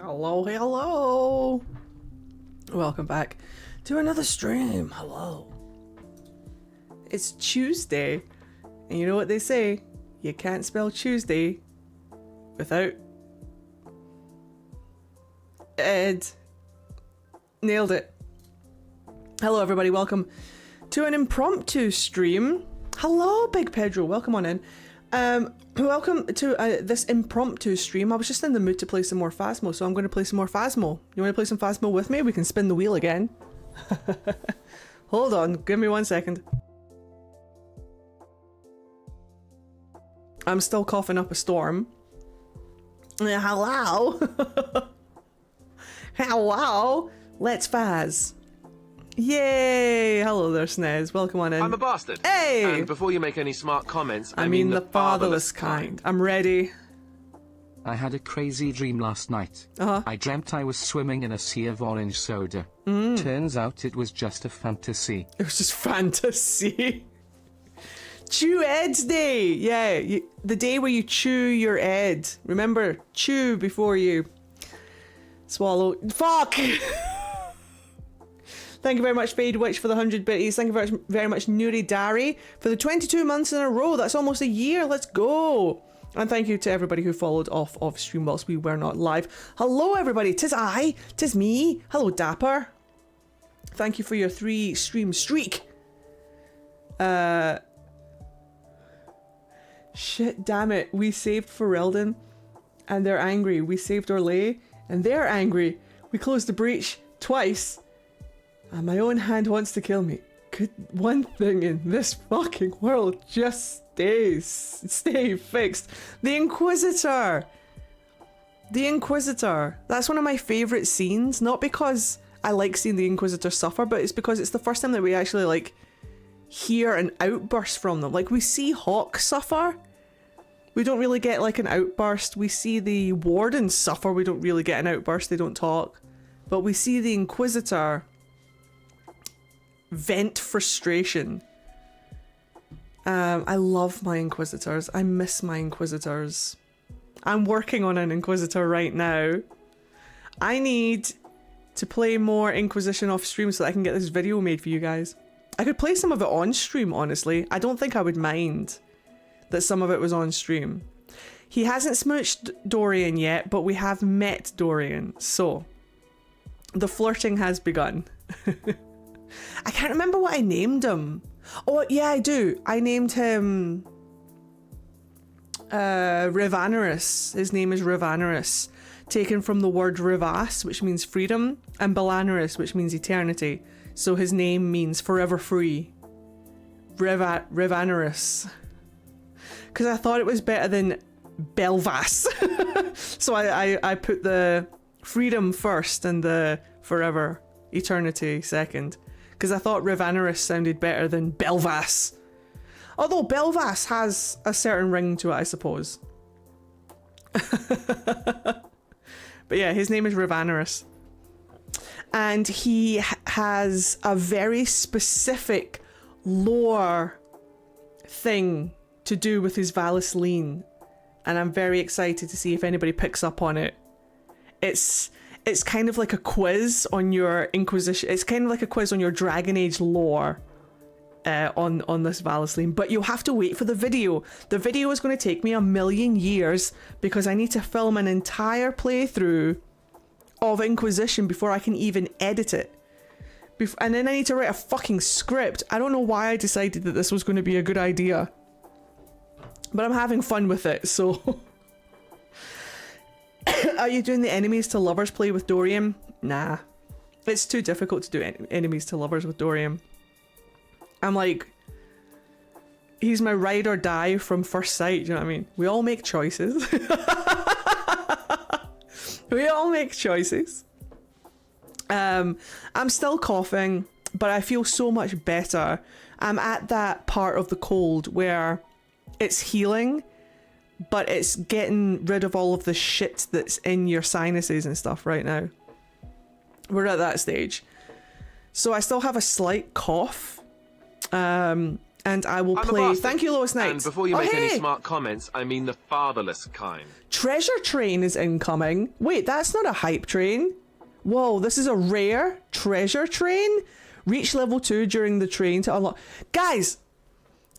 Hello, hello. Welcome back to another stream. Hello. It's Tuesday, and you know what they say? You can't spell Tuesday without Ed. Nailed it. Hello, everybody. Welcome to an impromptu stream. Hello, Big Pedro. Welcome on in. Welcome to this impromptu stream. I was just in the mood to play some more Phasmo, so I'm going to play some more Phasmo. You want to play some Phasmo with me? We can spin the wheel again. Hold on, give me 1 second. I'm still coughing up a storm. Hello. Hello. Let's Phaz. Yay! Hello there, Snez. Welcome on in. I'm a bastard. Hey! And before you make any smart comments, I mean the fatherless kind. I'm ready. I had a crazy dream last night. I dreamt I was swimming in a sea of orange soda. Turns out it was just a fantasy. It was just fantasy. Chew Ed's day! Yeah, the day where you chew your Ed. Remember, chew before you swallow. Fuck! Thank you very much, Fade Witch, for the 100 bitties. Thank you very much, Nuri Dari, for the 22 months in a row. That's almost a year. Let's go. And thank you to everybody who followed off stream whilst we were not live. Hello, everybody. Tis I. Tis me. Hello, Dapper. Thank you for your 3 stream streak. Shit, damn it. We saved Ferelden, and they're angry. We saved Orlais, and they're angry. We closed the breach twice. And my own hand wants to kill me. Could one thing in this fucking world just stay fixed? The Inquisitor! The Inquisitor. That's one of my favourite scenes. Not because I like seeing the Inquisitor suffer, but it's because it's the first time that we actually, like, hear an outburst from them. Like, we see Hawk suffer. We don't really get, like, an outburst. We see the Warden suffer. We don't really get an outburst. They don't talk. But we see the Inquisitor vent frustration. I love my Inquisitors. I miss my Inquisitors. I'm working on an Inquisitor right now. I need to play more Inquisition off stream so that I can get this video made for you guys. I could play some of it on stream, honestly. I don't think I would mind that some of it was on stream. He hasn't smooched Dorian yet, but we have met Dorian, so the flirting has begun. I can't remember what I named him. Oh, yeah, I do. I named him Rivanerus. His name is Rivanerus, taken from the word Rivas, which means freedom, and Balanerus, which means eternity. So his name means forever free. Rivanerus. Because I thought it was better than Belvas. So I put the freedom first and the forever eternity second. Because I thought Rivanerus sounded better than Belvas. Although Belvas has a certain ring to it, I suppose. But yeah, his name is Rivanerus. And he has a very specific lore thing to do with his Valis-Lene. And I'm very excited to see if anybody picks up on it. It's kind of like a quiz on your Inquisition. It's kind of like a quiz on your Dragon Age lore on this Valis-Lene. But you'll have to wait for the video. The video is going to take me 1,000,000 years because I need to film an entire playthrough of Inquisition before I can even edit it. And then I need to write a fucking script. I don't know why I decided that this was going to be a good idea. But I'm having fun with it, so... Are you doing the enemies to lovers play with Dorian? Nah. It's too difficult to do enemies to lovers with Dorian. I'm like... He's my ride or die from first sight, you know what I mean? We all make choices. We all make choices. I'm still coughing, but I feel so much better. I'm at that part of the cold where it's healing, but it's getting rid of all of the shit that's in your sinuses and stuff right now. We're at that stage. So I still have a slight cough. and I will I'm a play. bastard. Thank you, Lois Knight. And before you Oh, make any hey! smart comments, I mean the fatherless kind. Treasure train is incoming. Wait, that's not a hype train. Whoa, this is a rare treasure train. Reach level 2 during the train to unlock. Guys,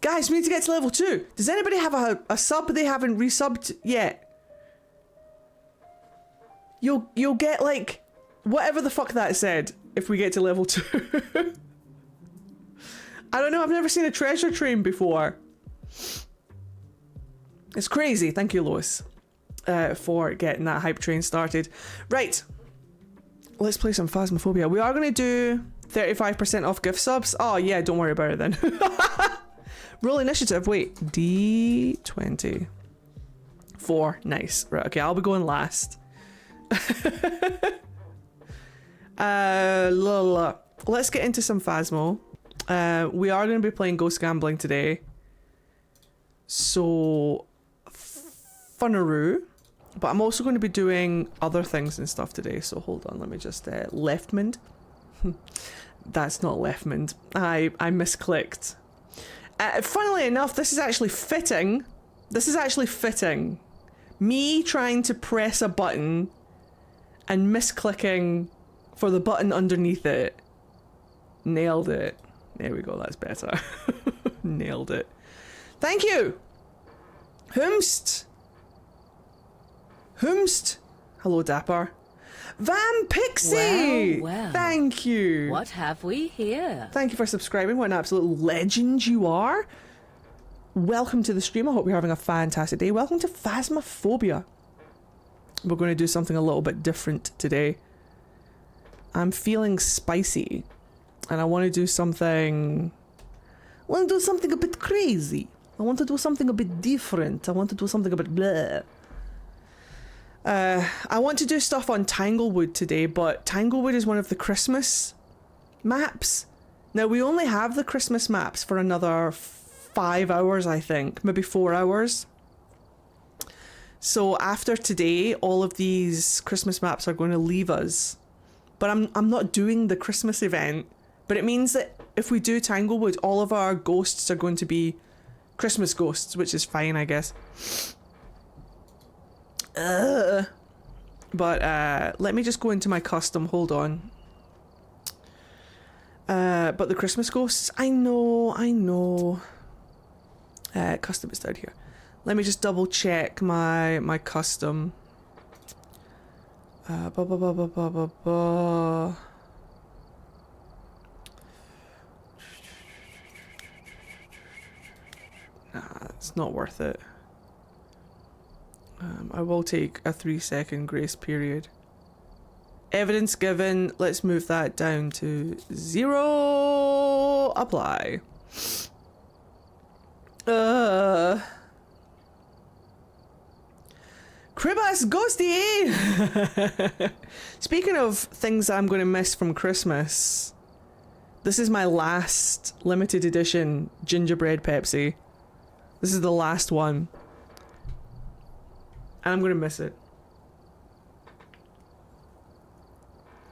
we need to get to level 2. Does anybody have a sub they haven't resubbed yet? You'll get like whatever the fuck that said if we get to level 2. I don't know, I've never seen a treasure train before. It's crazy. Thank you, Lois, for getting that hype train started. Right. Let's play some Phasmophobia. We are going to do 35% off gift subs. Oh, yeah, don't worry about it then. Roll initiative. Wait. D20. 4. Nice. Right, okay, I'll be going last. Let's get into some Phasmo. We are going to be playing Ghost Gambling today. So, funaroo. But I'm also going to be doing other things and stuff today. So hold on, let me just leftmend. That's not leftmend. I misclicked. Funnily enough, this is actually fitting. This is actually fitting. Me trying to press a button and misclicking for the button underneath it. Nailed it. There we go, that's better. Nailed it. Thank you! Whomst? Hello, Dapper. Van Pixie! Well. Thank you. What have we here? Thank you for subscribing. What an absolute legend you are. Welcome to the stream. I hope you're having a fantastic day. Welcome to Phasmophobia. We're going to do something a little bit different today. I'm feeling spicy. And I want to do something... I want to do something a bit crazy. I want to do something a bit different. I want to do something a bit blah. I want to do stuff on Tanglewood today, but Tanglewood is one of the Christmas maps. Now, we only have the Christmas maps for another 5 hours, I think. Maybe 4 hours. So after today, all of these Christmas maps are going to leave us. But I'm not doing the Christmas event. But it means that if we do Tanglewood, all of our ghosts are going to be Christmas ghosts, which is fine, I guess. But let me just go into my custom. Hold on. But the Christmas ghosts, I know. Custom is down here. Let me just double check my custom. Nah, it's not worth it. I will take a 3-second grace period. Evidence given. Let's move that down to 0. Apply. Cribas Ghosty! Speaking of things I'm going to miss from Christmas, this is my last limited edition gingerbread Pepsi. This is the last one. And I'm going to miss it.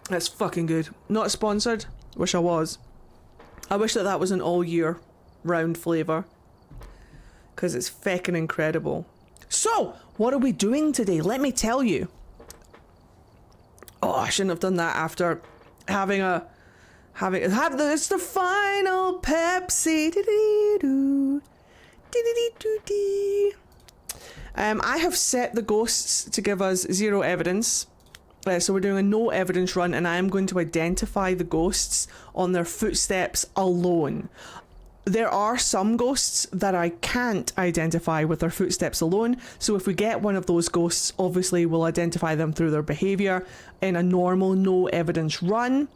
That's fucking good. Not sponsored. Wish I was. I wish that was an all year round flavour. Because it's feckin' incredible. So, what are we doing today? Let me tell you. Oh, I shouldn't have done that after having it's the final Pepsi. I have set the ghosts to give us 0 evidence. So we're doing a no evidence run, and I am going to identify the ghosts on their footsteps alone. There are some ghosts that I can't identify with their footsteps alone, so if we get one of those ghosts, obviously we'll identify them through their behaviour in a normal no evidence run.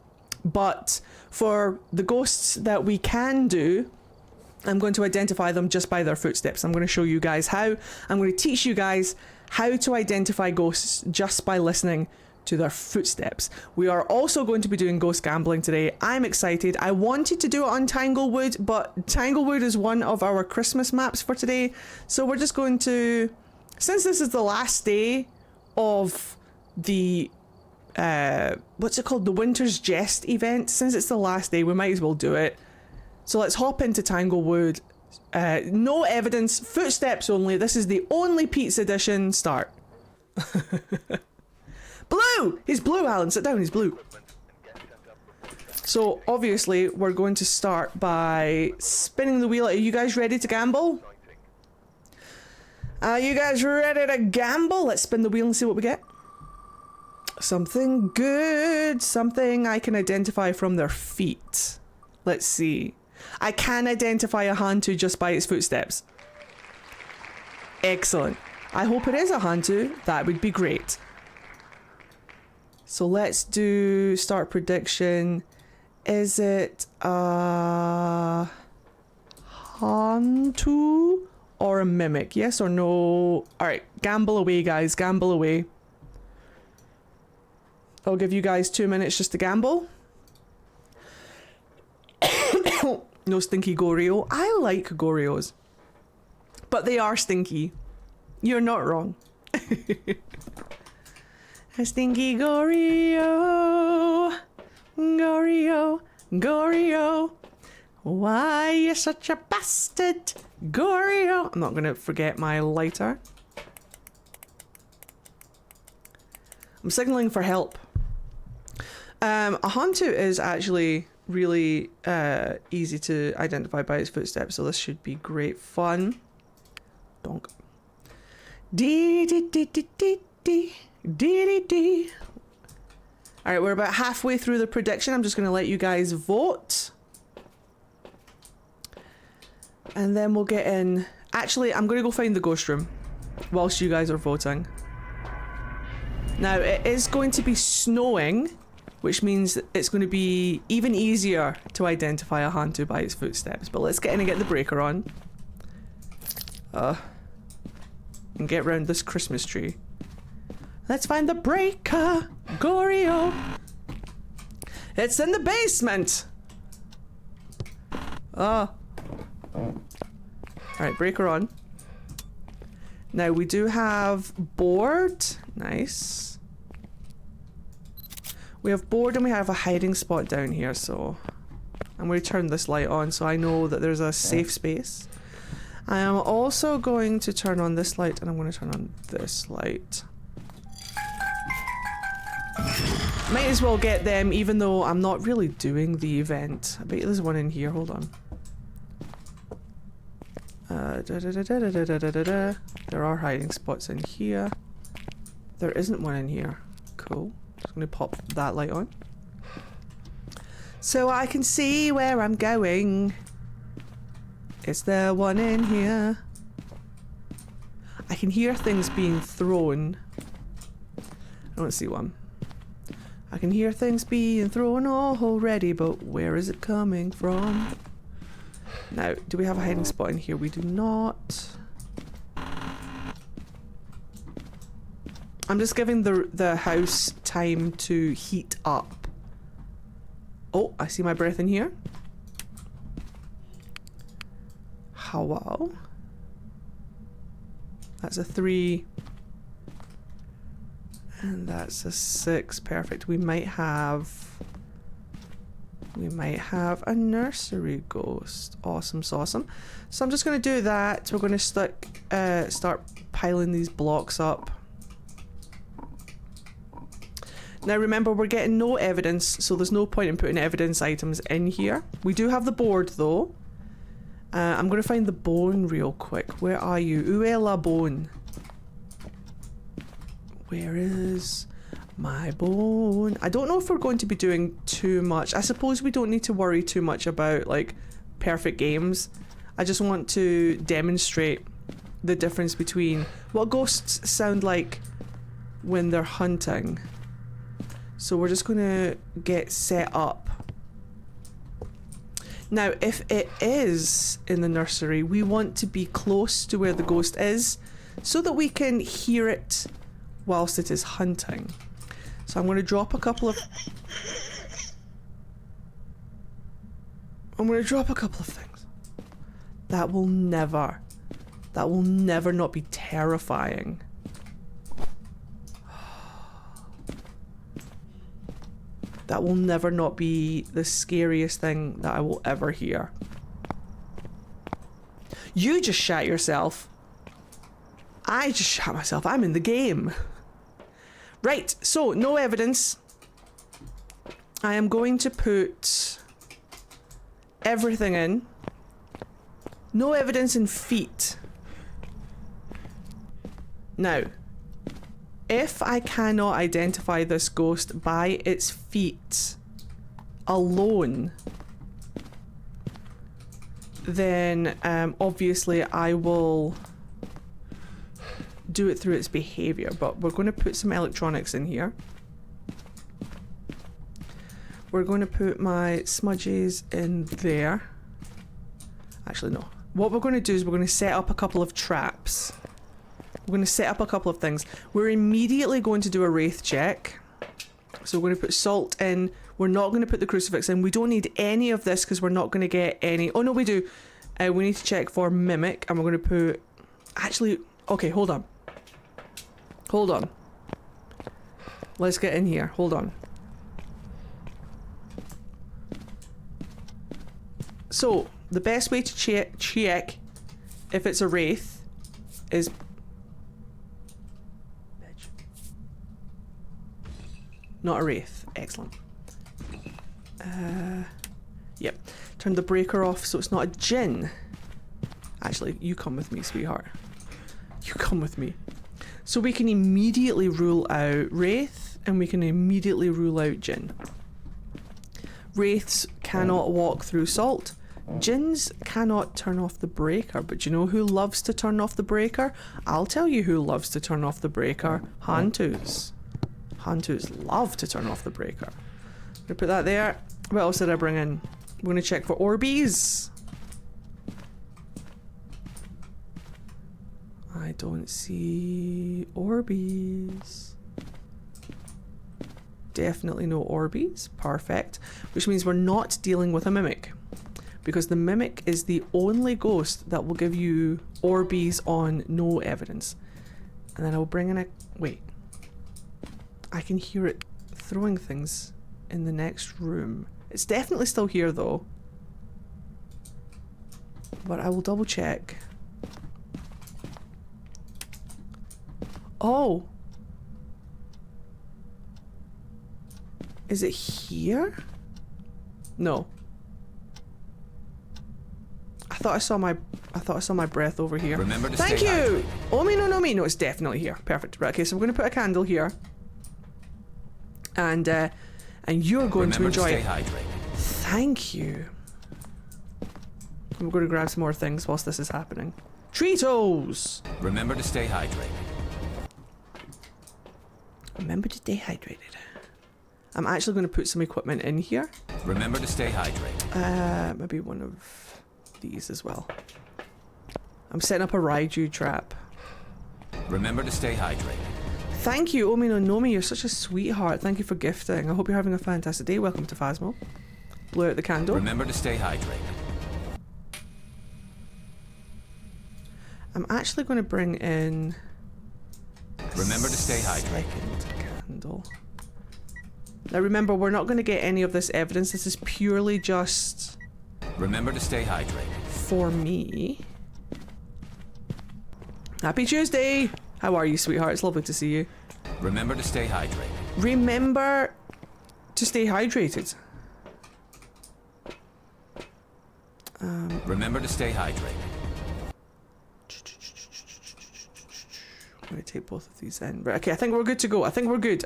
But for the ghosts that we can do, I'm going to identify them just by their footsteps. I'm going to show you guys how. I'm going to teach you guys how to identify ghosts just by listening to their footsteps. We are also going to be doing ghost gambling today. I'm excited. I wanted to do it on Tanglewood, but Tanglewood is one of our Christmas maps for today. So we're just going to, since this is the last day of the, what's it called? The Winter's Jest event. Since it's the last day, we might as well do it. So let's hop into Tanglewood. No evidence, footsteps only. This is the only Pete's edition. Start. Blue! He's blue, Alan. Sit down, he's blue. So obviously we're going to start by spinning the wheel. Are you guys ready to gamble? Are you guys ready to gamble? Let's spin the wheel and see what we get. Something good. Something I can identify from their feet. Let's see. I can identify a Hantu just by its footsteps. Excellent. I hope it is a Hantu. That would be great. So let's do start prediction. Is it a Hantu or a mimic? Yes or no? Alright, gamble away, guys. Gamble away. I'll give you guys 2 minutes just to gamble. No stinky Goreo. I like Goreos. But they are stinky. You're not wrong. A stinky Goreo. Goreo. Goreo. Why you're such a bastard. Goreo. I'm not going to forget my lighter. I'm signaling for help. A Hantu is actually really easy to identify by its footsteps, so this should be great fun. Donk. Dee dee dee dee dee dee dee dee. All right, we're about halfway through the prediction. I'm just going to let you guys vote, and then we'll get in. Actually, I'm going to go find the ghost room whilst you guys are voting. Now, it is going to be snowing, which means it's going to be even easier to identify a Hantu by its footsteps. But let's get in and get the breaker on. And get round this Christmas tree. Let's find the breaker! Goreo! It's in the basement! Alright, breaker on. Now we do have board. Nice. We have board and we have a hiding spot down here, so I'm going to turn this light on so I know that there's a safe space. I am also going to turn on this light and I'm going to turn on this light. Might as well get them even though I'm not really doing the event. I bet there's one in here, hold on. There are hiding spots in here. There isn't one in here. Cool. Just gonna pop that light on so I can see where I'm going. Is there one in here? I can hear things being thrown. I don't see one. I can hear things being thrown already, but where is it coming from? Now, do we have a hiding spot in here? We do not. I'm just giving the house time to heat up. Oh, I see my breath in here. Hello. That's a 3. And that's a 6. Perfect. We might have a nursery ghost. Awesome sauceum. So I'm just going to do that. We're going to start piling these blocks up. Now remember, we're getting no evidence, so there's no point in putting evidence items in here. We do have the board though. I'm going to find the bone real quick. Where are you? Où est la bone? Where is my bone? I don't know if we're going to be doing too much. I suppose we don't need to worry too much about like perfect games. I just want to demonstrate the difference between what ghosts sound like when they're hunting. So we're just going to get set up. Now, if it is in the nursery, we want to be close to where the ghost is so that we can hear it whilst it is hunting. So I'm going to drop a couple of... things. That will never not be terrifying. That will never not be the scariest thing that I will ever hear. You just shat yourself. I just shat myself. I'm in the game. Right, so no evidence. I am going to put everything in. No evidence in feet. Now, if I cannot identify this ghost by its feet alone, then obviously I will do it through its behavior, but we're going to put some electronics in here. We're going to put my smudges in there. Actually, no. What we're going to do is we're going to set up a couple of traps. We're going to set up a couple of things. We're immediately going to do a wraith check. So we're going to put salt in. We're not going to put the crucifix in. We don't need any of this because we're not going to get any. Oh no, we do. We need to check for mimic, and we're going to put. Actually, okay, hold on. Hold on. Let's get in here. Hold on. So the best way to check if it's a wraith is. Not a wraith. Excellent. Yep. Turn the breaker off so it's not a djinn. Actually, you come with me, sweetheart. You come with me. So we can immediately rule out wraith, and we can immediately rule out djinn. Wraiths cannot walk through salt. Djinns cannot turn off the breaker. But do you know who loves to turn off the breaker? I'll tell you who loves to turn off the breaker. Hantus. Hantus love to turn off the breaker. I'm gonna put that there. What else did I bring in? We're gonna check for Orbeez. I don't see Orbeez. Definitely no Orbeez. Perfect. Which means we're not dealing with a mimic. Because the mimic is the only ghost that will give you Orbeez on no evidence. And then I'll bring in a... Wait. I can hear it throwing things in the next room. It's definitely still here though. But I will double check. Oh! Is it here? No. I thought I saw my breath over here. Remember to Thank stay you! Omi no Nomi. No, it's definitely here. Perfect. Right, okay, so we're gonna put a candle here. And you're going to enjoy it. Thank you. We're going to grab some more things whilst this is happening. Treatos! Remember to stay hydrated. Remember to stay hydrated. I'm actually going to put some equipment in here. Remember to stay hydrated. Maybe one of these as well. I'm setting up a Raiju trap. Remember to stay hydrated. Thank you, Omi no Nomi. You're such a sweetheart. Thank you for gifting. I hope you're having a fantastic day. Welcome to Phasmo. Blow out the candle. Remember to stay hydrated. I'm actually going to bring in... Remember to stay hydrated. Second candle. Now remember, we're not going to get any of this evidence. This is purely just... Remember to stay hydrated. For me. Happy Tuesday! How are you, sweetheart? It's lovely to see you. Remember to stay hydrated. Remember to stay hydrated. Remember to stay hydrated. I'm going to take both of these in. Right, okay, I think we're good to go. I think we're good.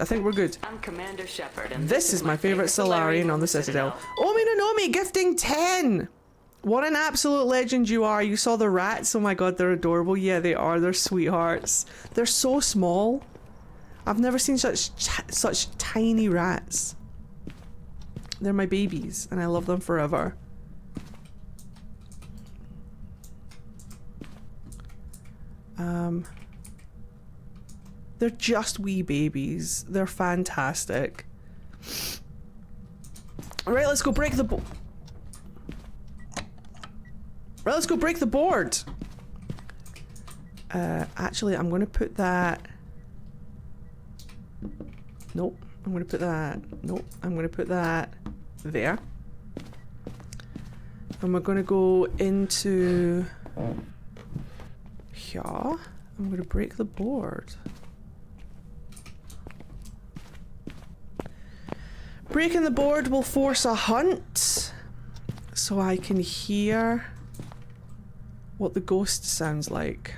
I'm Commander Shepard, and This is my favourite Solarian on the Citadel. Omi no Nomi gifting 10! What an absolute legend you are. You saw the rats. Oh my god, they're adorable. Yeah, they are. They're sweethearts. They're so small. I've never seen such tiny rats. They're my babies, and I love them forever. They're just wee babies. They're fantastic. Alright, let's go break the board. Right, let's go break the board. Actually, I'm going to put that... Nope. I'm going to put that... Nope. I'm going to put that there. And we're going to go into Yeah. I'm gonna break the board. Breaking the board will force a hunt, so I can hear what the ghost sounds like.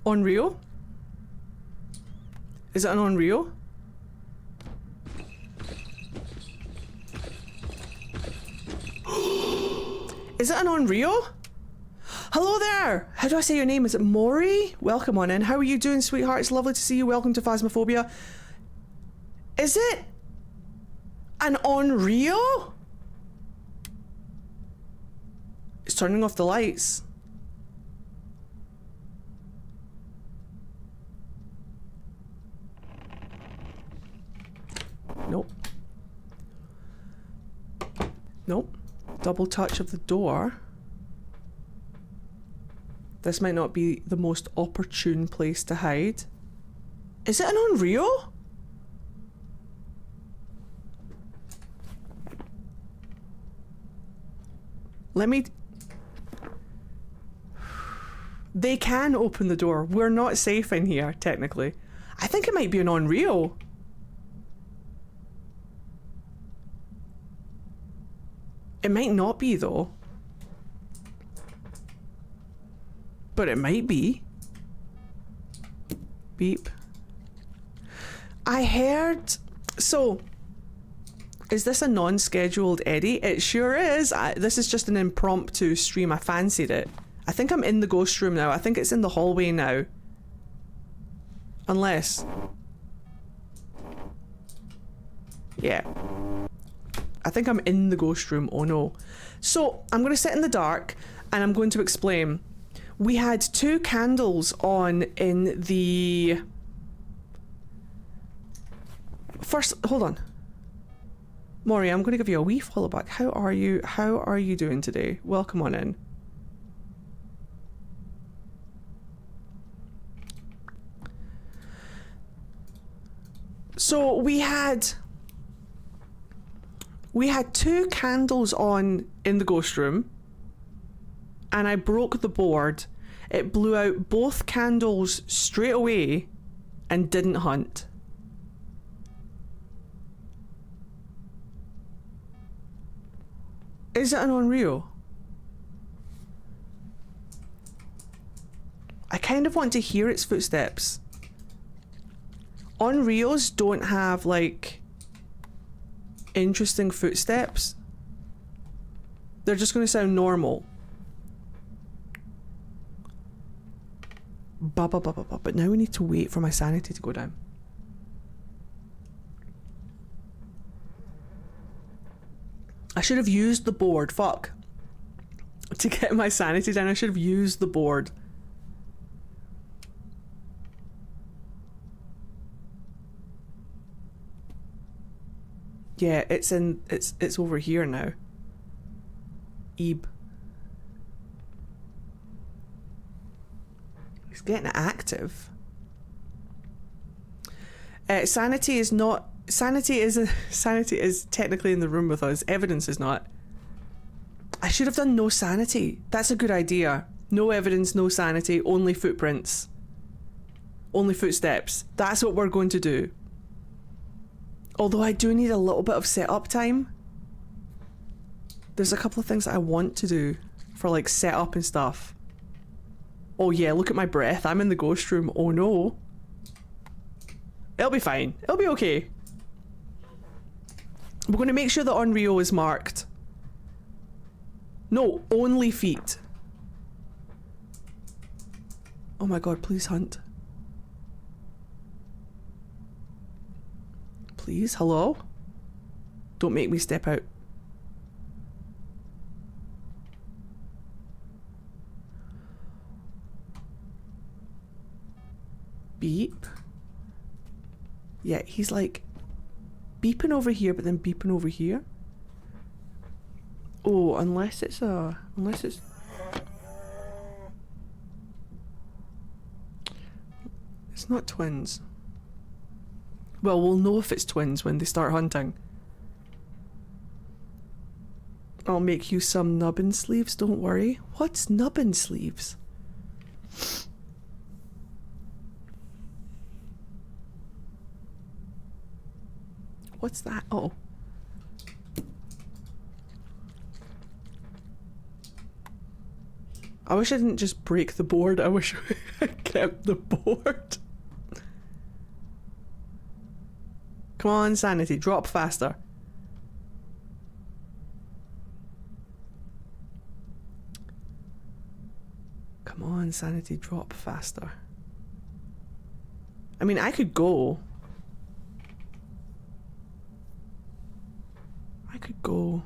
Unreal? Is it an Unreal? Is it an Unreal? Hello there! How do I say your name? Is it Maury? Welcome on in. How are you doing, sweetheart? It's lovely to see you. Welcome to Phasmophobia. Is it an Unreal? It's turning off the lights. Nope. Nope. Double touch of the door. This might not be the most opportune place to hide. Is it an Unreal? Let me... They can open the door. We're not safe in here, technically. I think it might be an Unreal. It might not be, though. But it might be. Beep. I heard... So, is this a non-scheduled edit? It sure is. This is just an impromptu stream. I fancied it. I think I'm in the ghost room now. I think it's in the hallway now. Unless... Yeah. I think I'm in the ghost room. Oh no. So, I'm going to sit in the dark and I'm going to explain. We had 2 candles on in the... First, hold on. Maury, I'm going to give you a wee follow back. How are you? How are you doing today? Welcome on in. So we had 2 candles on in the ghost room, and I broke the board. It blew out both candles straight away and didn't hunt. Is it an Unreal? I kind of want to hear its footsteps. Unreals don't have, like, interesting footsteps. They're just going to sound normal. But now we need to wait for my sanity to go down. I should have used the board. Fuck. To get my sanity down, I should have used the board. Yeah, it's over here now. Ebe. He's getting active. Sanity is not... Sanity is technically in the room with us. Evidence is not. I should have done no sanity. That's a good idea. No evidence, no sanity, only footprints. Only footsteps. That's what we're going to do. Although I do need a little bit of setup time. There's a couple of things that I want to do for, like, setup and stuff. Oh yeah, look at my breath. I'm in the ghost room. Oh no. It'll be fine. It'll be okay. We're going to make sure the Unreal is marked. No, only feet. Oh my god, please hunt. Please, hello? Don't make me step out. Beep. Yeah, he's like beeping over here, but then beeping over here. Oh, unless it's... It's not twins. Well, we'll know if it's twins when they start hunting. I'll make you some nubbin sleeves, don't worry. What's nubbin sleeves? What's that? Oh. I wish I didn't just break the board. I wish I kept the board. Come on, sanity, drop faster. Come on, sanity, drop faster. I mean, I could go. I could go.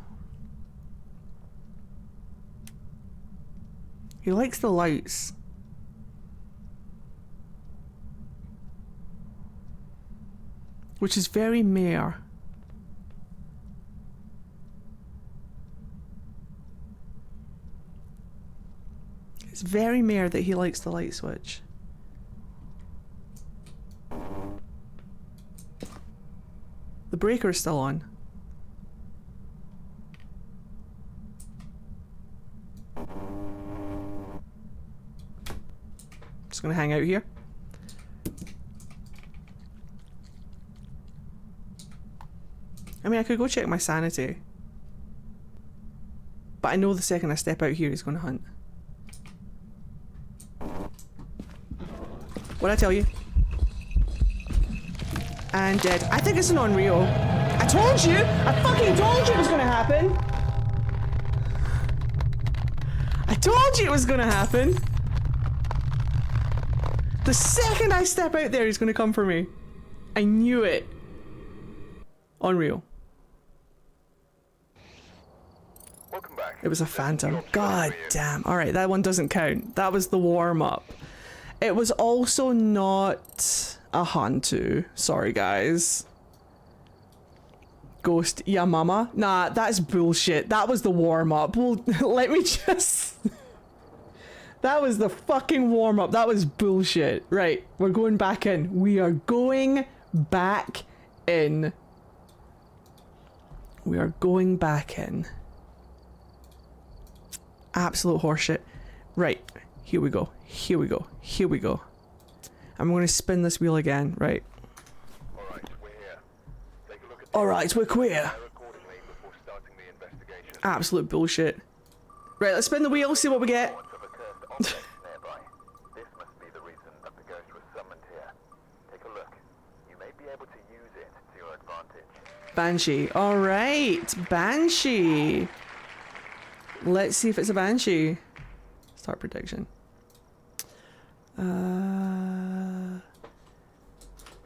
He likes the lights. Which is very Mare. It's very Mare that he likes the light switch. The breaker is still on. Just gonna hang out here. I mean, I could go check my sanity. But I know the second I step out here, he's gonna hunt. What'd I tell you? And dead. I think it's an Unreal. I told you! I fucking told you it was gonna happen! I told you it was gonna happen! The second I step out there, he's gonna come for me. I knew it. Unreal. Welcome back. It was a phantom. God damn. Alright, that one doesn't count. That was the warm-up. It was also not a Hantu. Sorry, guys. Ghost. Yeah, mama. Nah, that's bullshit. That was the warm-up. Well, let me just... That was the fucking warm-up. That was bullshit. Right, we're going back in. We are going back in. We are going back in. Absolute horseshit. Right, here we go. Here we go. Here we go. I'm going to spin this wheel again. Right. Alright, we're here. Take a look at Alright, we're queer. accordingly before starting the investigation. Absolute bullshit. Right, let's spin the wheel, see what we get. Of a cursed object nearby. This must be the reason that the ghost was summoned here. Take a look. You may be able to use it to your advantage. Banshee. Alright, Banshee. Let's see if it's a Banshee. Start prediction.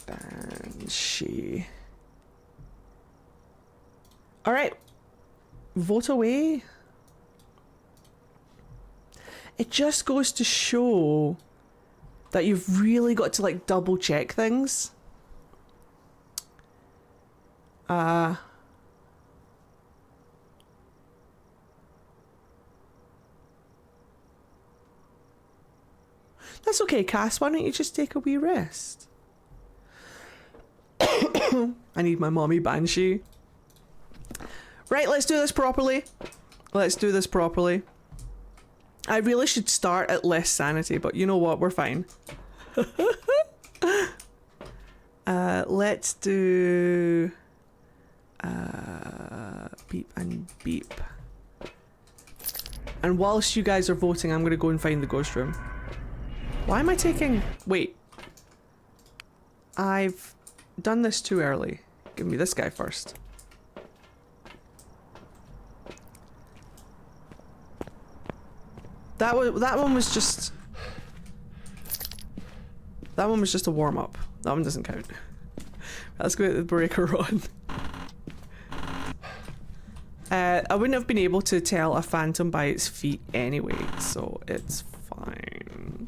Banshee. Alright. Vote away. It just goes to show that you've really got to like double check things. That's okay, Cass. Why don't you just take a wee rest? I need my mommy Banshee. Right, let's do this properly. Let's do this properly. I really should start at less sanity, but you know what? We're fine. Let's do... beep and beep. And whilst you guys are voting, I'm going to go and find the ghost room. Why am I taking... Wait. I've done this too early. Give me this guy first. That one was just... That one was just a warm-up. That one doesn't count. Let's go at the breaker run. I wouldn't have been able to tell a phantom by its feet anyway, so it's fine.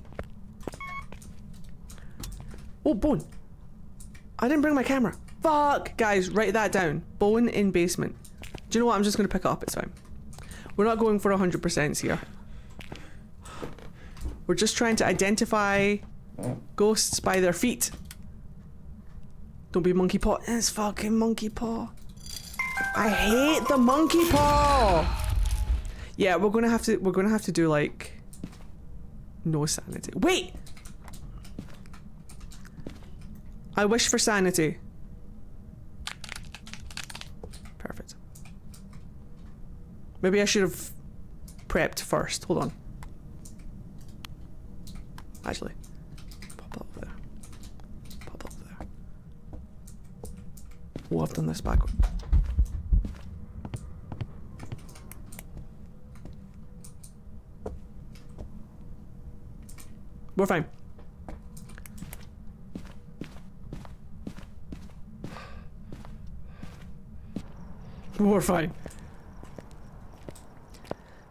Oh, bone! I didn't bring my camera. Fuck! Guys, write that down. Bone in basement. Do you know what? I'm just going to pick it up. It's fine. We're not going for 100% here. We're just trying to identify ghosts by their feet. Don't be monkey paw. It's fucking monkey paw. I hate the monkey paw. Yeah, we're gonna have to do like no sanity. Wait. I wish for sanity. Perfect. Maybe I should have prepped first. Hold on. Actually, pop up there. Pop up there. Oh, I've done this backward. We're fine. We're fine.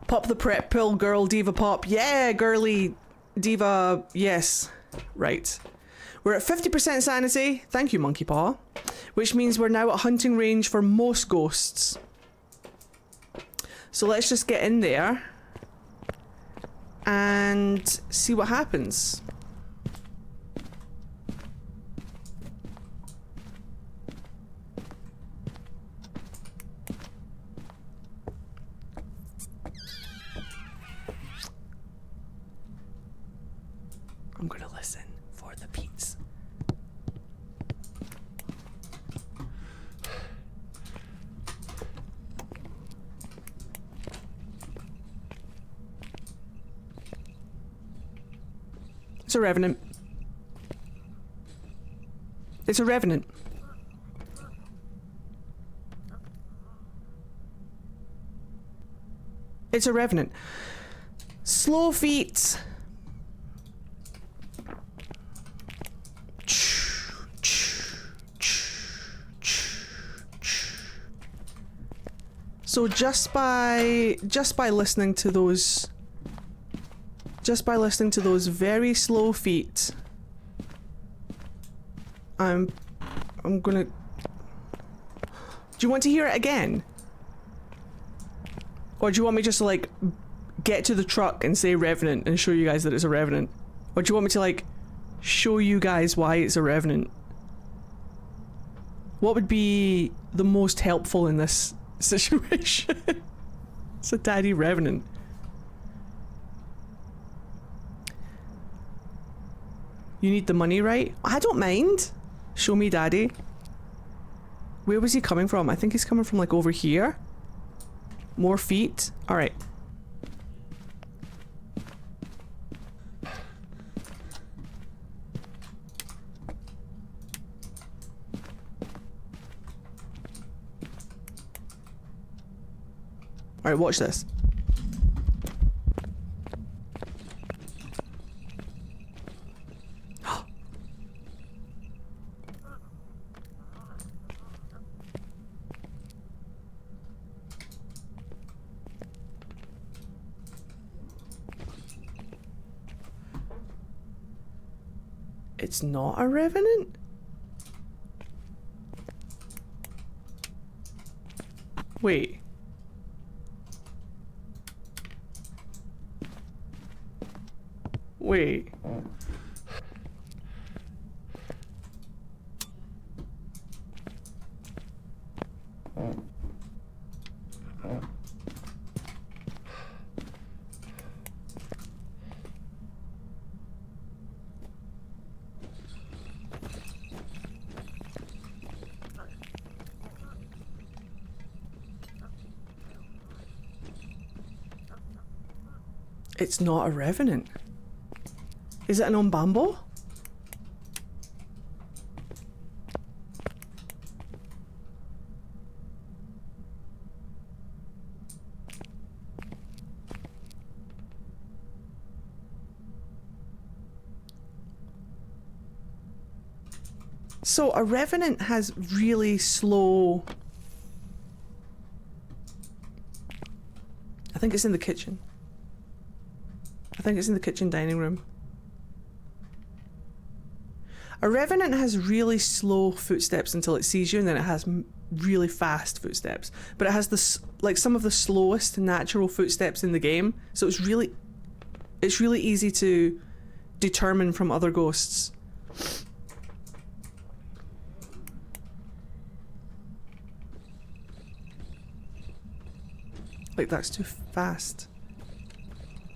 Pop the prep pill, girl, diva pop. Yeah, girly diva, yes. Right. We're at 50% sanity. Thank you, monkey paw. Which means we're now at hunting range for most ghosts. So let's just get in there and see what happens. I'm gonna listen for the beats. It's a revenant. It's a revenant. It's a revenant. Slow feet. So just by listening to those very slow feet, I'm gonna. Do you want to hear it again? Or do you want me just to like get to the truck and say revenant and show you guys that it's a revenant? Or do you want me to like show you guys why it's a revenant? What would be the most helpful in this situation? It's a daddy revenant. You need the money, right? I don't mind. Show me daddy. Where was he coming from? I think he's coming from like over here. More feet. All right. Alright, watch this. It's not a revenant? Wait. Wait. It's not a revenant. Is it an Umbambo? So a revenant has really slow... I think it's in the kitchen. I think it's in the kitchen dining room. A revenant has really slow footsteps until it sees you, and then it has really fast footsteps. But it has this, like, some of the slowest natural footsteps in the game, so it's really easy to determine from other ghosts. Like, that's too fast.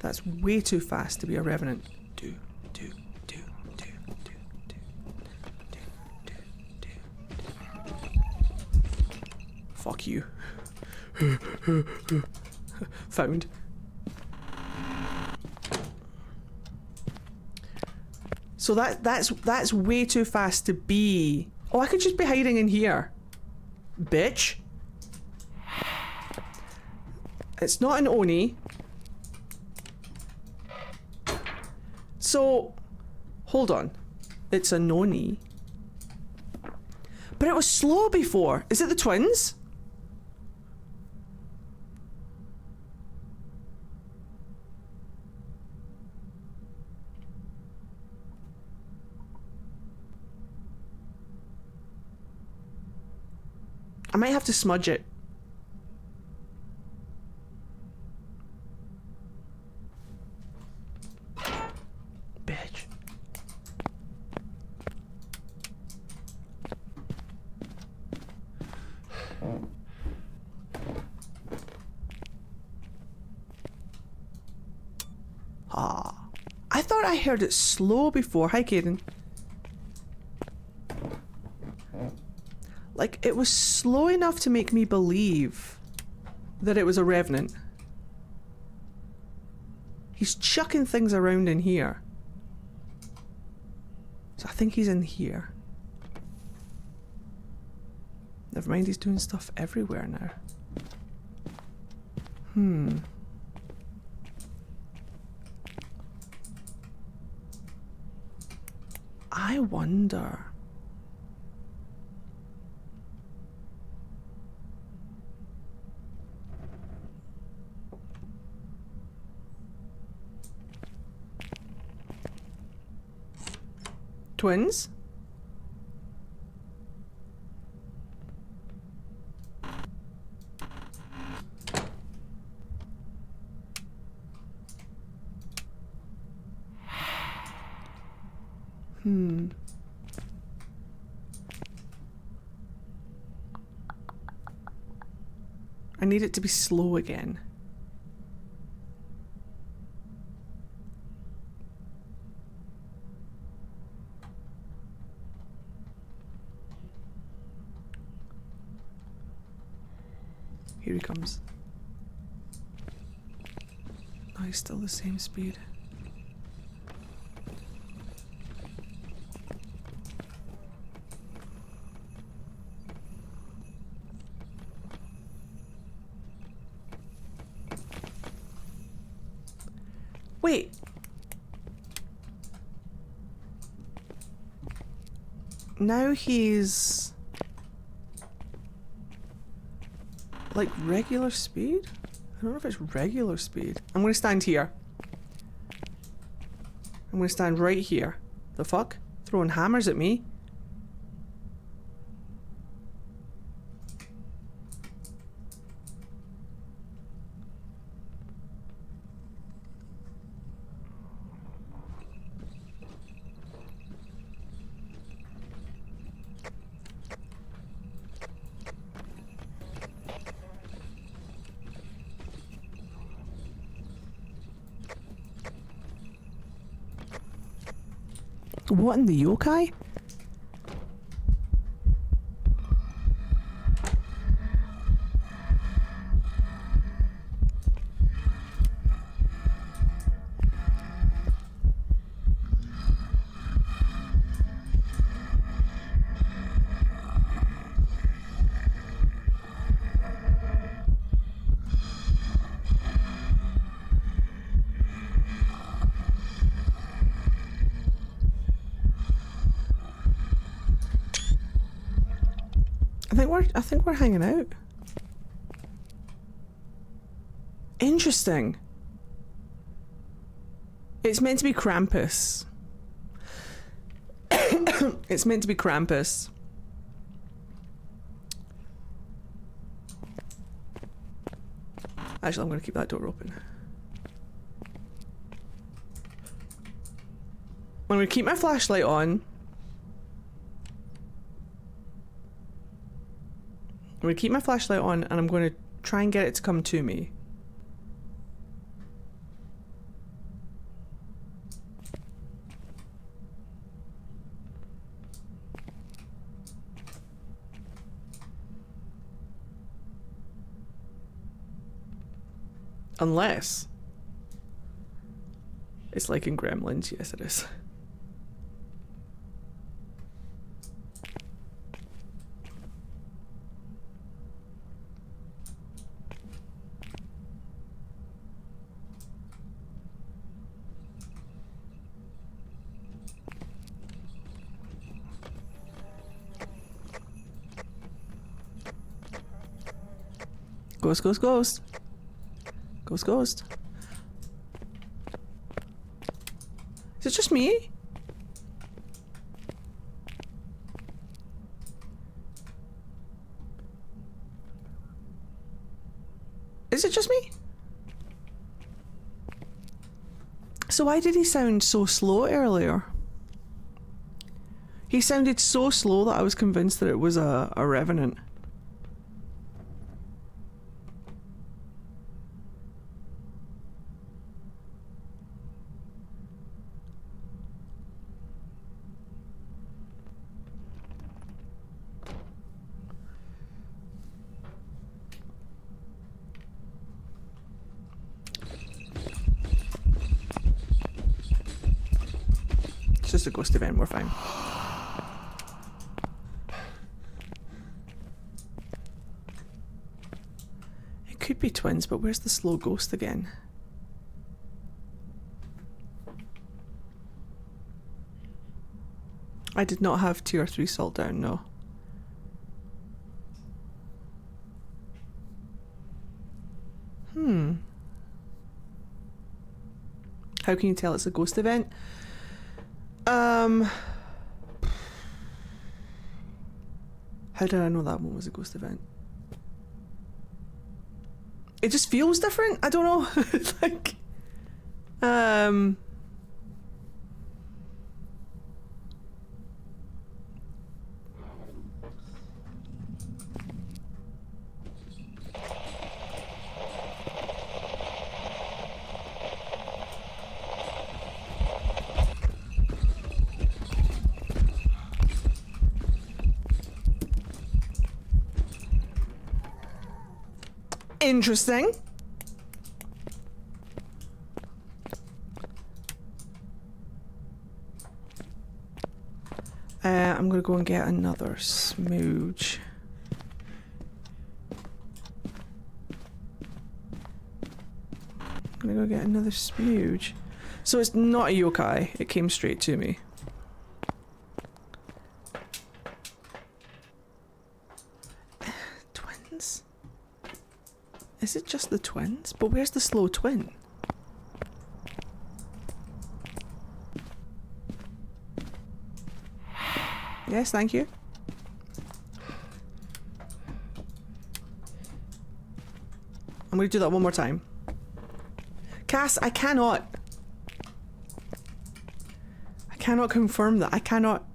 That's way too fast to be a revenant. Do. Fuck you. Found. So that's way too fast to be. Oh, I could just be hiding in here. Bitch. It's not an Oni. So, hold on. It's a Noni. But it was slow before. Is it the twins? I might have to smudge it. Bitch. Ah. I thought I heard it slow before. Hi, Caden. Like, it was slow enough to make me believe that it was a revenant. He's chucking things around in here. So I think he's in here. Never mind, he's doing stuff everywhere now. I wonder... Twins? I need it to be slow again. Here he comes. Oh, he's still the same speed. Wait. Now he's... like regular speed? I don't know if it's regular speed. I'm gonna stand here. I'm gonna stand right here. The fuck? Throwing hammers at me? What in the yokai? I think we're hanging out. Interesting. It's meant to be Krampus. It's meant to be Krampus. Actually, I'm going to keep that door open. I'm going to keep my flashlight on. I'm going to keep my flashlight on and I'm going to try and get it to come to me. Unless it's like in Gremlins. Yes, it is. Ghost, ghost, ghost. Ghost, ghost. Is it just me? Is it just me? So why did he sound so slow earlier? He sounded so slow that I was convinced that it was a revenant. It's just a ghost event, we're fine. It could be twins, but where's the slow ghost again? I did not have tier 3 salt down, no. How can you tell it's a ghost event? How did I know that one was a ghost event? It just feels different. I don't know. It's like, interesting. I'm gonna go and get another smooge. I'm gonna go get another smooge. So it's not a yokai, it came straight to me. Twins? Is it just the twins? But where's the slow twin? Yes, thank you. I'm gonna do that one more time. Cass, I cannot confirm that. I cannot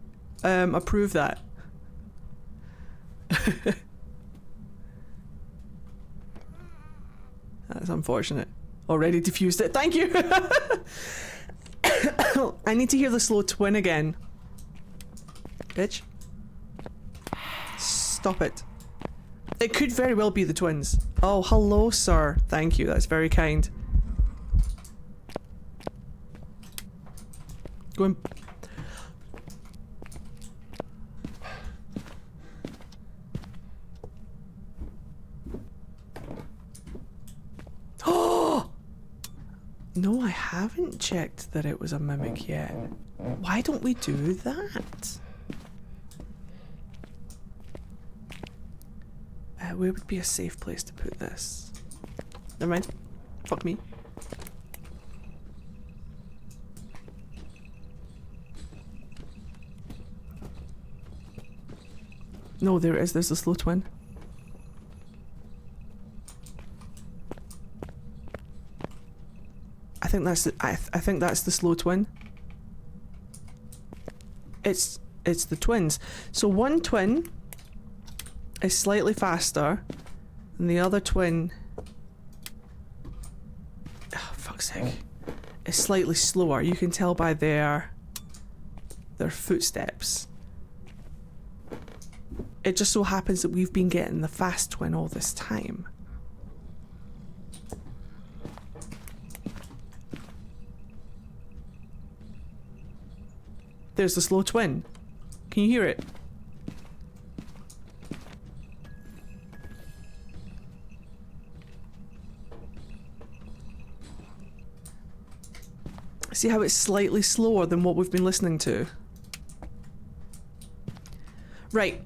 approve that. That's unfortunate. Already diffused it. Thank you. I need to hear the slow twin again. Bitch. Stop it. It could very well be the twins. Oh, hello, sir. Thank you. That's very kind. Going. Oh! No, I haven't checked that it was a mimic yet. Why don't we do that? Where would be a safe place to put this? Never mind. Fuck me. No, there it is. There's a slow twin. I think that's the, I think that's the slow twin. It's the twins. So one twin is slightly faster and the other twin, oh, fuck's sake, is slightly slower. You can tell by their footsteps. It just so happens that we've been getting the fast twin all this time. There's the slow twin. Can you hear it? See how it's slightly slower than what we've been listening to? Right.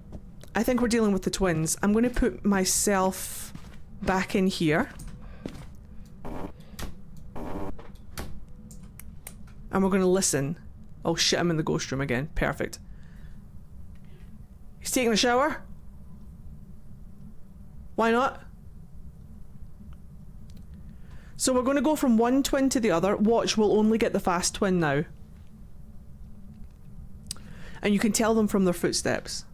I think we're dealing with the twins. I'm going to put myself back in here. And we're going to listen. Oh shit, I'm in the ghost room again. Perfect. He's taking a shower? Why not? So we're going to go from one twin to the other. Watch, we'll only get the fast twin now. And you can tell them from their footsteps.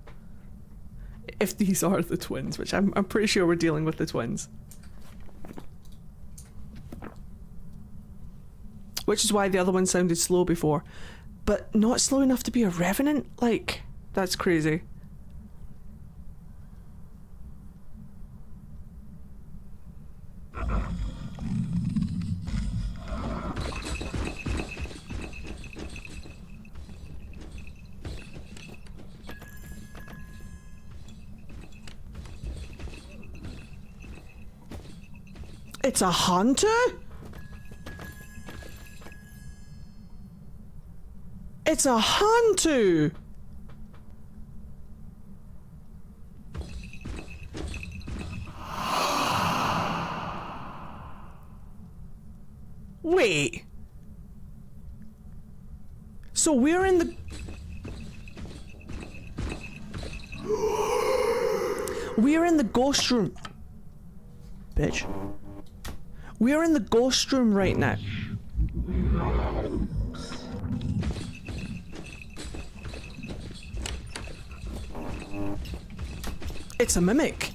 If these are the twins, which I'm pretty sure we're dealing with the twins. Which is why the other one sounded slow before. But not slow enough to be a revenant? Like, that's crazy. It's a hunter? It's a hunter! Wait. So we're in the... We're in the ghost room. Bitch. We're in the ghost room right now. It's a mimic.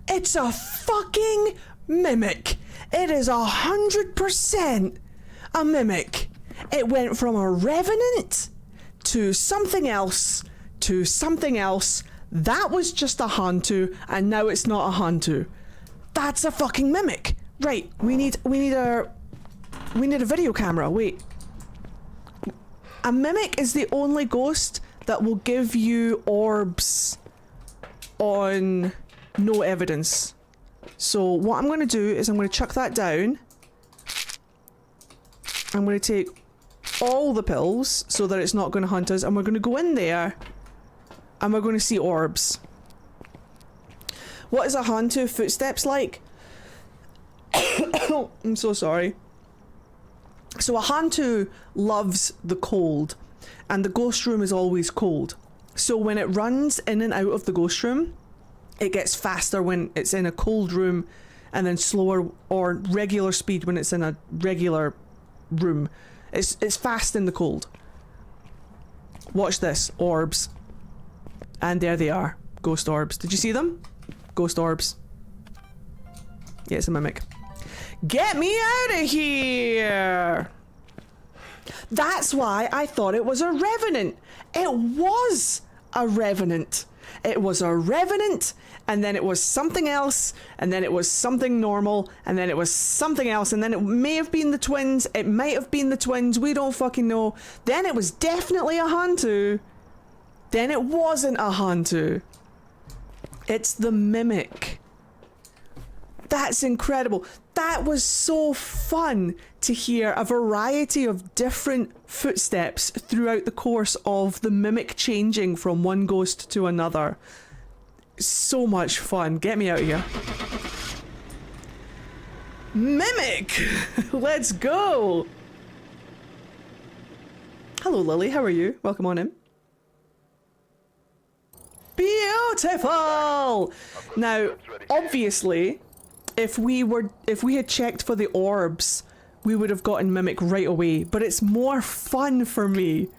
It's a fucking mimic. It is 100% a mimic. It went from a revenant to something else, to something else. That was just a Hantu, and now it's not a Hantu. That's a fucking mimic. Right, we need a video camera. Wait. A mimic is the only ghost that will give you orbs on no evidence. So what I'm going to do is I'm going to chuck that down. I'm going to take all the pills so that it's not going to hunt us, and we're going to go in there and we're going to see orbs. What is a Hantu footsteps like? I'm so sorry. So a Hantu loves the cold, and the ghost room is always cold. So when it runs in and out of the ghost room, it gets faster when it's in a cold room, and then slower or regular speed when it's in a regular room. It's fast in the cold. Watch this. Orbs. And there they are. Ghost orbs. Did you see them? Ghost orbs. Yeah, it's a mimic. Get me out of here! That's why I thought it was a revenant. It was a revenant. It was a revenant, and then it was something else, and then it was something normal, and then it was something else, and then it may have been the twins, it might have been the twins, we don't fucking know. Then it was definitely a Hantu. Then it wasn't a Hantu. It's the mimic. That's incredible. That was so fun to hear a variety of different footsteps throughout the course of the mimic changing from one ghost to another. So much fun. Get me out of here. Mimic! Let's go! Hello, Lily. How are you? Welcome on in. Beautiful! Now, obviously, if we had checked for the orbs, we would have gotten mimic right away, but it's more fun for me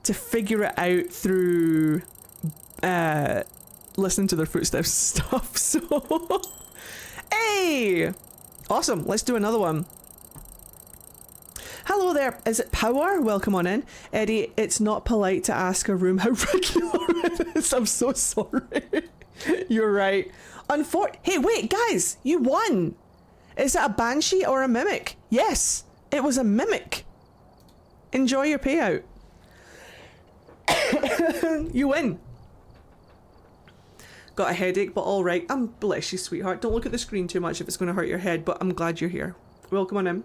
to figure it out through listening to their footsteps and stuff. So hey, awesome. Let's do another one. Hello there, is it Power? Welcome on in. Eddie, it's not polite to ask a room how regular it is. I'm so sorry. You're right. Hey, wait, guys, you won. Is it a banshee or a mimic? Yes, it was a mimic. Enjoy your payout. You win. Got a headache, but all right. Bless you, sweetheart. Don't look at the screen too much if it's going to hurt your head, but I'm glad you're here. Welcome on in.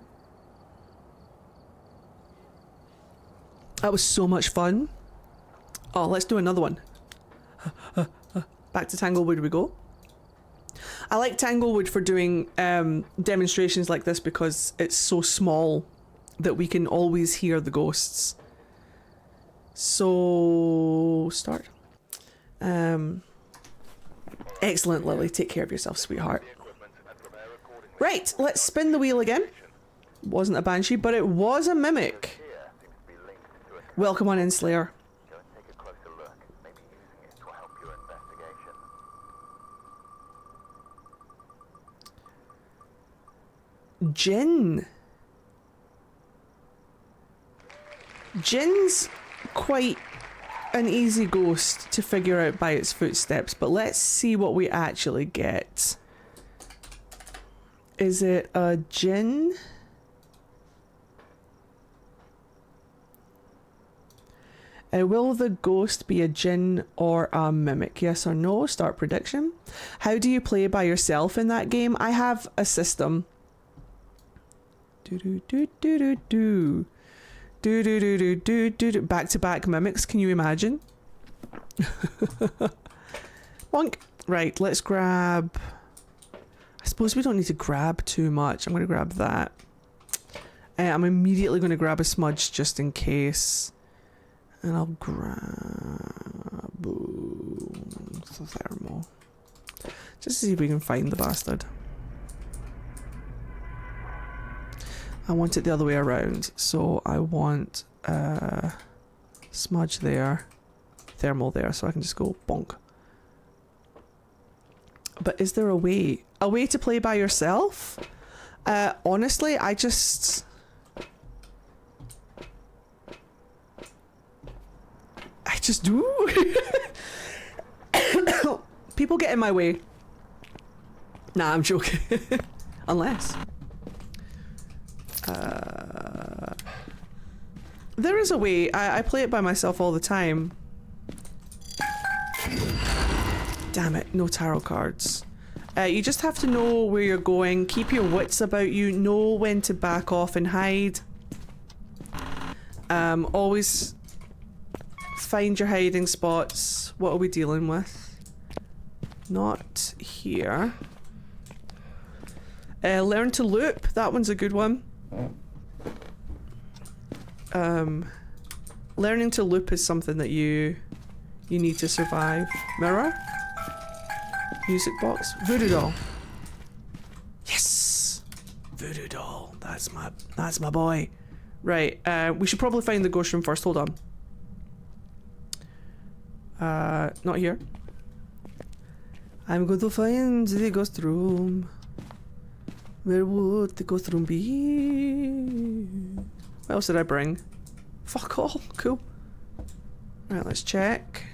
That was so much fun. Oh, let's do another one. Back to Tanglewood we go. I like Tanglewood for doing demonstrations like this because it's so small that we can always hear the ghosts. So, start. Excellent, Lily. Take care of yourself, sweetheart. Right, let's spin the wheel again. Wasn't a banshee, but it was a mimic. Welcome on in, Slayer. Go and take a closer look. Maybe using it will help your investigation. Jinn. Jinn's quite an easy ghost to figure out by its footsteps, but let's see what we actually get. Is it a Jinn? Will the ghost be a Jinn or a mimic? Yes or no? Start prediction. How do you play by yourself in that game? I have a system. Back-to-back mimics, can you imagine? Bonk. Right, let's grab... I suppose we don't need to grab too much. I'm going to grab that. I'm immediately going to grab a smudge just in case. And I'll grab... the thermal. Just to see if we can find the bastard. I want it the other way around, so I want smudge there, thermal there, so I can just go bonk. But is there a way to play by yourself? Honestly, I just do. People get in my way. Nah, I'm joking. Unless. There is a way. I play it by myself all the time. Damn it, no tarot cards. You just have to know where you're going, keep your wits about you, know when to back off and hide. Always find your hiding spots. What are we dealing with? Not here. Learn to loop, that one's a good one. Learning to loop is something that you need to survive. Mirror? Music box? Voodoo doll. Yes! Voodoo doll. That's my boy. Right, we should probably find the ghost room first. Hold on. Not here. I'm going to find the ghost room. Where would the ghost room be? What else did I bring? Fuck all. Cool. Right, let's check.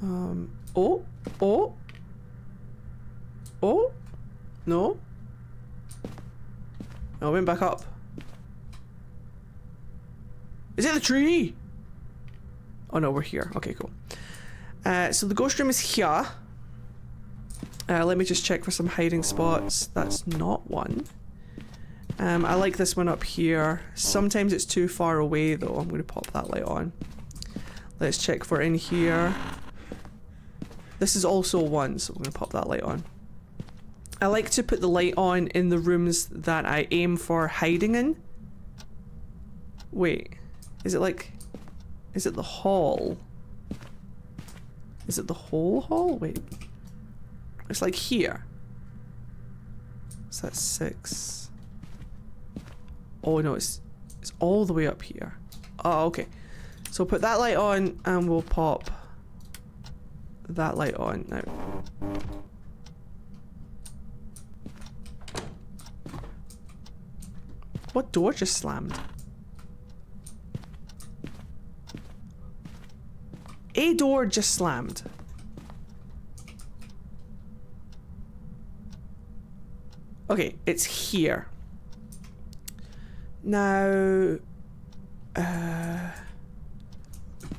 Oh. No. I went back up. Is it the tree? Oh no, we're here. Okay, cool. So the ghost room is here. Let me just check for some hiding spots. That's not one. I like this one up here. Sometimes it's too far away though. I'm going to pop that light on. Let's check for in here. This is also one, so I'm going to pop that light on. I like to put the light on in the rooms that I aim for hiding in. Wait, is it the hall? Is it the whole hall? Wait. It's like here. So that's 6. Oh no, it's all the way up here. Oh, okay. So put that light on and we'll pop that light on now. What door just slammed? door just slammed? Okay, it's here. Now,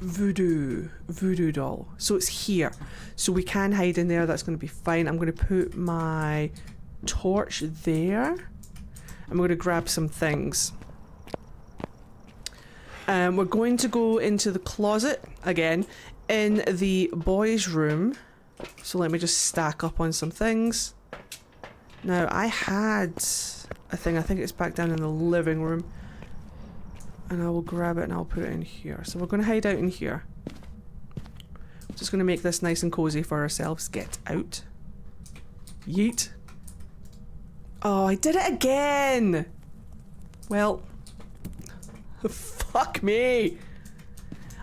voodoo doll. So it's here. So we can hide in there. That's going to be fine. I'm going to put my torch there. I'm going to grab some things. We're going to go into the closet again in the boys' room. So let me just stack up on some things. Now, I had a thing, I think it's back down in the living room. And I will grab it and I'll put it in here. So we're going to hide out in here. Just going to make this nice and cozy for ourselves. Get out. Yeet. Oh, I did it again! Well, fuck me.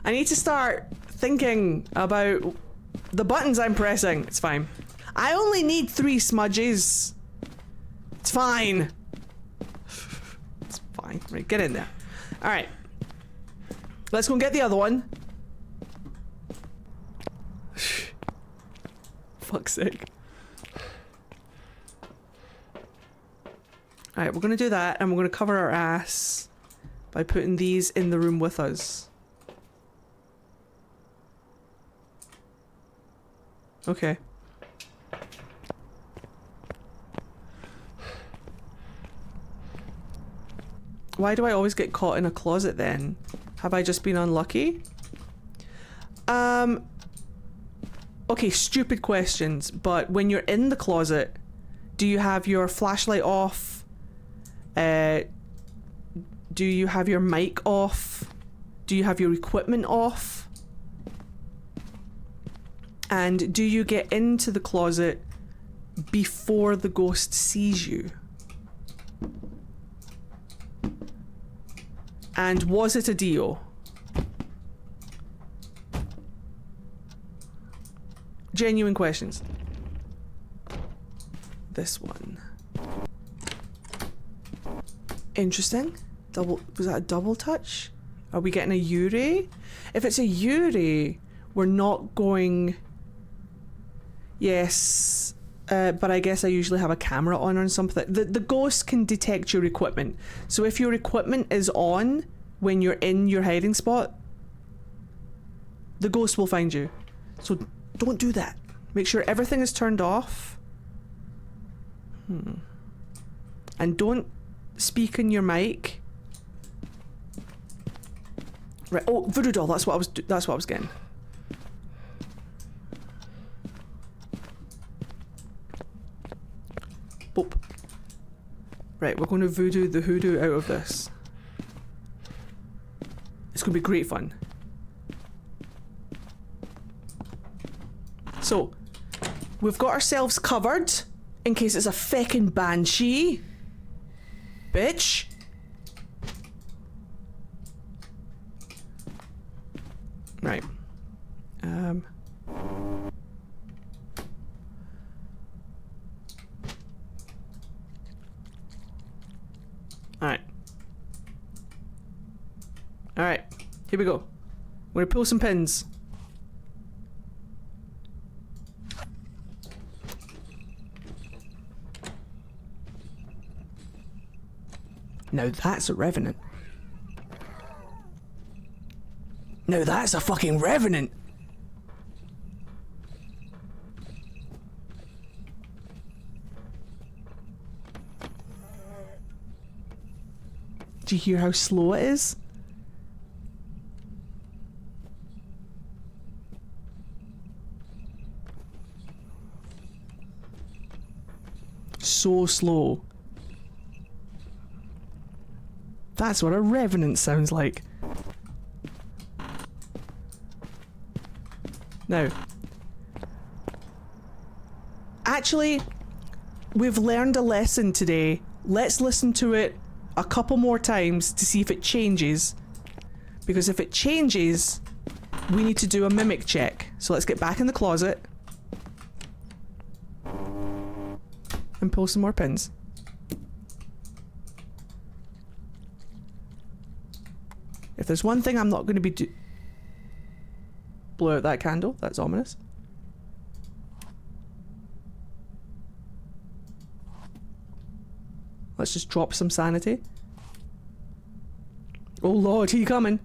I need to start thinking about the buttons I'm pressing. It's fine. I only need 3 smudges. It's fine. It's fine. Right, get in there. Alright. Let's go and get the other one. Fuck's sake. Alright, we're gonna do that and we're gonna cover our ass by putting these in the room with us. Okay. Why do I always get caught in a closet then? Have I just been unlucky? Okay, stupid questions, but when you're in the closet, do you have your flashlight off? Do you have your mic off? Do you have your equipment off? And do you get into the closet before the ghost sees you? And was it a Dio? Genuine questions. This one. Interesting. Was that a double touch? Are we getting a Yuri? If it's a Yuri, we're not going... Yes. But I guess I usually have a camera on or something. The ghost can detect your equipment. So if your equipment is on when you're in your hiding spot, the ghost will find you. So don't do that. Make sure everything is turned off. And don't speak in your mic. Right. Oh, voodoo doll. That's what I was getting. Boop. Right, we're going to voodoo the hoodoo out of this. It's going to be great fun. So, we've got ourselves covered in case it's a feckin' banshee. Bitch. Right. Alright. Alright. Here we go. We're gonna pull some pins. Now that's a revenant. Now that's a fucking revenant. Do you hear how slow it is? So slow. That's what a revenant sounds like. Now, actually, we've learned a lesson today. Let's listen to it a couple more times to see if it changes. Because if it changes, we need to do a mimic check. So let's get back in the closet and pull some more pins. If there's one thing I'm not going to be Blew out that candle. That's ominous. Let's just drop some sanity. Oh lord, he coming.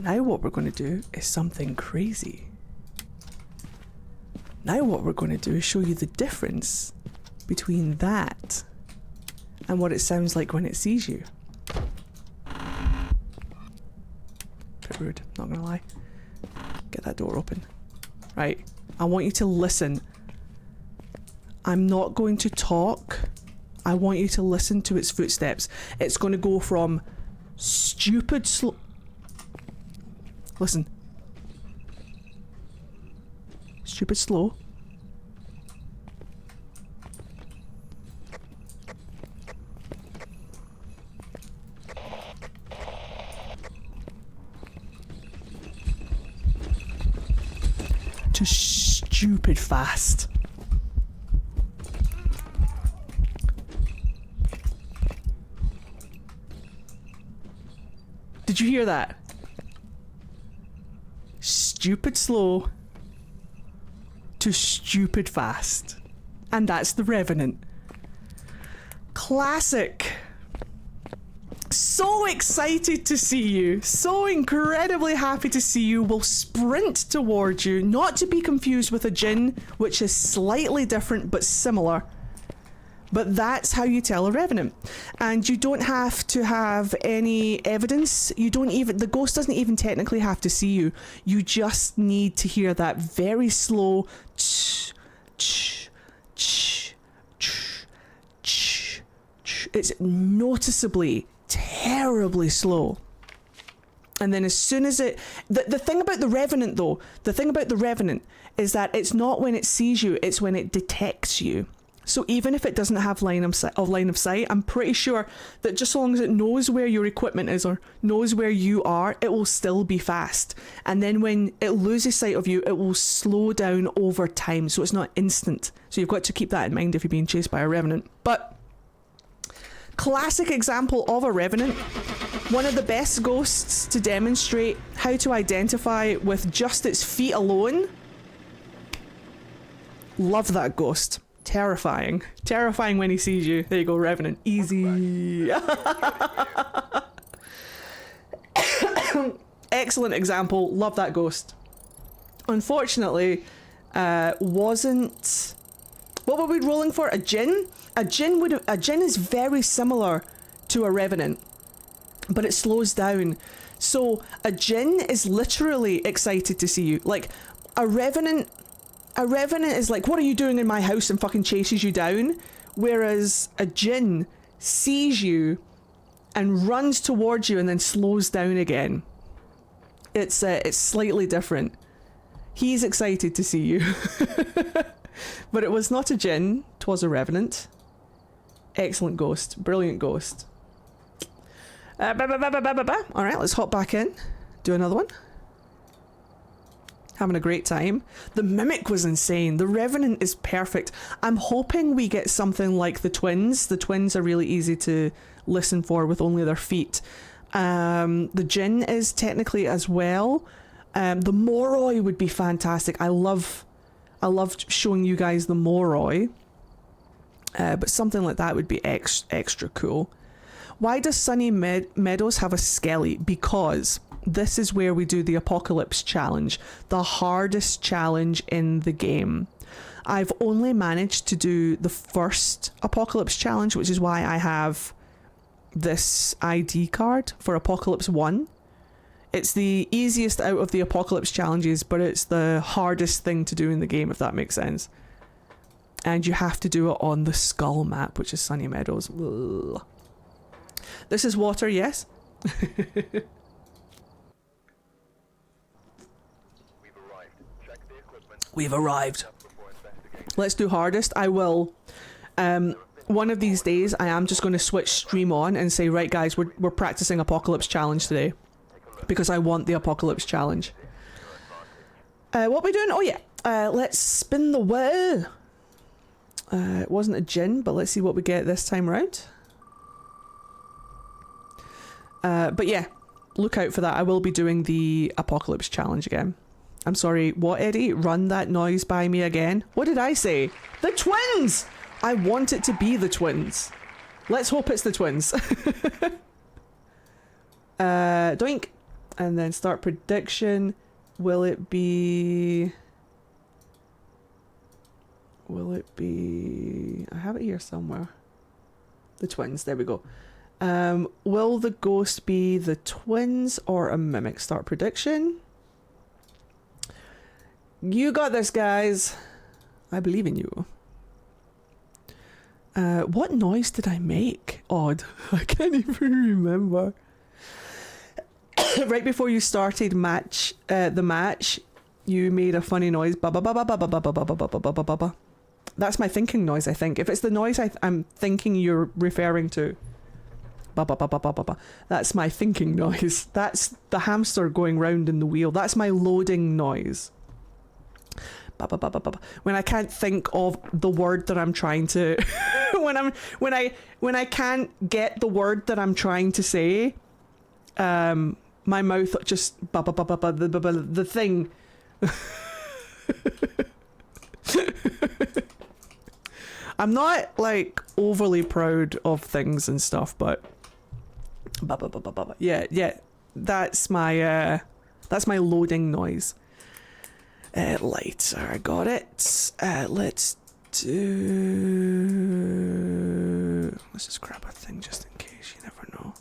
Now what we're going to do is something crazy. Now what we're going to do is show you the difference between that and what it sounds like when it sees you. Bit rude, not gonna lie. Get that door open. Right, I want you to listen. I'm not going to talk. I want you to listen to its footsteps. It's going to go from stupid slow... Listen. Stupid slow. To stupid fast. Did you hear that? Stupid slow to stupid fast. And that's the Revenant. Classic. So excited to see you. So incredibly happy to see you. Will sprint towards you. Not to be confused with a Jinn, which is slightly different but similar. But that's how you tell a Revenant. And you don't have to have any evidence. You don't even, the ghost doesn't even technically have to see you. You just need to hear that very slow ch, ch, ch, ch, ch, ch. It's noticeably terribly slow. And then as soon as it, the thing about the Revenant though, the thing about the Revenant is that it's not when it sees you, it's when it detects you. So even if it doesn't have line of sight, I'm pretty sure that just so long as it knows where your equipment is or knows where you are, it will still be fast. And then when it loses sight of you, it will slow down over time, so it's not instant. So you've got to keep that in mind if you're being chased by a Revenant. But classic example of a Revenant. One of the best ghosts to demonstrate how to identify with just its feet alone. Love that ghost. Terrifying. Terrifying when he sees you. There you go, Revenant. Easy. Excellent example. Love that ghost. Unfortunately, wasn't... What were we rolling for? A Jinn? A Jinn is very similar to a Revenant, but it slows down. So a Jinn is literally excited to see you. Like, a Revenant is like, what are you doing in my house, and fucking chases you down. Whereas a Jinn sees you and runs towards you and then slows down again. It's slightly different. He's excited to see you. But it was not a Jinn, 'twas a Revenant. Excellent ghost. Brilliant ghost. Alright, let's hop back in. Do another one. Having a great time. The Mimic was insane. The Revenant is perfect. I'm hoping we get something like the Twins. The Twins are really easy to listen for with only their feet. The Jinn is technically as well. The Moroi would be fantastic. I loved showing you guys the Moroi. But something like that would be extra cool. Why does Sunny Meadows have a skelly? Because this is where we do the Apocalypse Challenge, the hardest challenge in the game. I've only managed to do the first Apocalypse Challenge, which is why I have this ID card for Apocalypse 1. It's the easiest out of the Apocalypse Challenges, but it's the hardest thing to do in the game, if that makes sense. And you have to do it on the Skull map, which is Sunny Meadows. Ugh. This is water, yes? We've arrived. Let's do hardest. I will. One of these days, I am just going to switch stream on and say, right, guys, we're practicing Apocalypse Challenge today, because I want the Apocalypse Challenge. What are we doing? Oh yeah, let's spin the wheel. It wasn't a gin, but let's see what we get this time around. But yeah, look out for that. I will be doing the Apocalypse Challenge again. I'm sorry, what, Eddie? Run that noise by me again? What did I say? The twins! I want it to be the twins. Let's hope it's the twins. Doink. And then start prediction. Will it be... I have it here somewhere. The twins, there we go. Will the ghost be the twins or a mimic? Start prediction. You got this, guys. I believe in you. What noise did I make? Odd. I can't even remember. Right before you started the match, you made a funny noise. Ba ba ba ba ba ba ba ba ba ba ba ba ba ba. That's my thinking noise, I think. If it's the noise I'm thinking you're referring to. Ba ba ba ba ba ba ba. That's my thinking noise. That's the hamster going round in the wheel. That's my loading noise. Ba ba ba ba ba. When I can't think of the word that I'm trying to when I can't get the word that I'm trying to say, my mouth just ba ba ba ba ba the thing. I'm not like overly proud of things and stuff, but ba ba ba ba ba. Yeah, that's my loading noise. Lighter, I got it. Let's just grab a thing just in case. You never know.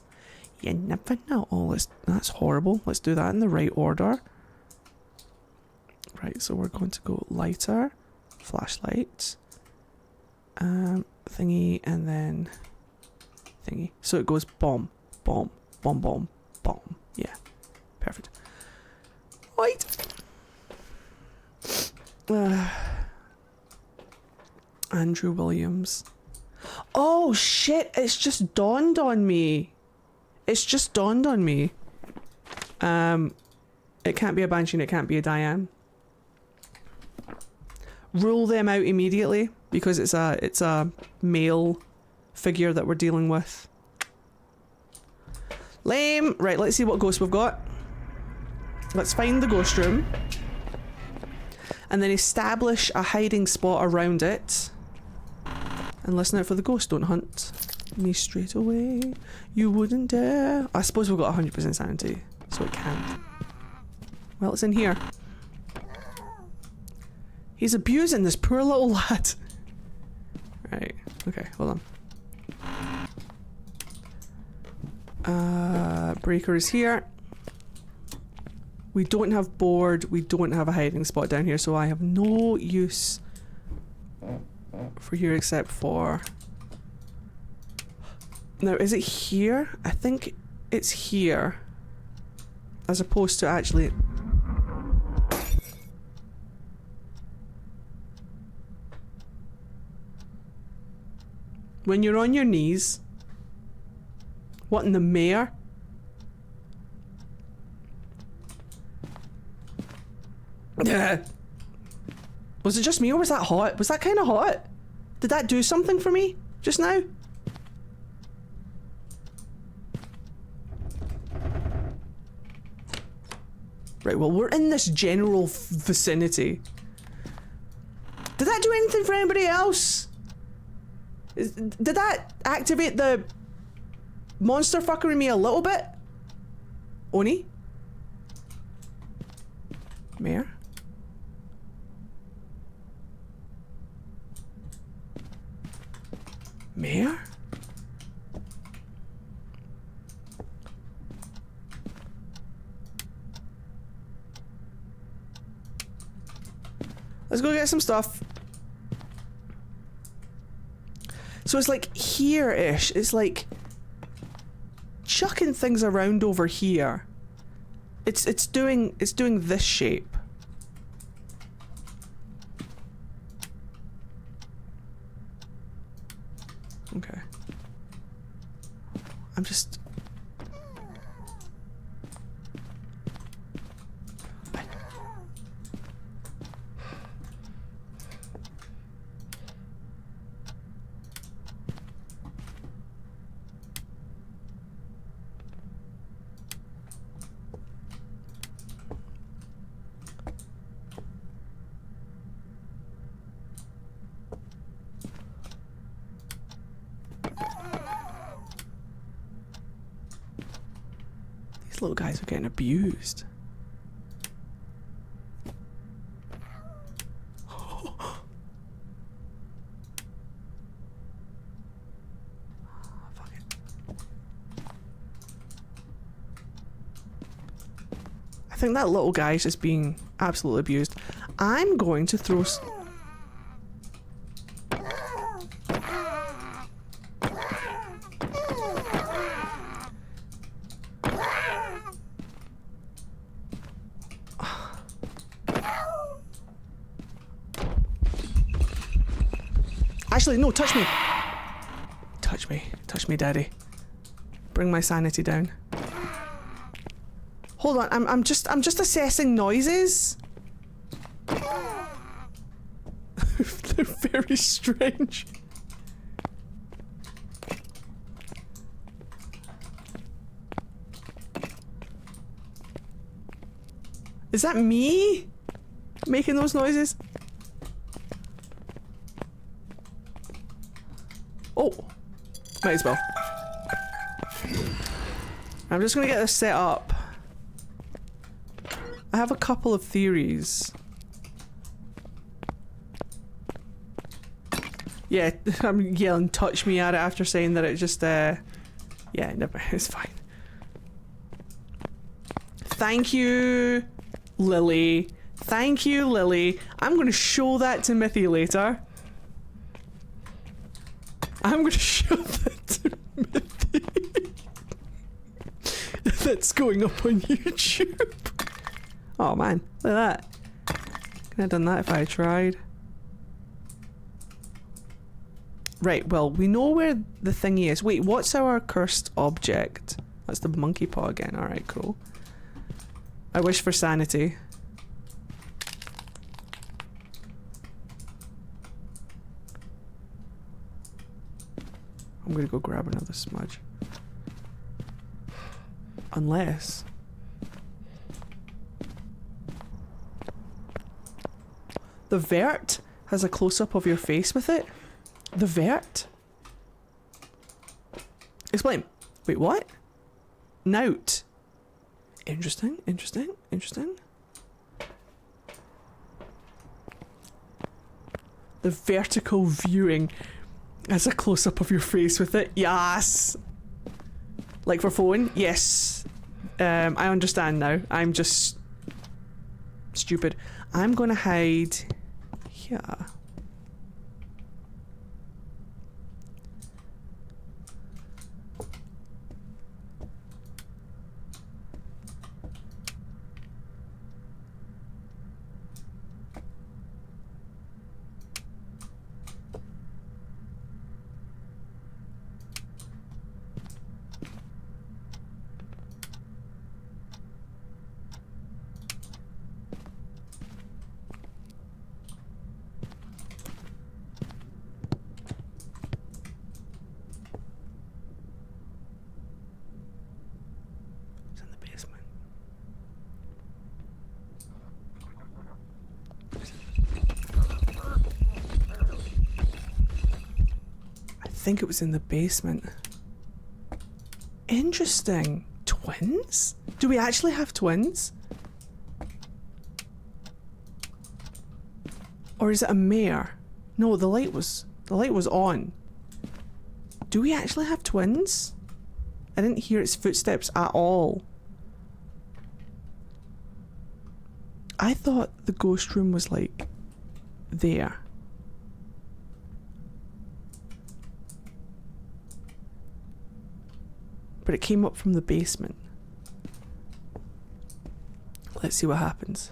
You never know. Oh, that's horrible. Let's do that in the right order. Right, so we're going to go lighter, flashlight, thingy, and then thingy. So it goes bomb, bomb, bomb, bomb, bomb. Yeah, perfect. Right. Andrew Williams. Oh shit, it's just dawned on me. It can't be a Banshee and it can't be a Diane. Rule them out immediately because it's a male figure that we're dealing with. Lame. Right, let's see what ghost we've got. Let's find the ghost room. And then establish a hiding spot around it. And listen out for the ghost. Don't hunt me straight away. You wouldn't dare. I suppose we've got 100% sanity, so it can't. Well, it's in here. He's abusing this poor little lad. Right. Okay, hold on. Breaker is here. We don't have board, we don't have a hiding spot down here, so I have no use for here except for... Now, is it here? I think it's here. As opposed to actually... When you're on your knees... What in the mare? Was it just me or was that hot? Was that kind of hot? Did that do something for me just now? Right, well, we're in this general vicinity. Did that do anything for anybody else? Did that activate the monster fuckery me a little bit? Oni? Mare? Mare? Let's go get some stuff. So it's like here-ish. It's like chucking things around over here. It's doing this shape. Okay. I'm just... These little guys are getting abused. Fuck it. I think that little guy's just being absolutely abused. I'm going to throw... Actually, no, touch me. Touch me. Touch me, daddy. Bring my sanity down. Hold on, I'm just assessing noises. They're very strange. Is that me making those noises? Oh, might as well. I'm just gonna get this set up. I have a couple of theories. Yeah, I'm yelling touch me at it after saying that it just, yeah, never, it's fine. Thank you, Lily. Thank you, Lily. I'm gonna show that to Mithy later. I'm gonna show that to Mithy. That's going up on YouTube. Oh man, look at that. Couldn't have done that if I tried. Right, well, we know where the thingy is. Wait, what's our cursed object? That's the monkey paw again. Alright, cool. I wish for sanity. I'm gonna go grab another smudge. Unless... The vert has a close-up of your face with it? The vert? Explain. Wait, what? Nout. Interesting, interesting, interesting. The vertical viewing has a close-up of your face with it. Yes! Like for phone? Yes. I understand now. I'm just... stupid. I'm gonna hide... here. I think it was in the basement. Interesting. Twins? Do we actually have twins? Or is it a mare? No, the light was on. Do we actually have twins? I didn't hear its footsteps at all. I thought the ghost room was like there. But it came up from the basement. Let's see what happens.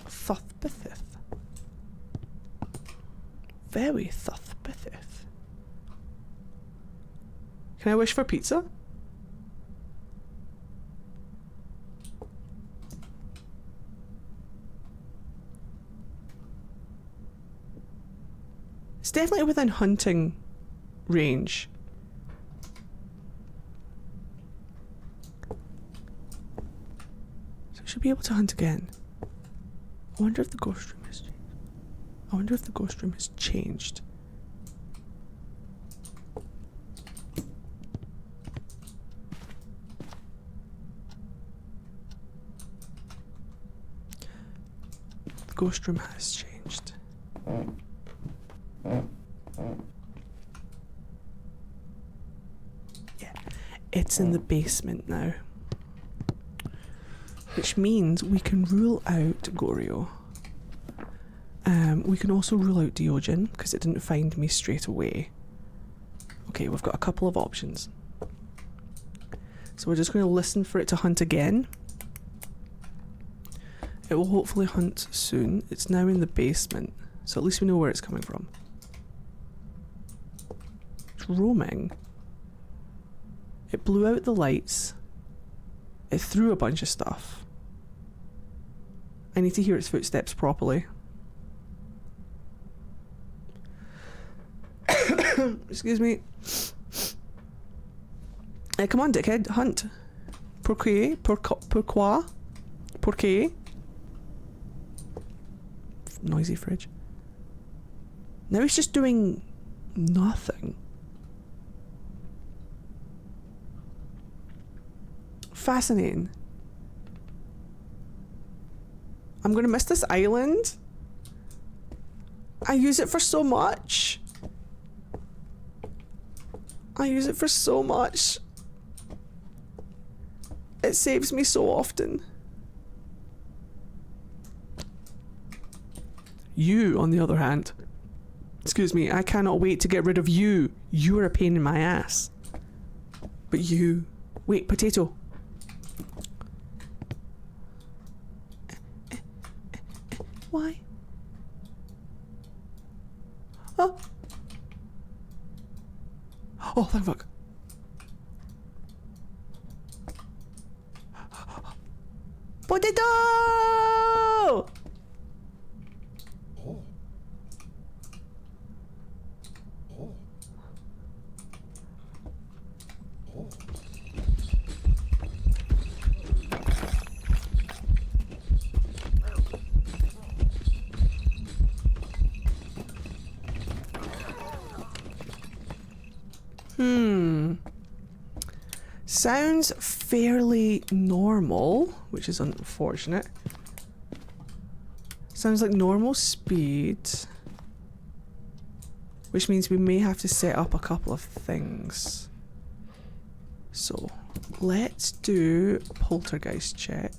Thuthbithith. Very Thuthbithith. Can I wish for pizza? It's definitely within hunting range. So I should be able to hunt again. I wonder if the ghost room has changed. I wonder if the ghost room has changed. The ghost room has changed. Yeah, it's in the basement now. Which means we can rule out Goryo. We can also rule out Diogen, because it didn't find me straight away. Okay, we've got a couple of options. So we're just going to listen for it to hunt again. It will hopefully hunt soon. It's now in the basement, so at least we know where it's coming from. It's roaming. It blew out the lights. It threw a bunch of stuff. I need to hear its footsteps properly. Excuse me. Come on, dickhead, hunt. Pourquoi? Pourquoi? Pourquoi? Noisy fridge. Now he's just doing nothing. Fascinating. I'm gonna miss this island. I use it for so much. I use it for so much. It saves me so often. You, on the other hand, excuse me, I cannot wait to get rid of you. You're a pain in my ass. But you... Wait, potato. Why? Oh. Oh, thank fuck. Potato! Sounds fairly normal, which is unfortunate. Sounds like normal speed, which means we may have to set up a couple of things. So let's do poltergeist check.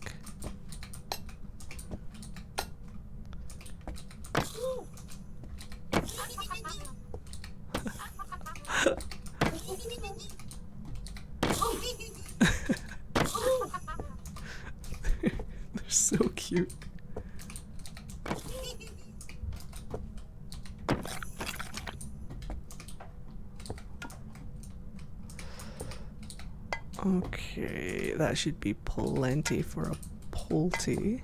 They're so cute. Okay, that should be plenty for a polty.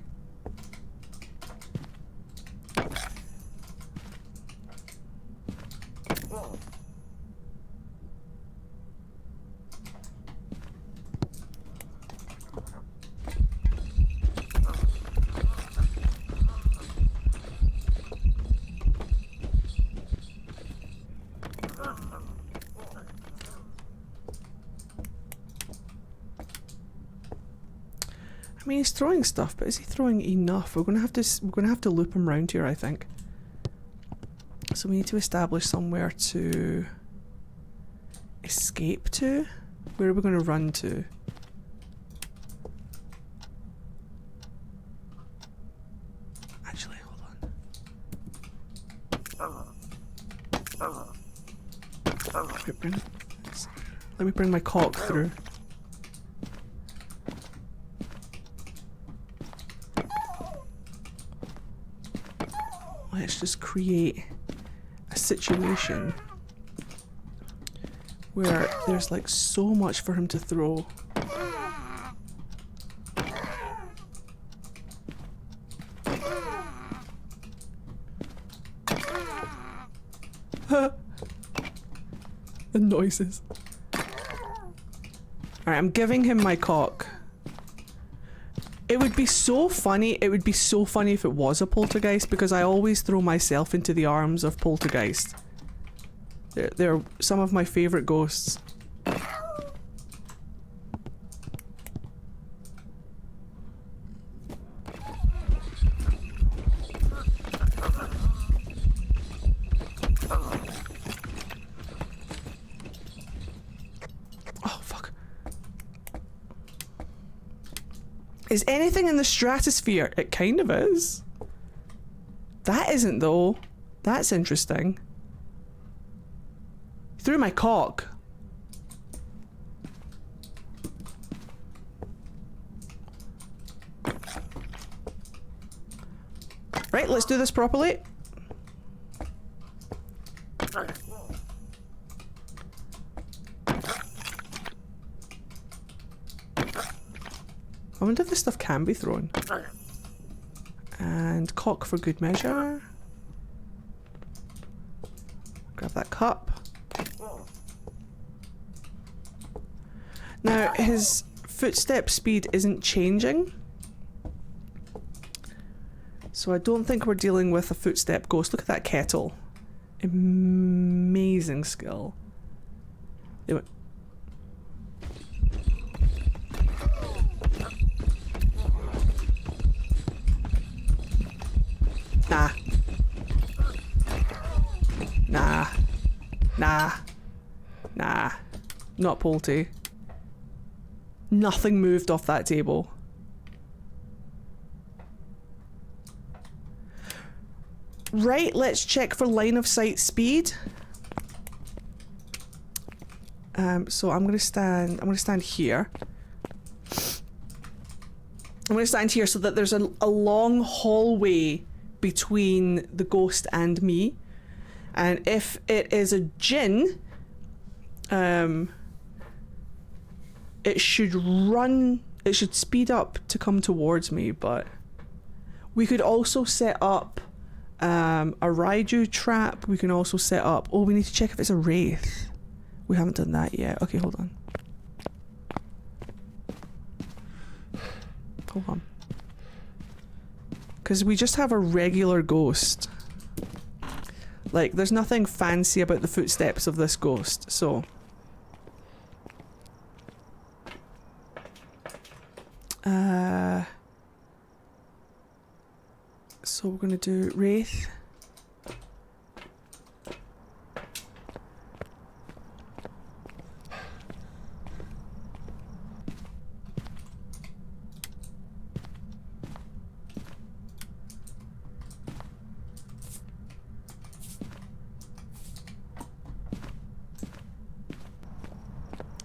mean, he's throwing stuff, but is he throwing enough? We're gonna have to loop him round here, I think. So we need to establish somewhere to escape to. Where are we going to run to? Actually, hold on. Let me bring my cock through. Let's just create a situation where there's like so much for him to throw. The noises. Alright, I'm giving him my cock. It would be so funny, if it was a poltergeist, because I always throw myself into the arms of poltergeist. They're some of my favourite ghosts. Oh, fuck. Is anything in the stratosphere? It kind of is. That isn't, though. That's interesting. Through my cock. Right, let's do this properly. I wonder if this stuff can be thrown. And cock for good measure. Grab that cup. Now, his footstep speed isn't changing. So I don't think we're dealing with a footstep ghost. Look at that kettle. Amazing skill. Anyway. Nah. Nah. Nah. Nah. Not Polty. Nothing moved off that table. Right, let's check for line of sight speed. So I'm gonna stand here. I'm gonna stand here so that there's a long hallway between the ghost and me. And if it is a djinn, it should speed up to come towards me, but we could also set up a Raiju trap. We can also set up... Oh, we need to check if it's a wraith. We haven't done that yet. Okay, hold on. Hold on. Because we just have a regular ghost. Like, there's nothing fancy about the footsteps of this ghost, so... So we're gonna do wraith.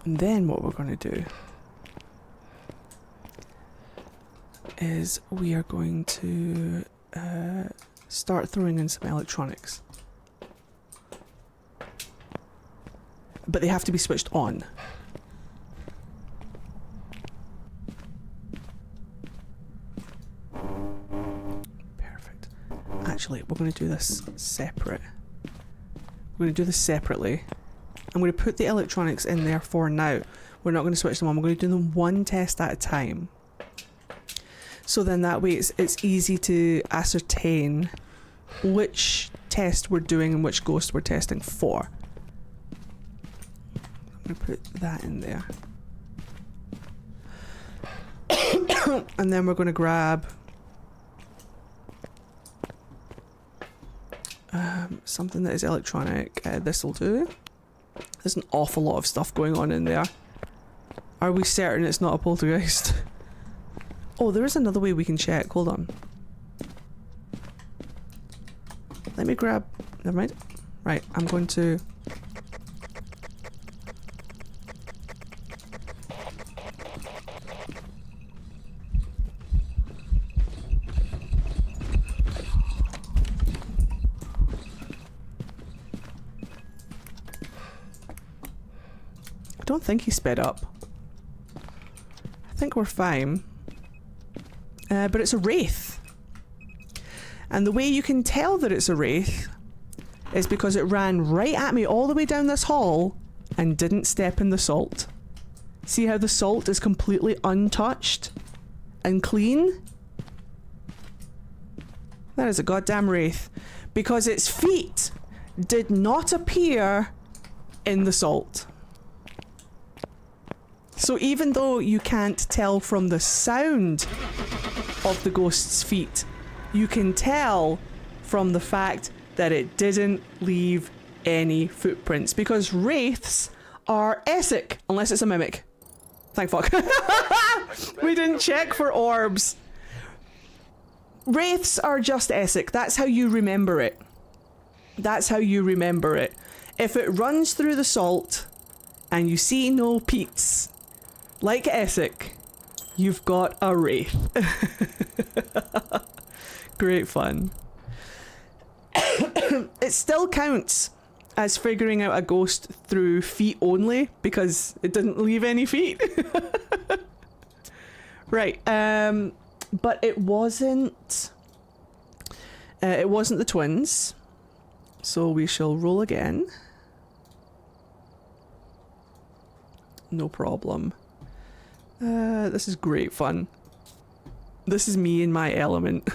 And then what we're gonna do is we are going to start throwing in some electronics. But they have to be switched on. Perfect. Actually, we're going to do this separate. We're going to do this separately. I'm going to put the electronics in there for now. We're not going to switch them on. We're going to do them one test at a time. So then that way it's easy to ascertain which test we're doing and which ghost we're testing for. I'm going to put that in there. And then we're going to grab something that is electronic. This will do. There's an awful lot of stuff going on in there. Are we certain it's not a poltergeist? Oh, there is another way we can check. Hold on. Let me grab... Never mind. Right, I'm going to... I don't think he sped up. I think we're fine. But it's a wraith. And the way you can tell that it's a wraith is because it ran right at me all the way down this hall and didn't step in the salt. See how the salt is completely untouched and clean? That is a goddamn wraith. Because its feet did not appear in the salt. So even though you can't tell from the sound of the ghost's feet, you can tell from the fact that it didn't leave any footprints, because wraiths are Essek, unless it's a mimic. Thank fuck. We didn't check for orbs. Wraiths are just Essek. That's how you remember it. That's how you remember it. If it runs through the salt and you see no peats, like Essek, you've got a wraith. Great fun. It still counts as figuring out a ghost through feet only because it didn't leave any feet. Right, but it wasn't the twins, so we shall roll again. No problem. This is great fun. This is me in my element.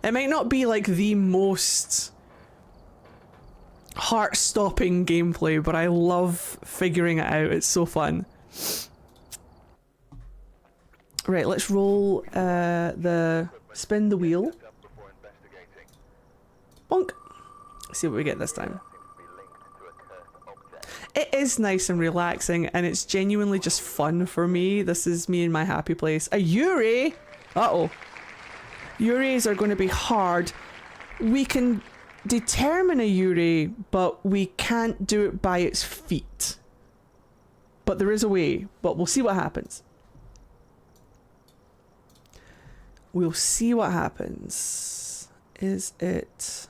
It might not be like the most heart-stopping gameplay, but I love figuring it out. It's so fun. Right, let's roll spin the wheel. Bonk. See what we get this time. It is nice and relaxing, and it's genuinely just fun for me. This is me in my happy place. A Yuri! Uh-oh. Yuris are going to be hard. We can determine a Yuri, but we can't do it by its feet. But there is a way, but we'll see what happens. We'll see what happens. Is it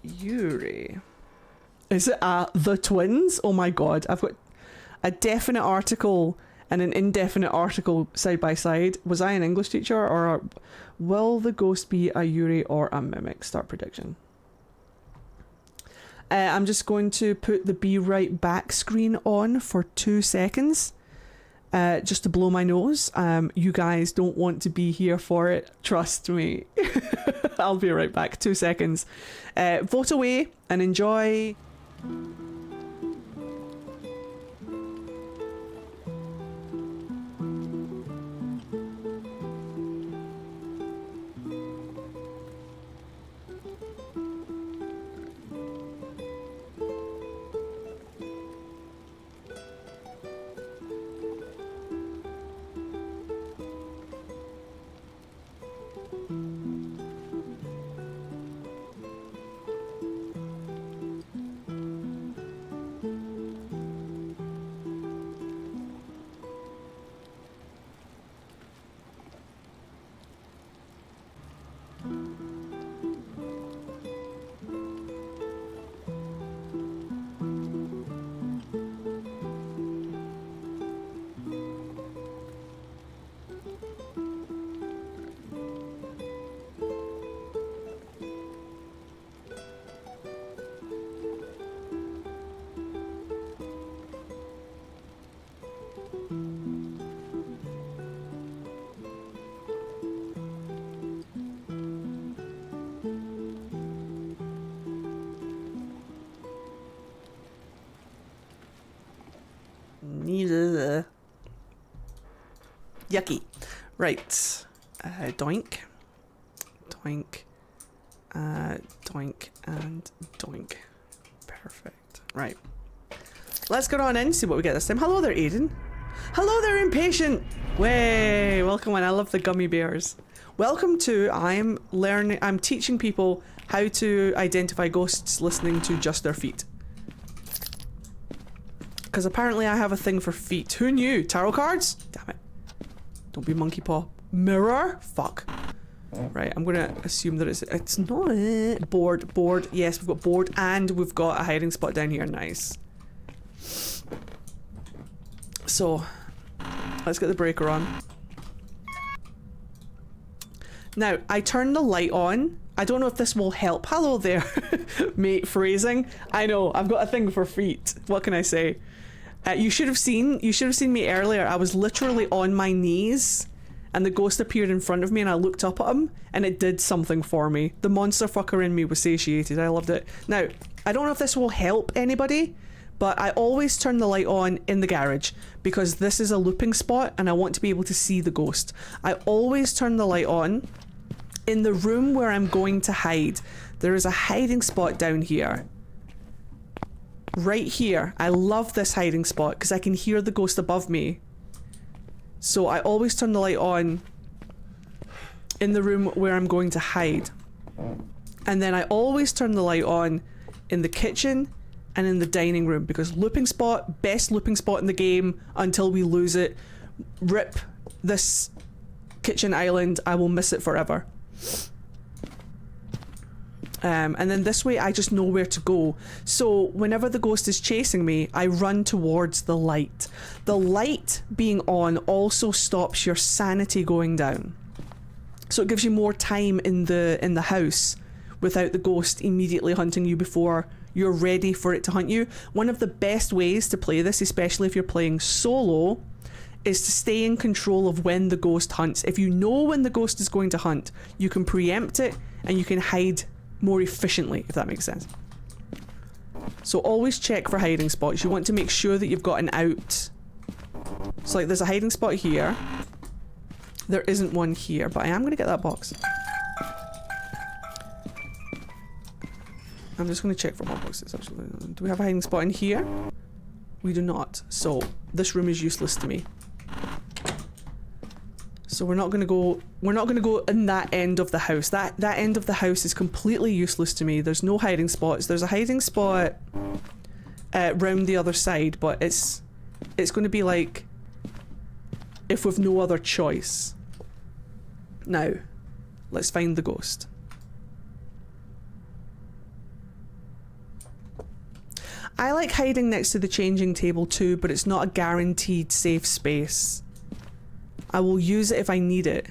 Yuri? Is it the twins? Oh my god, I've got a definite article and an indefinite article side by side. Was I an English teacher, or will the ghost be a Yuri or a mimic? Start prediction. I'm just going to put the be right back screen on for 2 seconds. Just to blow my nose. You guys don't want to be here for it. Trust me. I'll be right back. 2 seconds. Vote away and enjoy. Yucky. Right. Doink. Doink. Doink and doink. Perfect. Right. Let's get on in, see what we get this time. Hello there, Aiden. Hello there, Impatient. Way. Welcome on. I love the gummy bears. Welcome to I'm teaching people how to identify ghosts listening to just their feet. Because apparently I have a thing for feet. Who knew? Tarot cards? Damn it. Don't be monkey paw. Mirror? Fuck. Right, I'm gonna assume that it's not it. Board. Yes, we've got board and we've got a hiding spot down here. Nice. So, let's get the breaker on. Now, I turned the light on. I don't know if this will help. Hello there, mate. Phrasing. I know. I've got a thing for feet. What can I say? You should have seen me earlier. I was literally on my knees, and the ghost appeared in front of me, and I looked up at him, and it did something for me. The monster fucker in me was satiated. I loved it. Now, I don't know if this will help anybody, but I always turn the light on in the garage because this is a looping spot, and I want to be able to see the ghost. I always turn the light on in the room where I'm going to hide. There is a hiding spot down here. Right here. I love this hiding spot because I can hear the ghost above me. So I always turn the light on in the room where I'm going to hide. And then I always turn the light on in the kitchen and in the dining room because looping spot, best looping spot in the game until we lose it. Rip this kitchen island. I will miss it forever. And then this way I just know where to go. So whenever the ghost is chasing me, I run towards the light. The light being on also stops your sanity going down. So it gives you more time in the house without the ghost immediately hunting you before you're ready for it to hunt you. One of the best ways to play this, especially if you're playing solo, is to stay in control of when the ghost hunts. If you know when the ghost is going to hunt, you can preempt it and you can hide more efficiently, if that makes sense. So always check for hiding spots. You want to make sure that you've got an out. So like there's a hiding spot here. There isn't one here, but I am going to get that box. I'm just going to check for more boxes actually. Do we have a hiding spot in here? We do not. So this room is useless to me. So we're not going to go in that end of the house. That end of the house is completely useless to me. There's no hiding spots. There's a hiding spot round the other side, but it's going to be like if we've no other choice. Now, let's find the ghost. I like hiding next to the changing table too, but it's not a guaranteed safe space. I will use it if I need it.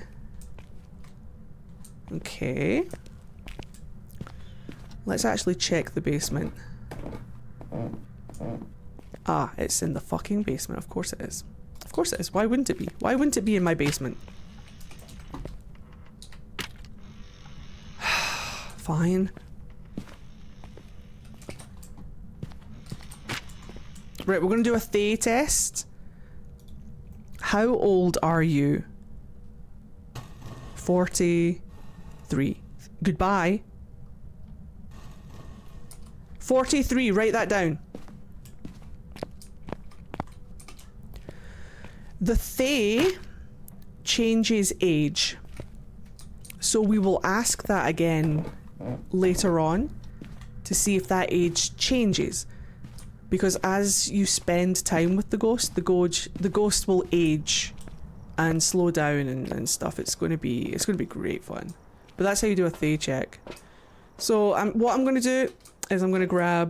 Okay. Let's actually check the basement. Ah, it's in the fucking basement. Of course it is. Of course it is. Why wouldn't it be? Why wouldn't it be in my basement? Fine. Right, we're going to do a Thay test. How old are you? 43. Goodbye. 43, write that down. The Thay changes age. So we will ask that again later on to see if that age changes. Because as you spend time with the ghost will age and slow down and stuff. It's going to be great fun. But that's how you do a Thay check. So what I'm going to do is I'm going to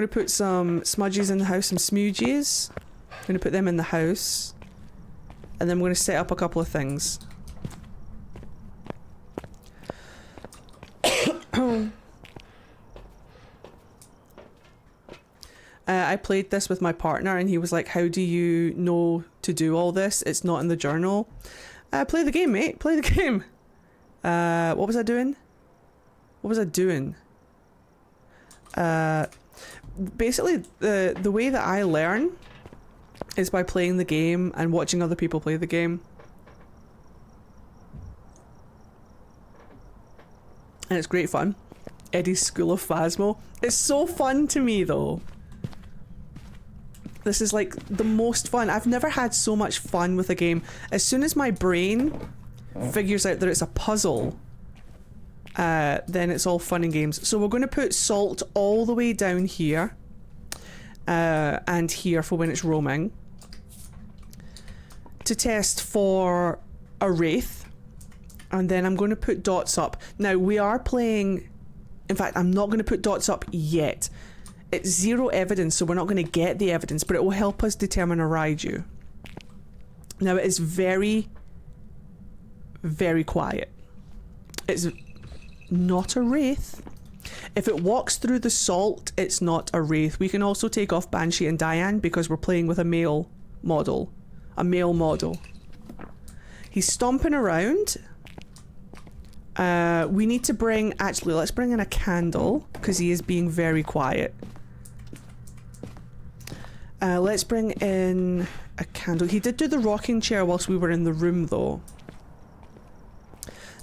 put some smudges in the house, some smoogies. I'm going to put them in the house. And then I'm going to set up a couple of things. I played this with my partner and he was like, how do you know to do all this? It's not in the journal. Play the game, mate. Play the game. What was I doing? Basically, the way that I learn is by playing the game and watching other people play the game. And it's great fun. Eddie's School of Phasmo. It's so fun to me though. This is like the most fun. I've never had so much fun with a game. As soon as my brain figures out that it's a puzzle, then it's all fun and games. So we're going to put salt all the way down here. And here for when it's roaming. To test for a wraith. And then I'm going to put dots up. Now we are playing... In fact, I'm not going to put dots up yet. It's 0 evidence, so we're not going to get the evidence, but it will help us determine a Raiju. Now it is very, very quiet. It's not a wraith. If it walks through the salt, it's not a wraith. We can also take off Banshee and Diane because we're playing with a male model. A male model. He's stomping around. We need to bring... Actually, let's bring in a candle because he is being very quiet. Let's bring in a candle. He did do the rocking chair whilst we were in the room though.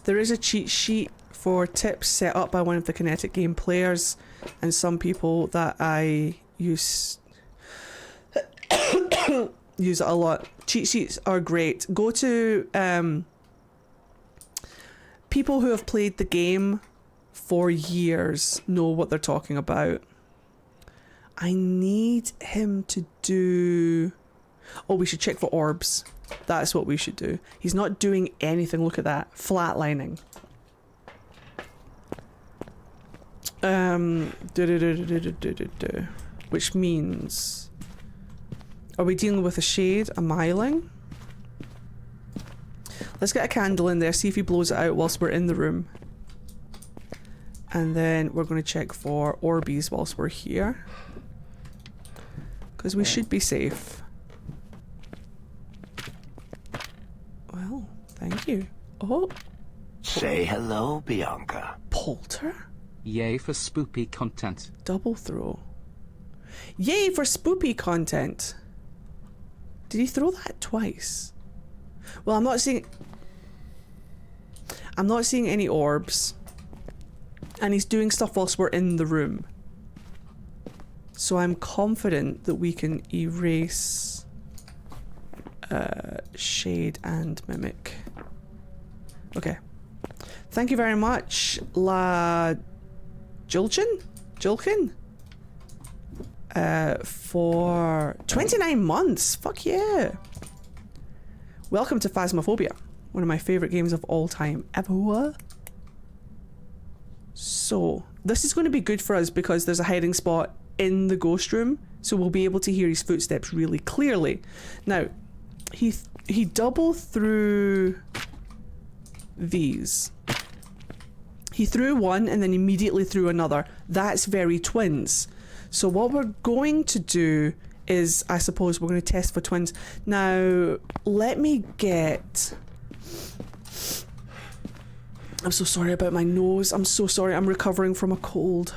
There is a cheat sheet for tips set up by one of the Kinetic game players and some people that I use use it a lot. Cheat sheets are great. Go to people who have played the game for years know what they're talking about. I need him to do... Oh, we should check for orbs. That's what we should do. He's not doing anything. Look at that. Flatlining. Which means... Are we dealing with a shade? A myling? Let's get a candle in there, see if he blows it out whilst we're in the room. And then we're going to check for Orbeez whilst we're here. Because we should be safe. Well, thank you. Oh. Say hello, Bianca. Polter? Yay for spoopy content. Double throw. Yay for spoopy content. Did he throw that twice? Well, I'm not seeing any orbs. And he's doing stuff whilst we're in the room. So I'm confident that we can erase shade and mimic. Okay. Thank you very much, La Julkin? For 29 months. Fuck yeah. Welcome to Phasmophobia. One of my favourite games of all time ever. So, this is going to be good for us because there's a hiding spot in the ghost room, so we'll be able to hear his footsteps really clearly. Now, he double threw these. He threw one and then immediately threw another. That's very twins. So what we're going to do is, I suppose, we're going to test for twins. Now, let me get... I'm so sorry about my nose. I'm so sorry. I'm recovering from a cold.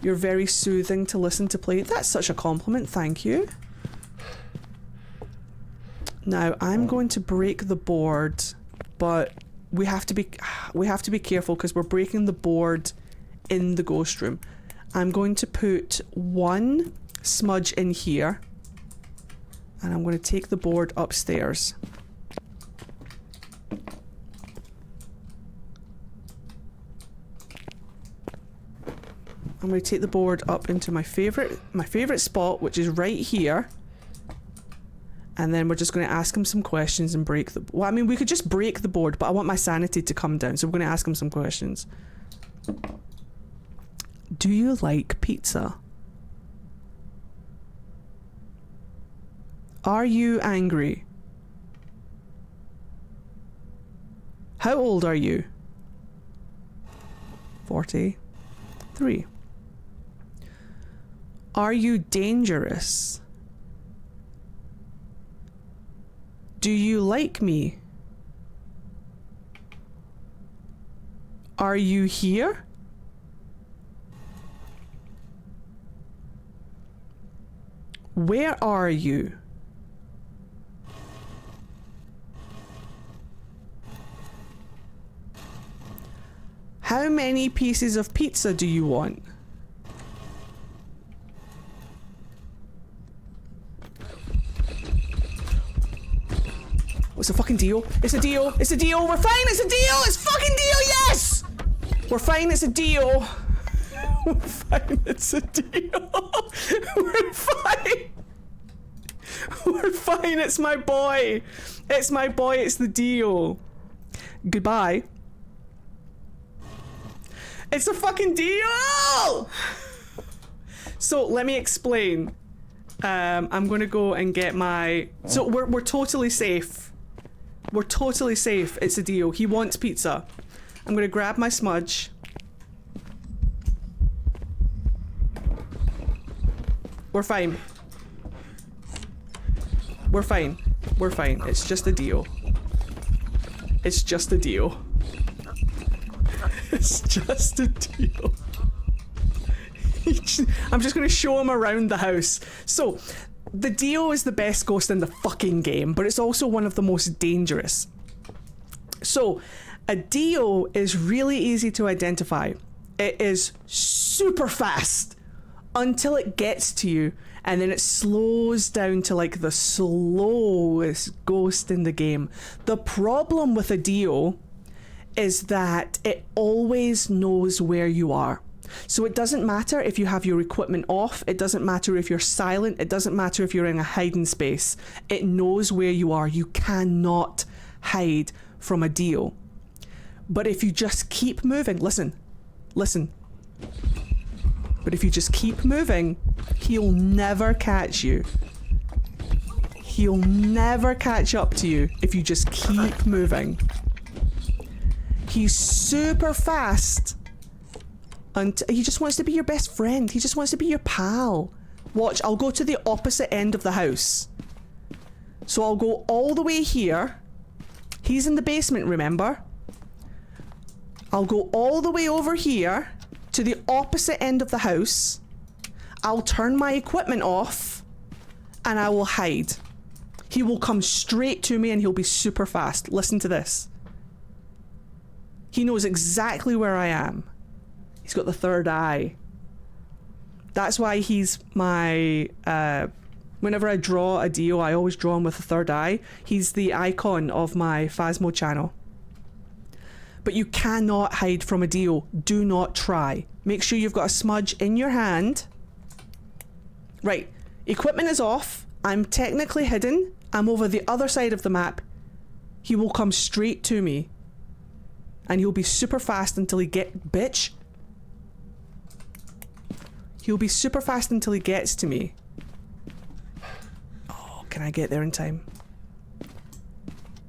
You're very soothing to listen to play. That's such a compliment. Thank you. Now, I'm going to break the board, but we have to be careful because we're breaking the board in the ghost room. I'm going to put one smudge in here, and I'm going to take the board upstairs. I'm going to take the board up into my favorite spot, which is right here. And then we're just going to ask him some questions and break the... Well, I mean, we could just break the board, but I want my sanity to come down, so we're going to ask him some questions. Do you like pizza? Are you angry? How old are you? 43. Are you dangerous? Do you like me? Are you here? Where are you? How many pieces of pizza do you want? What's a fucking deal? It's a deal. It's a deal. We're fine. It's a deal. It's fucking deal. Yes. We're fine. It's a deal. We're fine. It's a deal. We're fine. We're fine. It's my boy. It's my boy. It's the deal. Goodbye. It's a fucking deal. So let me explain. I'm gonna go and get my. So we're totally safe. We're totally safe. It's a deal. He wants pizza. I'm gonna grab my smudge. We're fine. We're fine. We're fine. It's just a deal. It's just a deal. It's just a deal. I'm just gonna show him around the house. So, the Dio is the best ghost in the fucking game, but it's also one of the most dangerous. So, a Dio is really easy to identify. It is super fast until it gets to you, and then it slows down to like the slowest ghost in the game. The problem with a Dio is that it always knows where you are. So it doesn't matter if you have your equipment off, it doesn't matter if you're silent, it doesn't matter if you're in a hiding space. It knows where you are. You cannot hide from a Dio. But if you just keep moving, listen. But if you just keep moving, he'll never catch you. He'll never catch up to you if you just keep moving. He's super fast. And he just wants to be your best friend. He just wants to be your pal. Watch, I'll go to the opposite end of the house. So I'll go all the way here. He's in the basement, remember? I'll go all the way over here to the opposite end of the house. I'll turn my equipment off and I will hide. He will come straight to me and he'll be super fast. Listen to this. He knows exactly where I am. He's got the third eye. That's why he's my... whenever I draw a Dio, I always draw him with the third eye. He's the icon of my Phasmo channel. But you cannot hide from a Dio. Do not try. Make sure you've got a smudge in your hand. Right. Equipment is off. I'm technically hidden. I'm over the other side of the map. He will come straight to me. And he'll be super fast until he bitch. He'll be super fast until he gets to me. Oh, can I get there in time?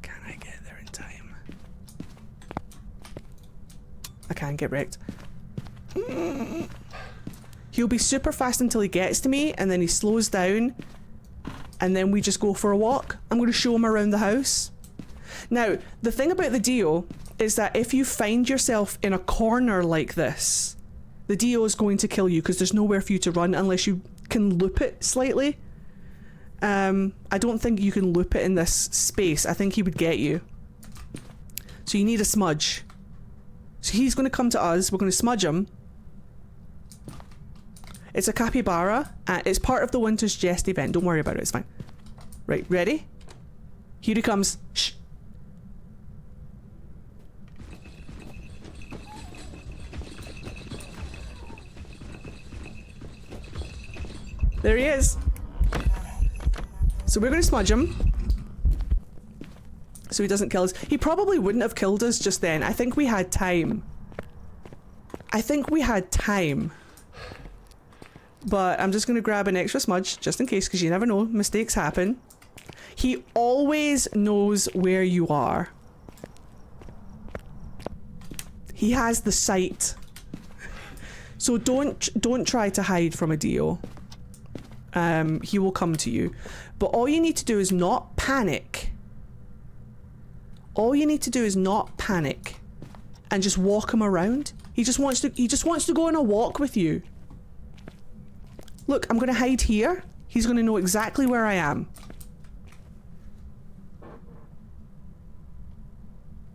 Can I get there in time? I can't get wrecked. He'll be super fast until he gets to me, and then he slows down, and then we just go for a walk. I'm going to show him around the house. Now, the thing about the Dio is that if you find yourself in a corner like this, the Dio is going to kill you because there's nowhere for you to run unless you can loop it slightly. I don't think you can loop it in this space. I think he would get you. So you need a smudge. So he's going to come to us. We're going to smudge him. It's a capybara. It's part of the Winter's Jest event. Don't worry about it. It's fine. Right, ready? Here he comes. Shh. There he is. So we're going to smudge him. So he doesn't kill us. He probably wouldn't have killed us just then. I think we had time. But I'm just going to grab an extra smudge just in case, because you never know. Mistakes happen. He always knows where you are. He has the sight. So don't try to hide from a Dio. He will come to you. But all you need to do is not panic. All you need to do is not panic and just walk him around. He just wants to go on a walk with you. Look, I'm going to hide here. He's going to know exactly where I am.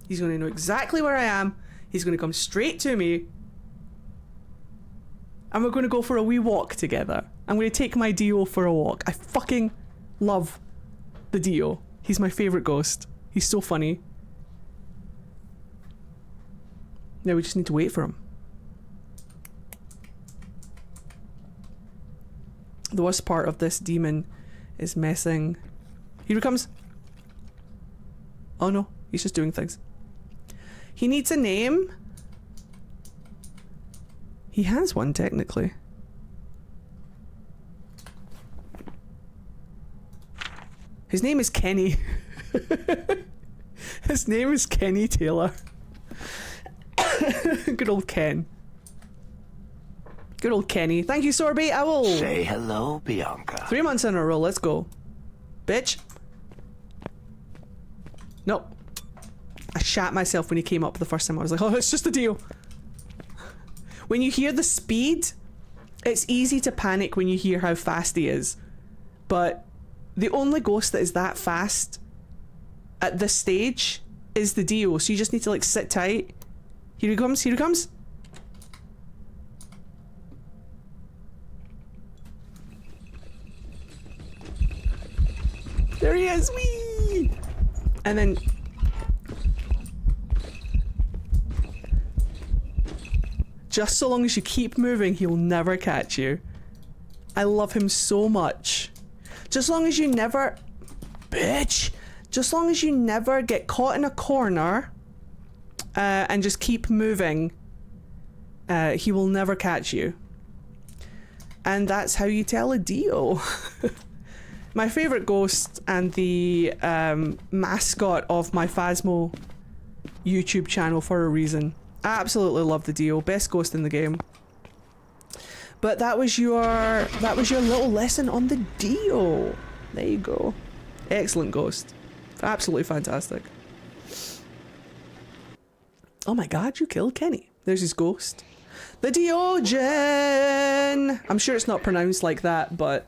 He's going to know exactly where I am. He's going to come straight to me. And we're going to go for a wee walk together. I'm going to take my Dio for a walk. I fucking love the Dio. He's my favourite ghost. He's so funny. Now we just need to wait for him. The worst part of this demon is messing. Here he comes. Oh no, he's just doing things. He needs a name. He has one, technically. His name is Kenny. His name is Kenny Taylor. Good old Ken. Good old Kenny. Thank you, Sorbet. I will... Say hello, Bianca. 3 months in a row. Let's go. Bitch. Nope. I shat myself when he came up the first time. I was like, oh, it's just a deal. When you hear the speed, it's easy to panic when you hear how fast he is. But the only ghost that is that fast at this stage is the Dio. So you just need to like sit tight. Here he comes. Here he comes. There he is. Whee! And then... just so long as you keep moving, he'll never catch you. I love him so much. Just long as you never... bitch! Just long as you never get caught in a corner and just keep moving, he will never catch you. And that's how you tell a Dio. My favourite ghost and the mascot of my Phasmo YouTube channel for a reason. I absolutely love the Dio. Best ghost in the game. But that was your little lesson on the Dio. There you go. Excellent ghost. Absolutely fantastic. Oh my god, you killed Kenny. There's his ghost. The Diogen! I'm sure it's not pronounced like that, but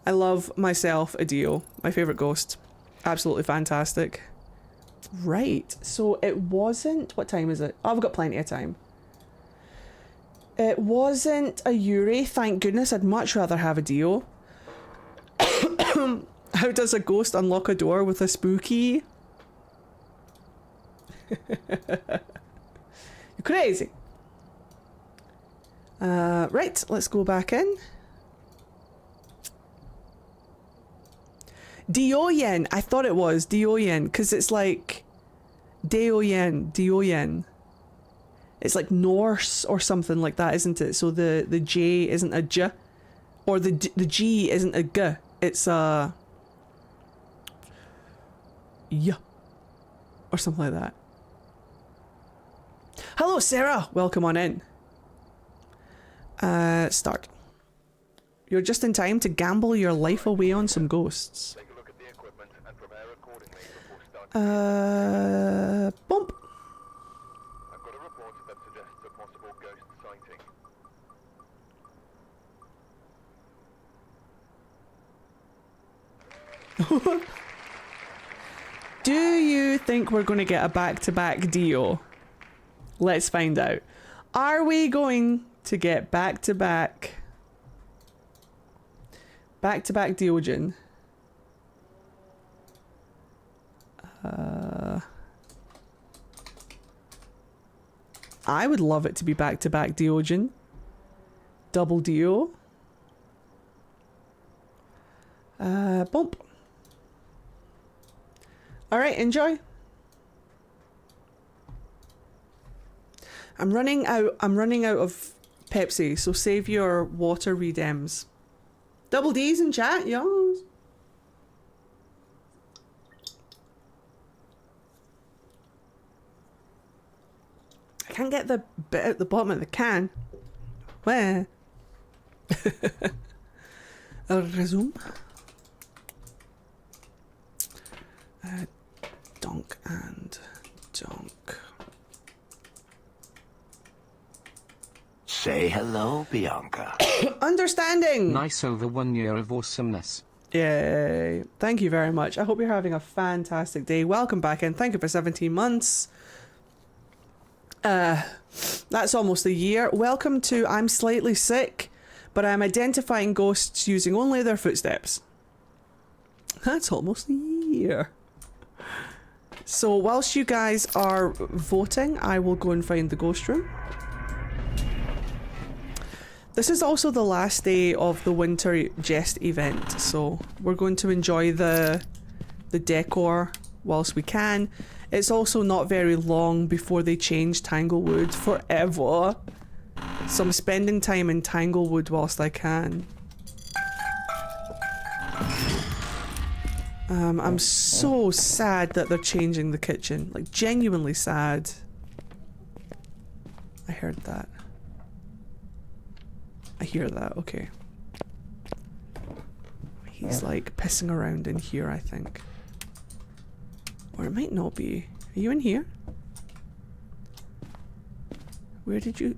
I love myself a Dio. My favourite ghost. Absolutely fantastic. Right, so it wasn't... what time is it? Oh, I've got plenty of time. It wasn't a Yuri, thank goodness. I'd much rather have a Dio. How does a ghost unlock a door with a spooky? You're crazy. Right, let's go back in. Dioyen, I thought it was Dioyen, because it's like Dioyen. It's like Norse or something like that, isn't it? So the J isn't a J, or the G isn't a G. It's a Y, or something like that. Hello, Sarah. Welcome on in. Start. You're just in time to gamble your life away on some ghosts. Take a look at the equipment and prepare accordingly before starting. Bump. I've got a report that suggests a possible ghost sighting. Do you think we're going to get a back-to-back Dio? Let's find out. Are we going to get back-to-back Diogen? I would love it to be back-to-back Diogen. Double Dio. Bump. Alright, enjoy. I'm running out of Pepsi, so save your water redems. Double D's in chat, yours. I can't get the bit at the bottom of the can. Where? Resume. Donk and donk. Say hello, Bianca. Understanding! Nice over 1 year of awesomeness. Yay. Thank you very much. I hope you're having a fantastic day. Welcome back in. Thank you for 17 months. That's almost a year. Welcome to I'm Slightly Sick, but I'm identifying ghosts using only their footsteps. That's almost a year. So whilst you guys are voting, I will go and find the ghost room. This is also the last day of the winter jest event, so we're going to enjoy the decor whilst we can. It's also not very long before they change Tanglewood forever. So I'm spending time in Tanglewood whilst I can. I'm so sad that they're changing the kitchen. Like, genuinely sad. I heard that. I hear that, okay. He's like pissing around in here, I think. Or it might not be. Are you in here? Where did you...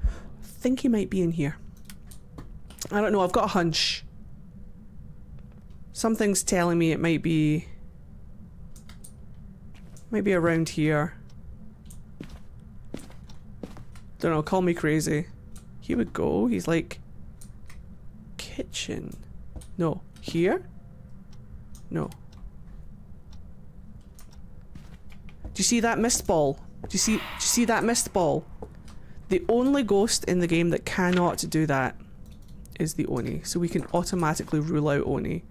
I think he might be in here. I don't know, I've got a hunch. Something's telling me it might be... maybe around here. Don't know, call me crazy. Here we go, he's like... kitchen. No, here? No. Do you see that mist ball? Do you see that mist ball? The only ghost in the game that cannot do that is the Oni. So we can automatically rule out Oni.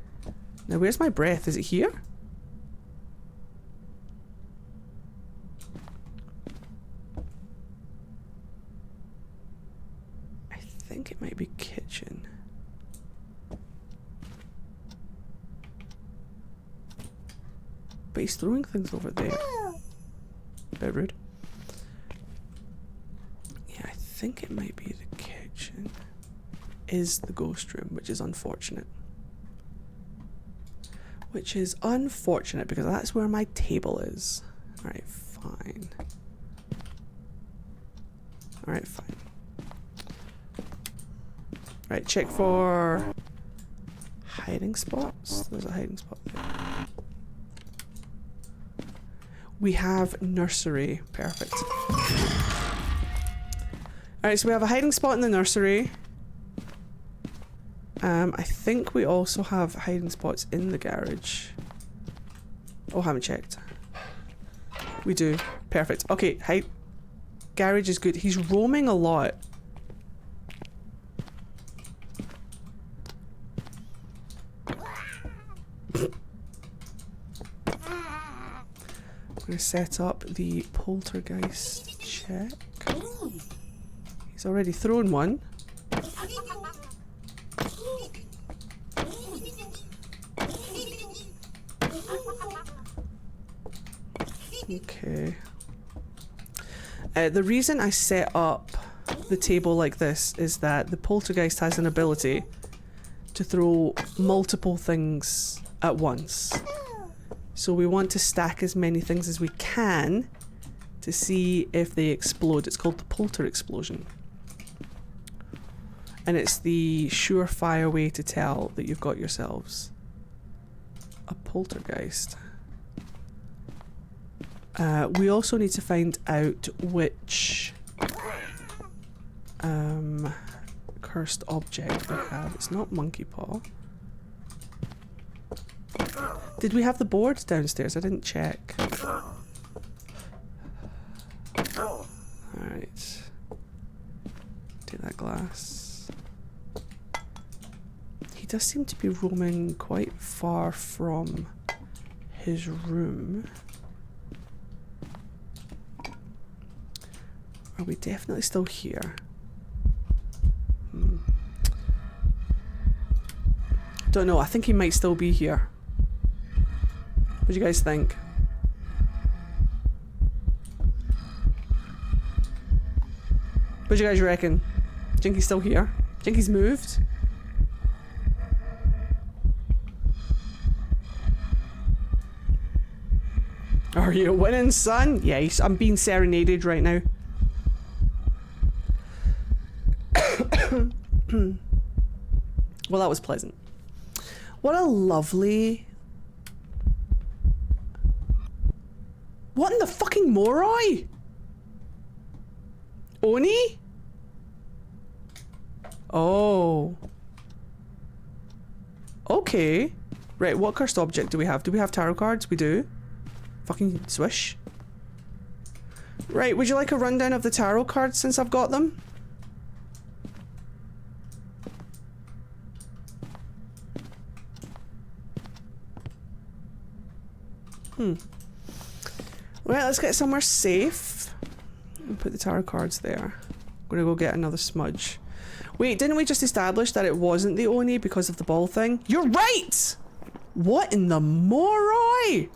Now where's my breath? Is it here? I think it might be kitchen. But he's throwing things over there. Bit rude. Yeah, I think it might be the kitchen. Is the ghost room, which is unfortunate. Which is unfortunate because that's where my table is. Alright, fine. Alright, fine. Right, check for hiding spots. There's a hiding spot there. We have nursery. Perfect. Alright, so we have a hiding spot in the nursery. I think we also have hiding spots in the garage. Oh, haven't checked. We do. Perfect. Okay, garage is good. He's roaming a lot. I'm going to set up the poltergeist check. He's already thrown one. Okay. The reason I set up the table like this is that the poltergeist has an ability to throw multiple things at once. So we want to stack as many things as we can to see if they explode. It's called the polter explosion. And it's the surefire way to tell that you've got yourselves a poltergeist. We also need to find out which cursed object we have. It's not monkey paw. Did we have the board downstairs? I didn't check. Alright. Take that glass. He does seem to be roaming quite far from his room. Are we definitely still here? Don't know, I think he might still be here. What do you guys think? What do you guys reckon? Do you think he's still here? Do you think he's moved? Are you winning, son? Yeah, I'm being serenaded right now. Well, that was pleasant. What a lovely... What in the fucking moroi? Oni? Oh. Okay. Right, what cursed object do we have? Do we have tarot cards? We do. Fucking swish. Right, would you like a rundown of the tarot cards since I've got them? Right, let's get somewhere safe. And put the tarot cards there. I'm gonna go get another smudge. Wait, didn't we just establish that it wasn't the Oni because of the ball thing? You're right! What in the moroi?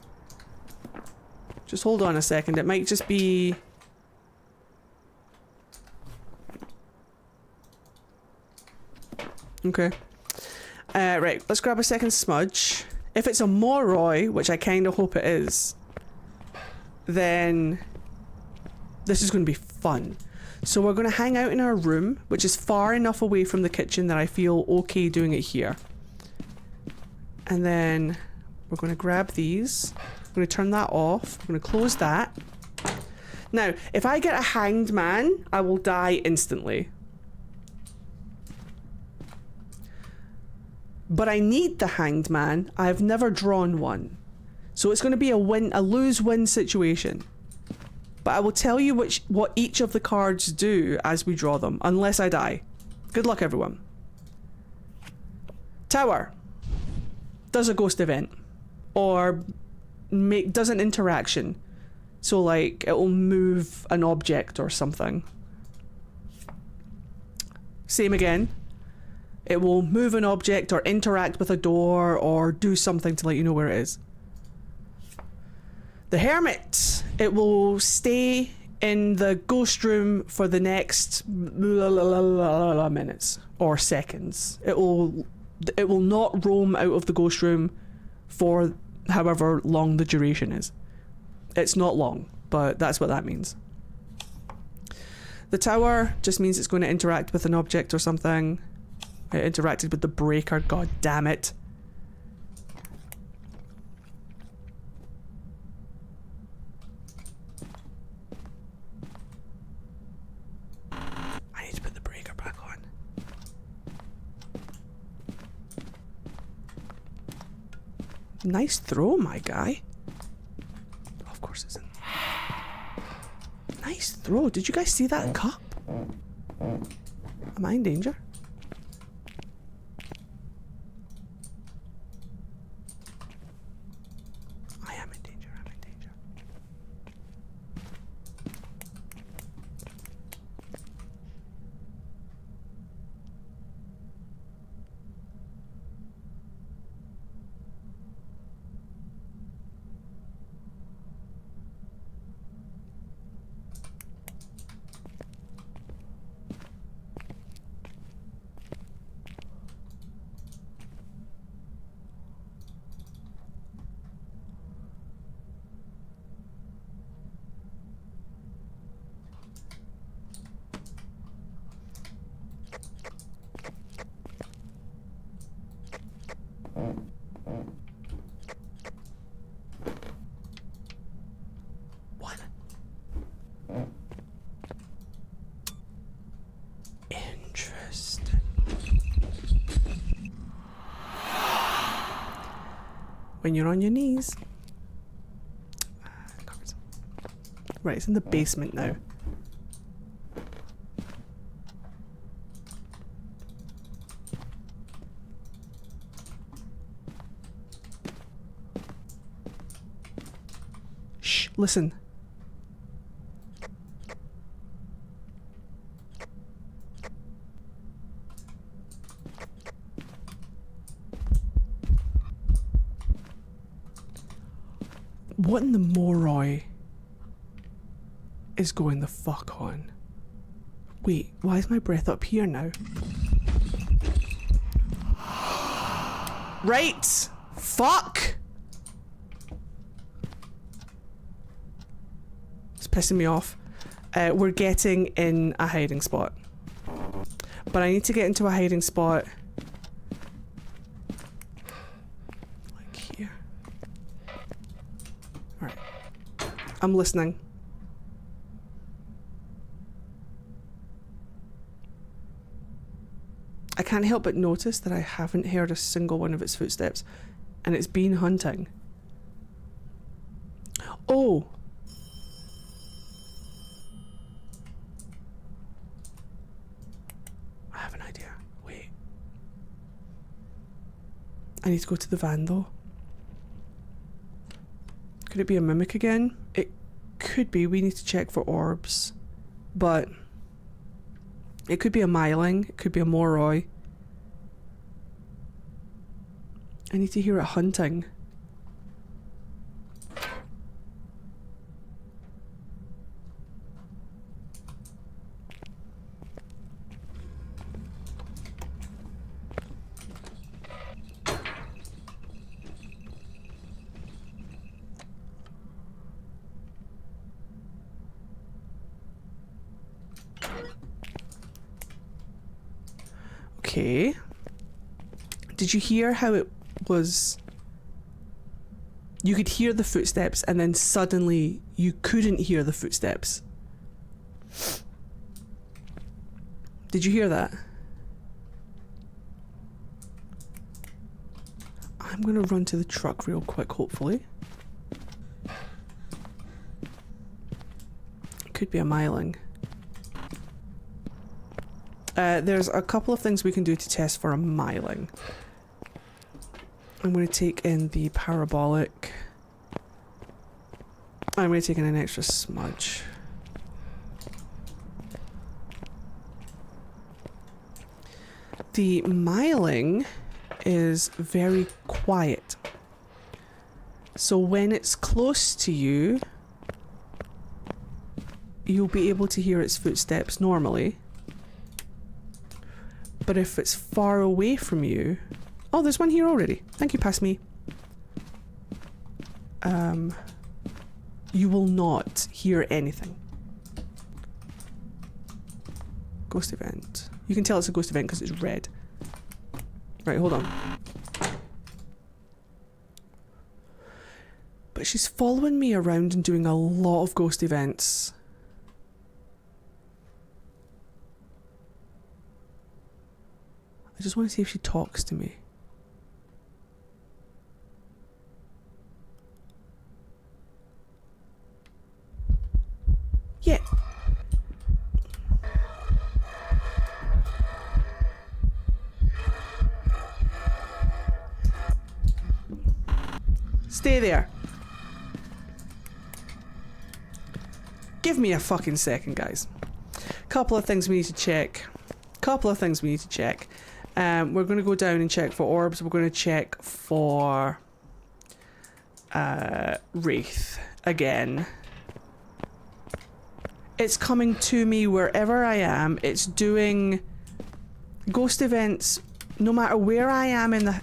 Just hold on a second, it might just be... Okay. Right, let's grab a second smudge. If it's a moroi, which I kind of hope it is, then this is going to be fun. So we're going to hang out in our room, which is far enough away from the kitchen that I feel okay doing it here. And then we're going to grab these. I'm going to turn that off. I'm going to close that. Now, if I get a hanged man, I will die instantly. But I need the hanged man. I've never drawn one. So it's going to be a lose-win situation. But I will tell you what each of the cards do as we draw them, unless I die. Good luck, everyone. Tower. Does a ghost event. Or does an interaction. So like, it will move an object or something. Same again. It will move an object or interact with a door or do something to let you know where it is. The Hermit. It will stay in the ghost room for the next minutes or seconds. It will not roam out of the ghost room for however long the duration is. It's not long, but that's what that means. The Tower just means it's going to interact with an object or something. It interacted with the breaker, god damn it. I need to put the breaker back on. Nice throw, my guy. Of course it's in. Nice throw. Did you guys see that cup? Am I in danger? When you're on your knees. Right, it's in the basement now. Shh, listen. What in the moroi is going the fuck on? Wait, why is my breath up here now? Right! Fuck! It's pissing me off. We're getting in a hiding spot. But I need to get into a hiding spot. Like here. Alright. I'm listening. I can't help but notice that I haven't heard a single one of its footsteps. And it's been hunting. Oh! I have an idea. Wait. I need to go to the van though. Could it be a mimic again? It could be. We need to check for orbs. But it could be a myling. It could be a moroi. I need to hear it hunting. Okay. Did you hear how it was? You could hear the footsteps and then suddenly you couldn't hear the footsteps. Did you hear that? I'm gonna run to the truck real quick, hopefully. It could be a myling. There's a couple of things we can do to test for a myling. I'm going to take in the parabolic. I'm going to take in an extra smudge. The myling is very quiet. So when it's close to you, you'll be able to hear its footsteps normally. But if it's far away from you... Oh, there's one here already. Thank you, pass me. You will not hear anything. Ghost event. You can tell it's a ghost event because it's red. Right, hold on. But she's following me around and doing a lot of ghost events. I just want to see if she talks to me. Yeah. Stay there. Give me a fucking second, guys. Couple of things we need to check. We're going to go down and check for orbs. We're going to check for Wraith again. It's coming to me wherever I am. It's doing ghost events no matter where I am in the...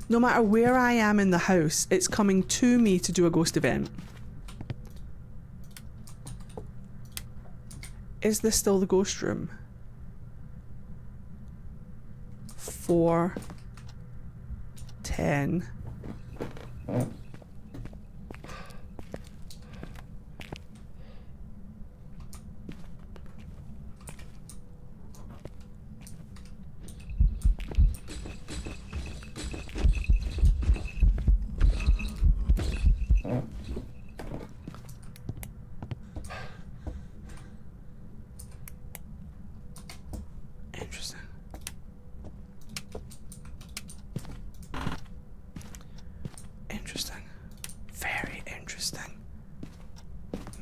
No matter where I am in the house, it's coming to me to do a ghost event. Is this still the ghost room? 4, 10. Interesting. Interesting. Very interesting.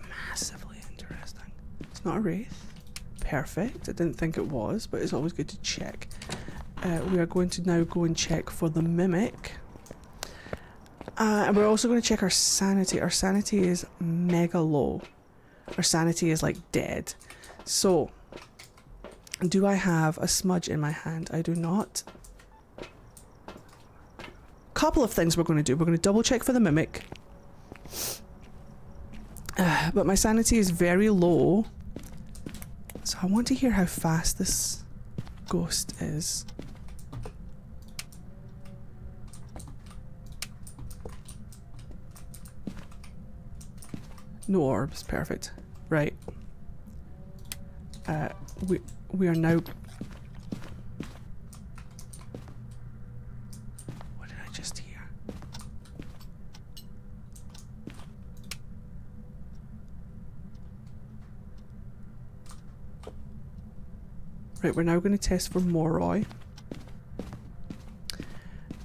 Massively interesting. It's not a wraith. Perfect. I didn't think it was, but it's always good to check. We are going to now go and check for the mimic. And we're also going to check our sanity. Our sanity is mega low. Our sanity is like dead. So, Do I have a smudge in my hand? I do not. Couple of things we're going to do. We're going to double check for the mimic. But my sanity is very low. So I want to hear how fast this ghost is. No orbs, perfect. Right. We are now... What did I just hear? Right, we're now going to test for Moroi.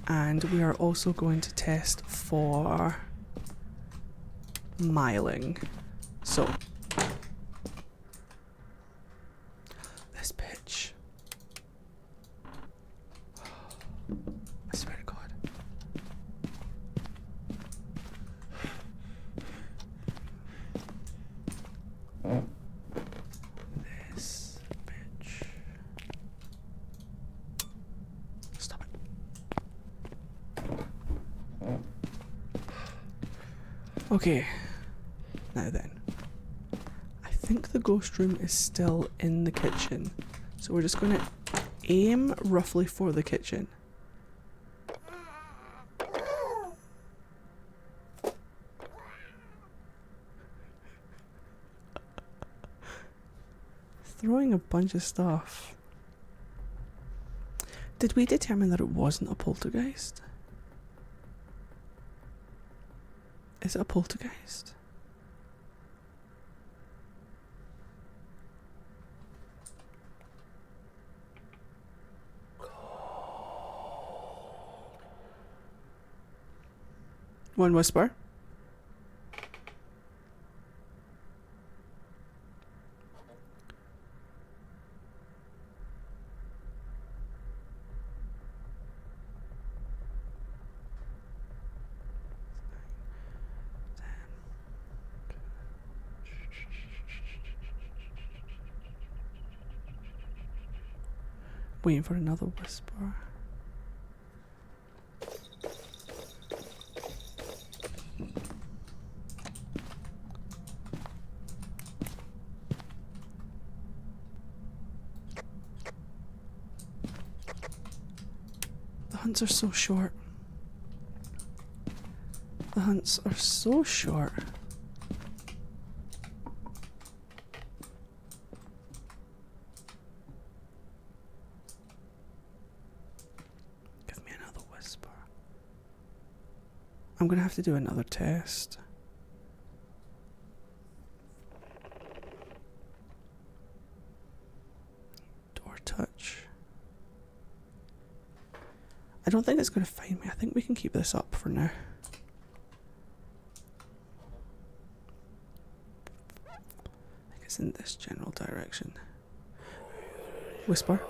And we are also going to test for Myling. So, this bitch. I swear to God. This bitch. Stop it. Okay. Now then. I think the ghost room is still in the kitchen. So we're just going to aim roughly for the kitchen. Throwing a bunch of stuff. Did we determine that it wasn't a poltergeist? Is it a poltergeist? One whisper. Waiting for another whisper. The hunts are so short. The hunts are so short. Give me another whisper. I'm gonna have to do another test. Door touch. I don't think it's going to find me. I think we can keep this up for now. I think it's in this general direction. Whisper.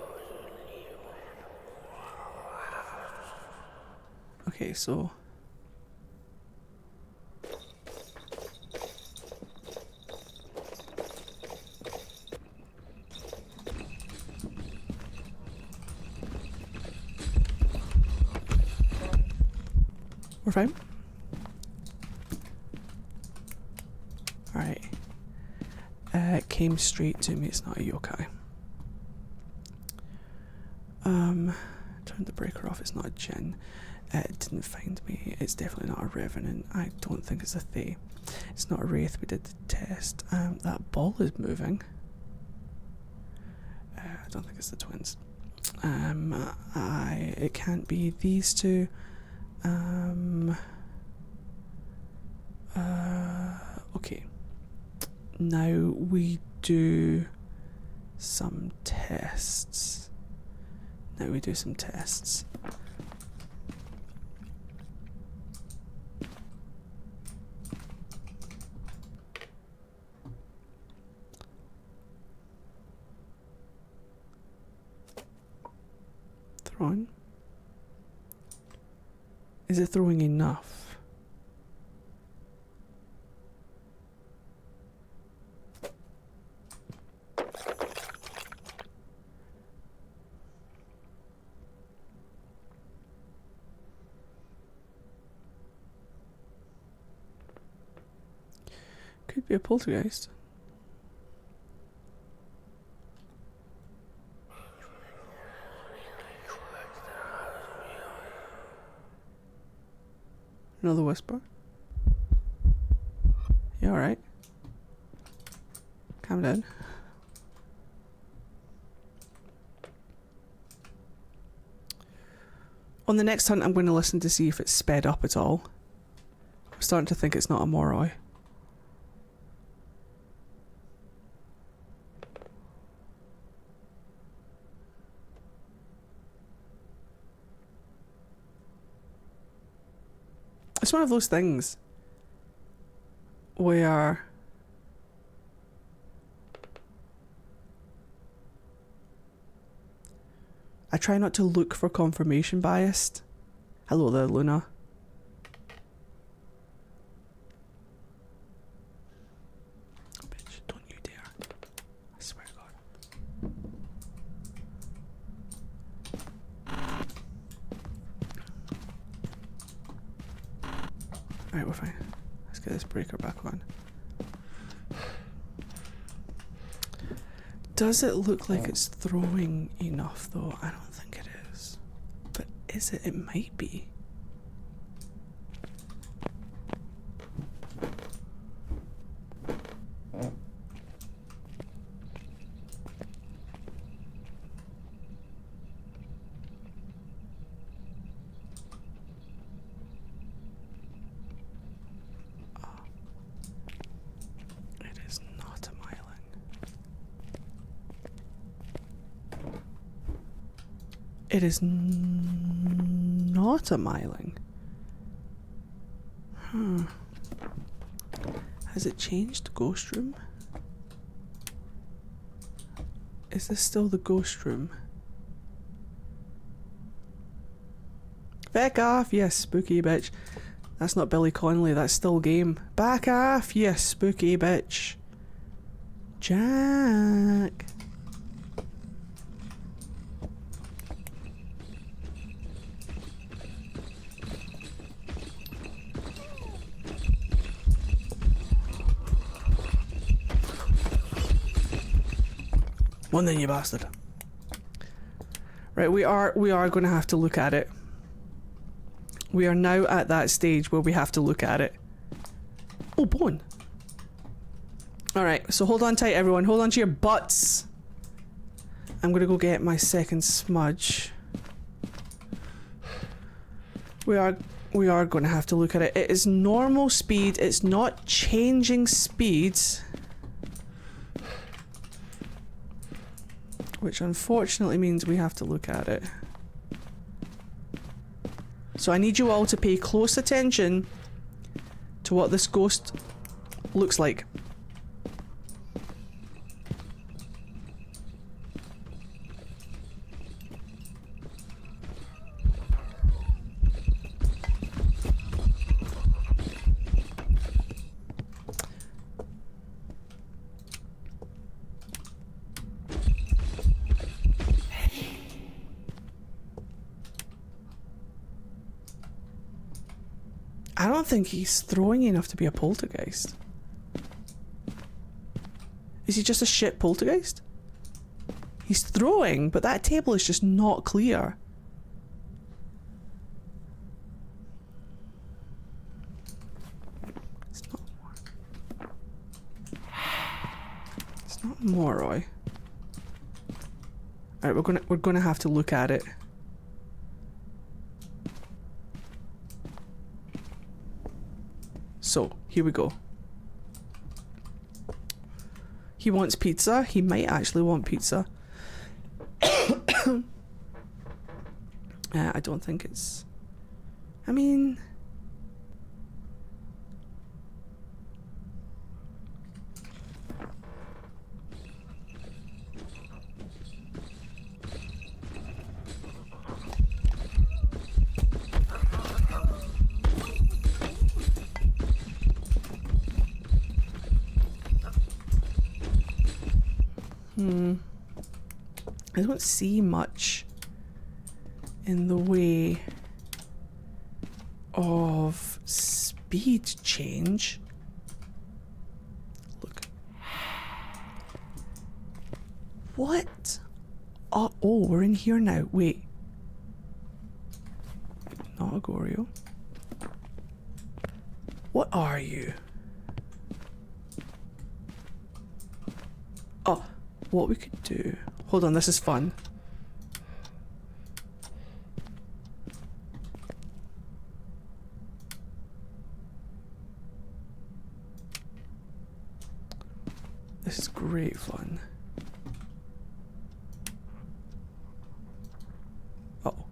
Okay, so... We're fine. Alright. It came straight to me. It's not a yokai. Turned the breaker off. It's not a djinn. It didn't find me. It's definitely not a revenant. I don't think it's a Thay. It's not a wraith. We did the test. That ball is moving. I don't think it's the twins. It can't be these two. Okay. Now we do some tests. Throwing. Is it throwing enough? Could be a poltergeist. Another whisper. You alright? Calm down. On the next hunt, I'm going to listen to see if it's sped up at all. I'm starting to think it's not a Moroi. It's one of those things where I try not to look for confirmation bias. Hello there, Luna. Oh, bitch, don't you dare. I swear to God. Alright, we're fine. Let's get this breaker back on. Does it look like it's throwing enough though? I don't think it is. But is it? It might be. It is not a myling. Has it changed ghost room? Is this still the ghost room? Back off, you spooky bitch. That's not Billy Connolly, that's still game. Back off, you spooky bitch. Jack. One then, you bastard. Right, we are going to have to look at it. We are now at that stage where we have to look at it. Oh, bone. Alright, so hold on tight, everyone. Hold on to your butts. I'm going to go get my second smudge. We are going to have to look at it. It is normal speed. It's not changing speeds. Which unfortunately means we have to look at it. So I need you all to pay close attention to what this ghost looks like. I don't think he's throwing enough to be a poltergeist. Is he just a shit poltergeist? He's throwing, but that table is just not clear. It's not Moroi. Alright, we're gonna have to look at it. So, here we go. He wants pizza. He might actually want pizza. I don't think it's... I mean... I don't see much in the way of speed change. What? Oh, we're in here now. Wait. Not a Goryo. What are you? Oh, what we could do. Hold on, this is fun. This is great fun. Uh oh.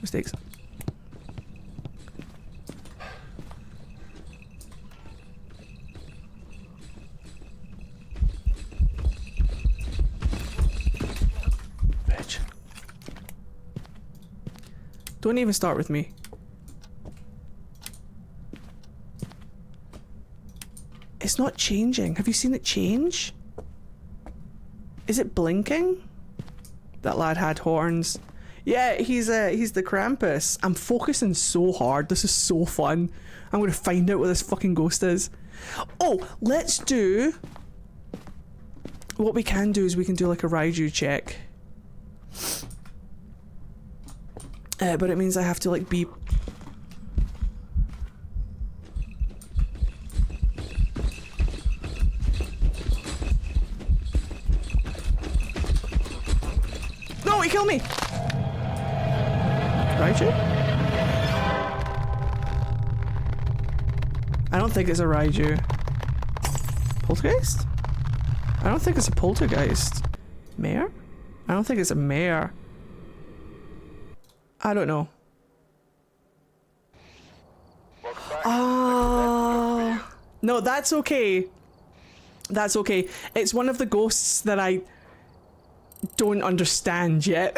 Mistakes. Bitch. Don't even start with me. It's not changing. Have you seen it change? Is it blinking? That lad had horns. Yeah, he's the Krampus. I'm focusing so hard. This is so fun. I'm gonna find out what this fucking ghost is. Oh, let's do... What we can do is we can do like a Raiju check. But it means I have to like be... No, he killed me! Raiju? I don't think it's a Raiju. Poltergeist? I don't think it's a poltergeist. Mare? I don't think it's a mare. I don't know. Oh, no, that's okay. That's okay. It's one of the ghosts that I don't understand yet.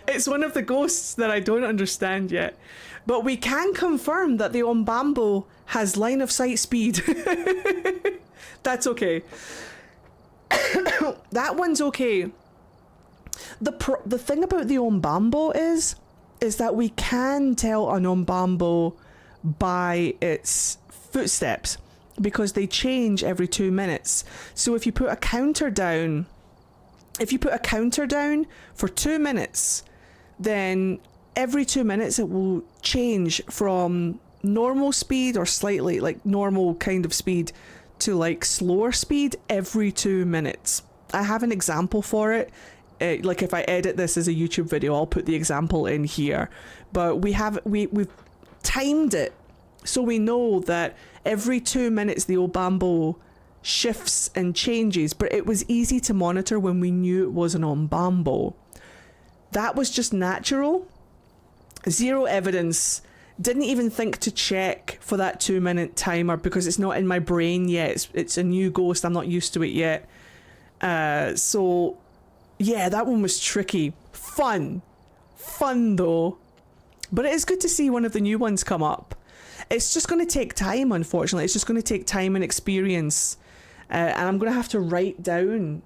It's one of the ghosts that I don't understand yet. But we can confirm that the Ombambo has line of sight speed. That's okay. That one's okay. The thing about the Ombambo is that we can tell an Ombambo by its footsteps because they change every 2 minutes. So if you put a counter down, for 2 minutes, then every 2 minutes it will change from normal speed or slightly like normal kind of speed to like slower speed every 2 minutes. I have an example for it. Like if I edit this as a YouTube video, I'll put the example in here. But we've timed it so we know that every 2 minutes the Ombambo shifts and changes, but it was easy to monitor when we knew it was an Ombambo. That was just natural. Zero evidence. Didn't even think to check for that 2 minute timer because it's not in my brain yet. It's a new ghost. I'm not used to it yet. So yeah, that one was tricky. Fun though. But it is good to see one of the new ones come up. It's just going to take time, unfortunately. It's just going to take time and experience. And I'm going to have to write down,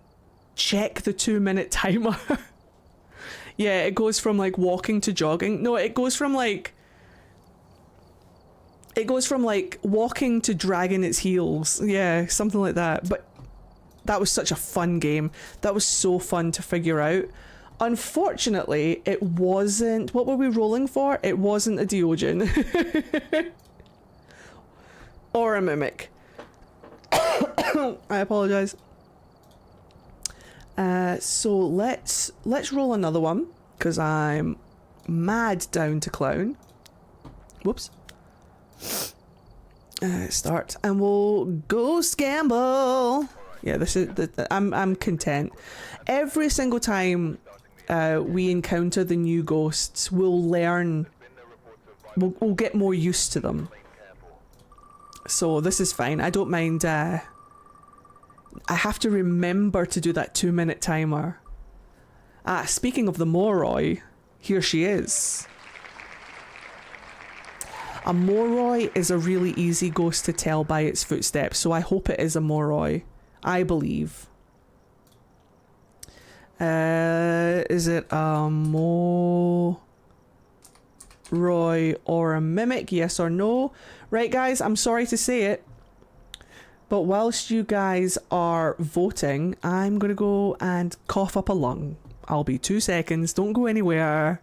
check the 2 minute timer. Yeah, it goes from like walking to jogging. No, it goes from like walking to dragging its heels. Yeah, something like that. But that was such a fun game. That was so fun to figure out. Unfortunately, it wasn't... What were we rolling for? It wasn't a Deogen. Or a Mimic. I apologise. So let's roll another one. Because I'm mad down to clown. Whoops. Start. And we'll go scamble. Yeah, this is... I'm content. Every single time we encounter the new ghosts, we'll learn... We'll get more used to them. So this is fine. I don't mind... I have to remember to do that 2 minute timer. Speaking of the Moroi, here she is. A Moroi is a really easy ghost to tell by its footsteps, so I hope it is a Moroi. I believe. Is it a Moroi or a Mimic? Yes or no? Right, guys, I'm sorry to say it, But whilst you guys are voting, I'm going to go and cough up a lung. I'll be 2 seconds. Don't go anywhere.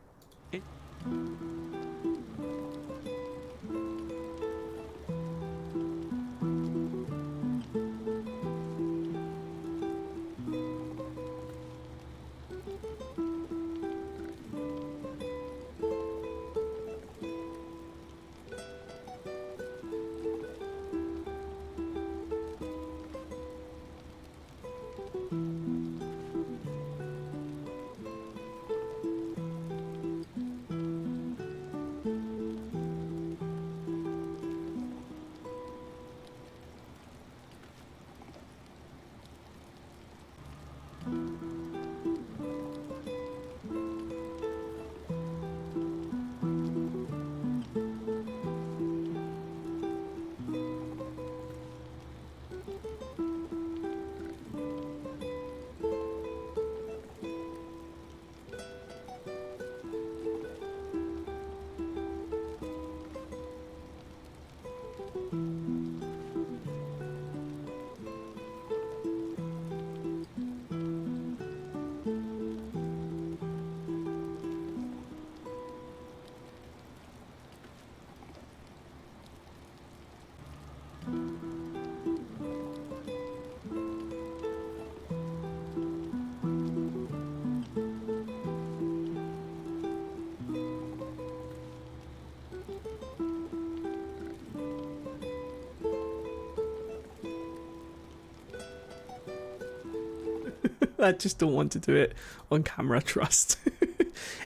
I just don't want to do it on camera, trust.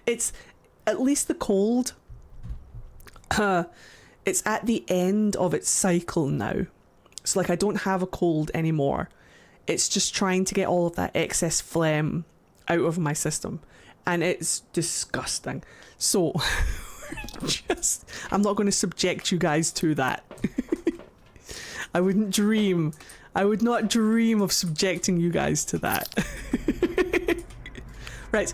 It's at least the cold. It's at the end of its cycle now. So like I don't have a cold anymore. It's just trying to get all of that excess phlegm out of my system. And it's disgusting. So I'm not going to subject you guys to that. I would not dream of subjecting you guys to that. Right.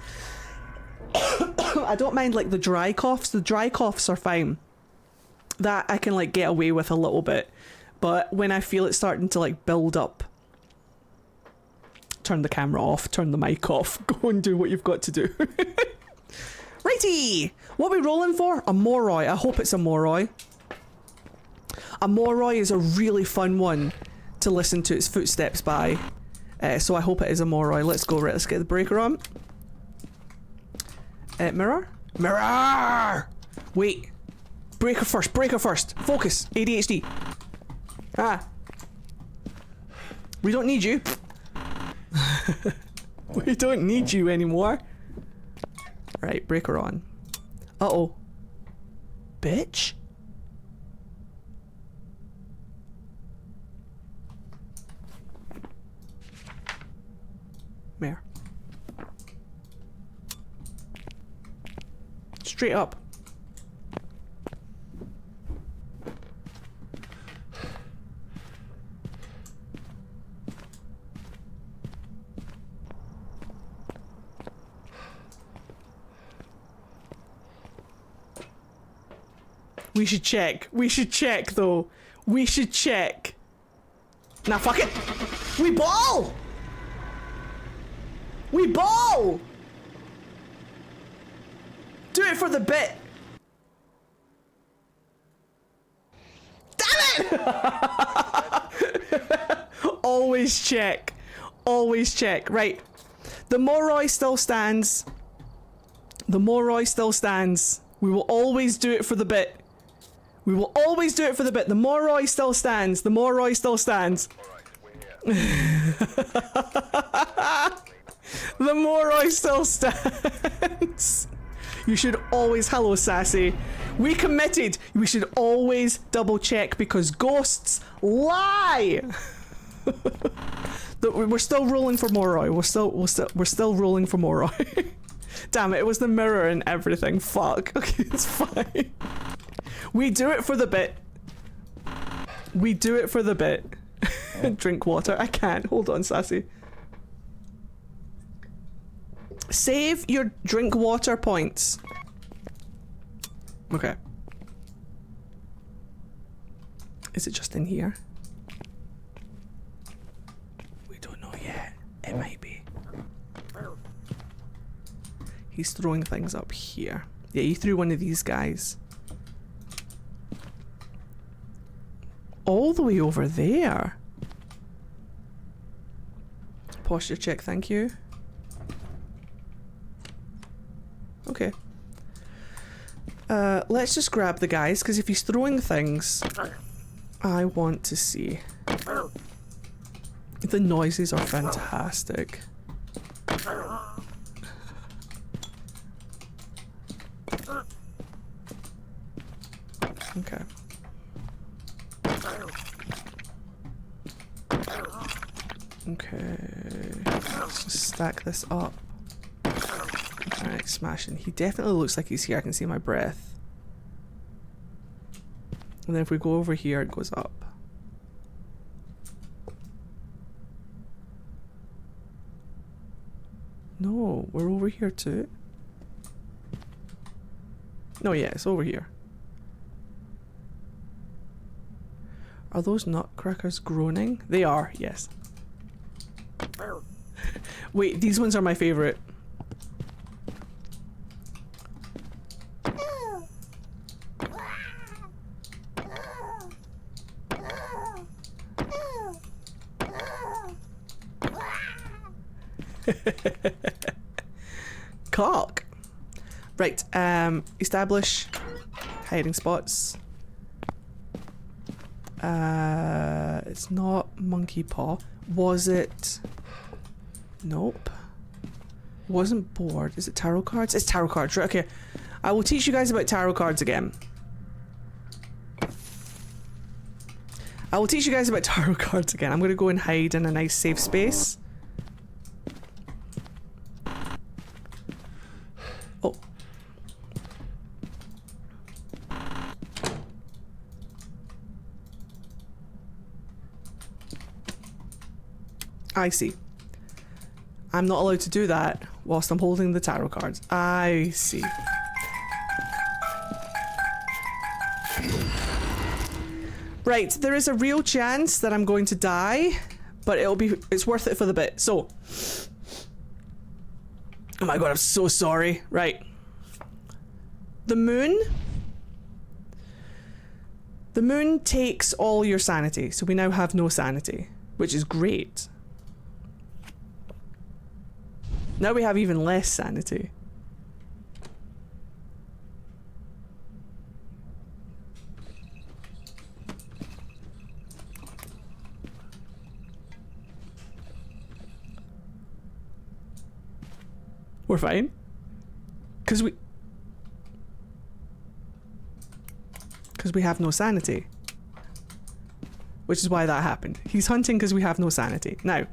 I don't mind like the dry coughs. The dry coughs are fine. That I can like get away with a little bit. But when I feel it starting to like build up, turn the camera off, turn the mic off, go and do what you've got to do. Righty! What are we rolling for? A Moroi. I hope it's a Moroi. A Moroi is a really fun one to listen to its footsteps by. So I hope it is a Moroi. Let's go. Right, let's get the breaker on. Mirror? Mirror! Wait. Breaker first. Breaker first. Focus. ADHD. Ah. We don't need you. We don't need you anymore. Right, breaker on. Uh-oh. Bitch? Mare. Straight up. We should check. We should check, though. We should check. Nah, fuck it. We ball! We ball! Do it for the bit. Damn it! Always check. Always check. Right. The Moroi still stands. The Moroi still stands. We will always do it for the bit. We will always do it for the bit. The Moroi still stands. The Moroi still stands. The Moroi still stands. You should always... Hello, Sassy. We committed. We should always double check because ghosts lie. We're still rolling for Moroi. We're still rolling for Moroi. Damn it! It was the mirror and everything. Fuck. Okay, it's fine. We do it for the bit. We do it for the bit. Drink water. I can't. Hold on, Sassy. Save your drink water points. Okay. Is it just in here? It might be. He's throwing things up here. Yeah, he threw one of these guys. All the way over there. Posture check, thank you. Okay. Let's just grab the guys, because if he's throwing things, I want to see. The noises are fantastic. Okay. Okay. Let's just stack this up. Alright, smashing. He definitely looks like he's here. I can see my breath. And then if we go over here, it goes up. No, we're over here too. No, yeah, it's over here. Are those nutcrackers groaning? They are, yes. Wait, these ones are my favorite. Cock. Right, establish hiding spots. It's not monkey paw. Was it? Nope. Wasn't bored. Is it tarot cards? It's tarot cards, right? Okay. I will teach you guys about tarot cards again. I will teach you guys about tarot cards again. I'm going to go and hide in a nice safe space. Oh. I see. I'm not allowed to do that whilst I'm holding the tarot cards. I see. Right, there is a real chance that I'm going to die, but it's worth it for the bit. So, oh my god, I'm so sorry. Right. The moon takes all your sanity, so we now have no sanity, which is great. Now we have even less sanity. We're fine. Because we have no sanity. Which is why that happened. He's hunting because we have no sanity. Now,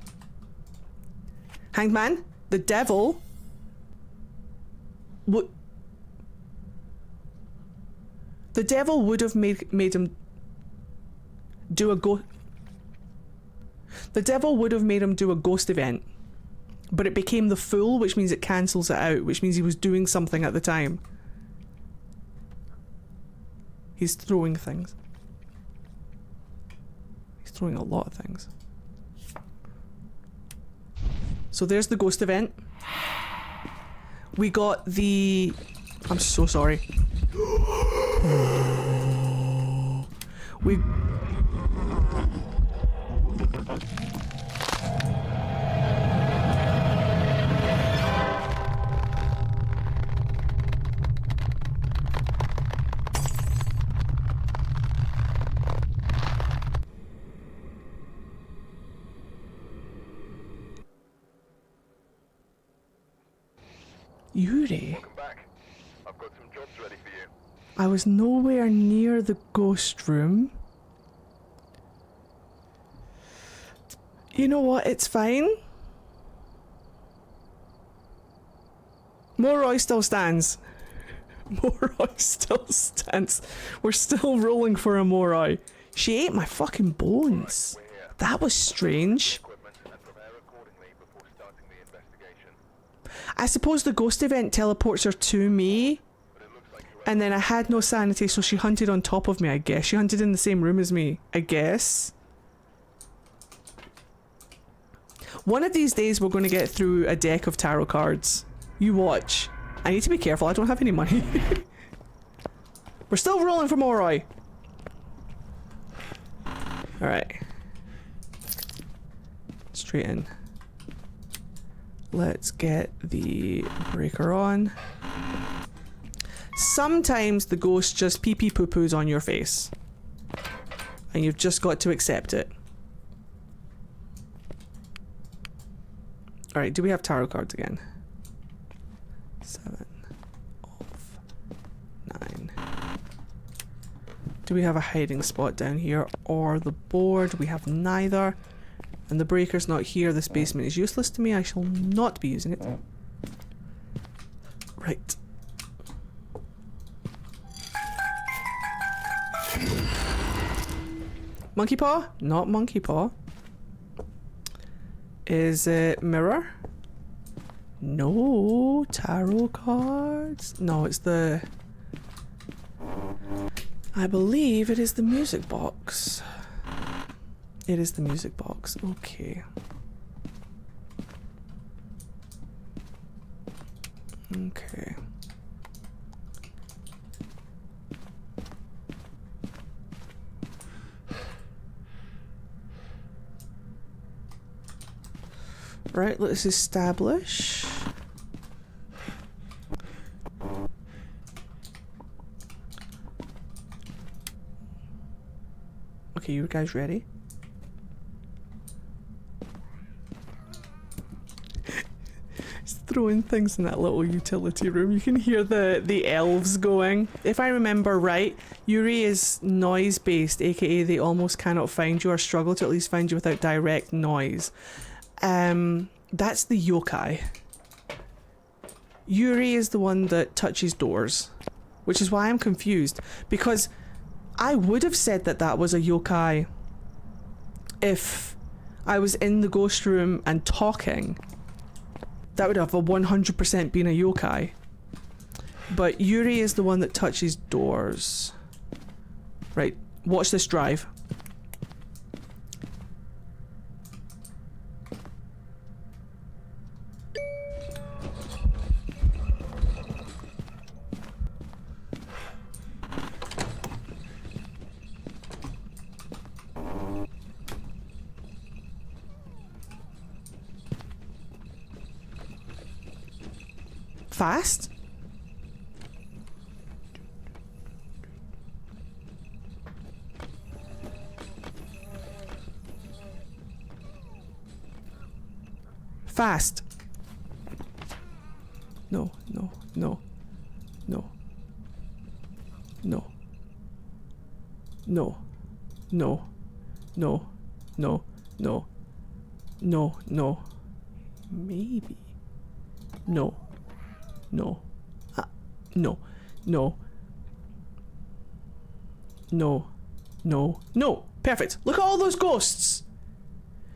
Hanged Man, the devil would have made him do a ghost. The devil would have made him do a ghost event, but it became the Fool, which means it cancels it out, which means he was doing something at the time. He's throwing things. He's throwing a lot of things. So there's the ghost event. We got the... I'm so sorry. We... Yuri. Welcome back. I've got some jobs ready for you. I was nowhere near the ghost room. You know what? It's fine. Moroi still stands. Moroi still stands. We're still rolling for a Moroi. She ate my fucking bones. That was strange. I suppose the ghost event teleports her to me, and then I had no sanity, so she hunted on top of me, I guess. She hunted in the same room as me, I guess. One of these days we're going to get through a deck of tarot cards. You watch. I need to be careful, I don't have any money. We're still rolling for Moroi. Alright. Straight in. Let's get the breaker on. Sometimes the ghost just pee-pee poo-poos on your face. And you've just got to accept it. Alright, do we have tarot cards again? 7 of 9. Do we have a hiding spot down here or the board? We have neither. And the breaker's not here. This basement is useless to me. I shall not be using it. Right. Monkey paw? Not monkey paw. Is it mirror? No. Tarot cards? No, it's the... I believe it is the music box. It is the music box. Okay. Okay. Right, let's establish. Okay, you guys ready? Just throwing things in that little utility room. You can hear the elves going. If I remember right, Yuri is noise based, aka they almost cannot find you or struggle to at least find you without direct noise. That's the yokai. Yuri is the one that touches doors, which is why I'm confused, because I would have said that that was a yokai if I was in the ghost room and talking. That would have a 100% been a yokai. But Yuri is the one that touches doors. Right, watch this drive. Fast? Fast. No, no, no, no, no, no, no, no, no, no, no, no, maybe, no. No. No. No. No. No. No. Perfect. Look at all those ghosts.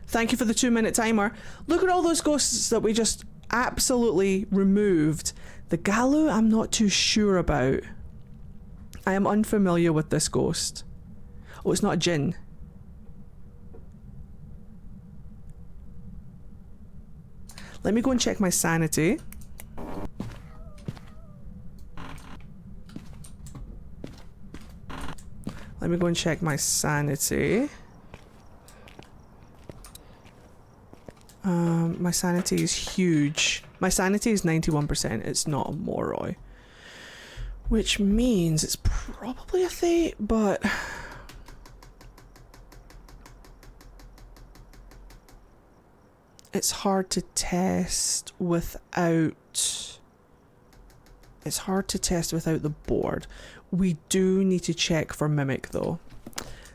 Thank you for the 2-minute timer. Look at all those ghosts that we just absolutely removed. The Galu, I'm not too sure about. I am unfamiliar with this ghost. Oh, it's not a djinn. Let me go and check my sanity. Let me go and check my sanity. My sanity is huge. My sanity is 91%. It's not a Moroi. Which means it's probably a Thate, but... it's hard to test without... it's hard to test without the board. We do need to check for Mimic though.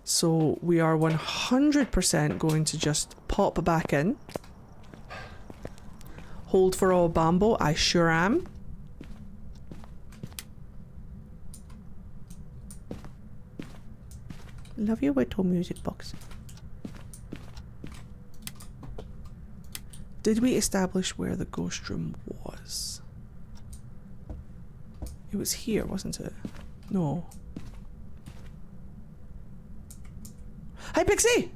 So we are 100% going to just pop back in. Hold for all Bambo, I sure am. Love your little music box. Did we establish where the ghost room was? It was here, wasn't it? No. Hi, Pixie!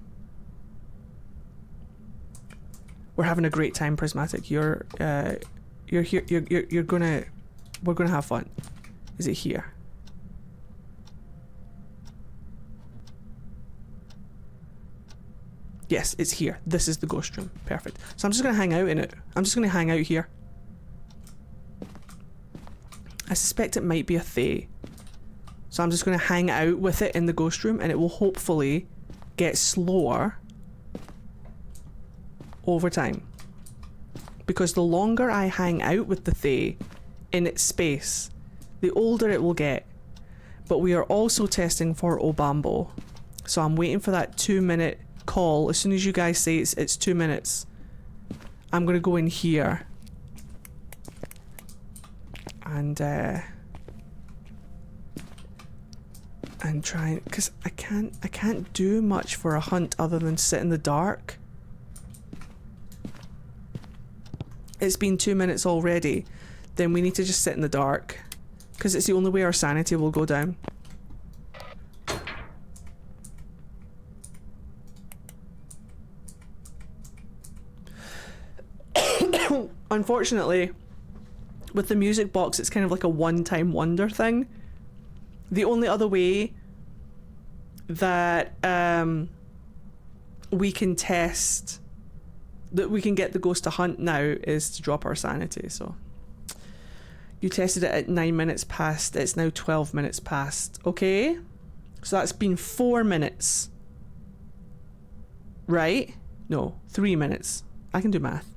We're having a great time, Prismatic. You're here. You're gonna. We're gonna have fun. Is it here? Yes, it's here. This is the ghost room. Perfect. So I'm just gonna hang out in it. I'm just gonna hang out here. I suspect it might be a Thay. So I'm just gonna hang out with it in the ghost room, and it will hopefully get slower over time. Because the longer I hang out with the Thay in its space, the older it will get. But we are also testing for Obambo. So I'm waiting for that 2-minute call. As soon as you guys say it's 2 minutes, I'm gonna go in here and try, because I can't do much for a hunt other than sit in the dark. It's been 2 minutes already. Then we need to just sit in the dark, because it's the only way our sanity will go down. Unfortunately, with the music box, it's kind of like a one-time wonder thing. The only other way that we can test, that we can get the ghost to hunt now, is to drop our sanity. So you tested it at 9 minutes past. It's now 12 minutes past. Okay, so that's been 4 minutes, right? No, 3 minutes. I can do math.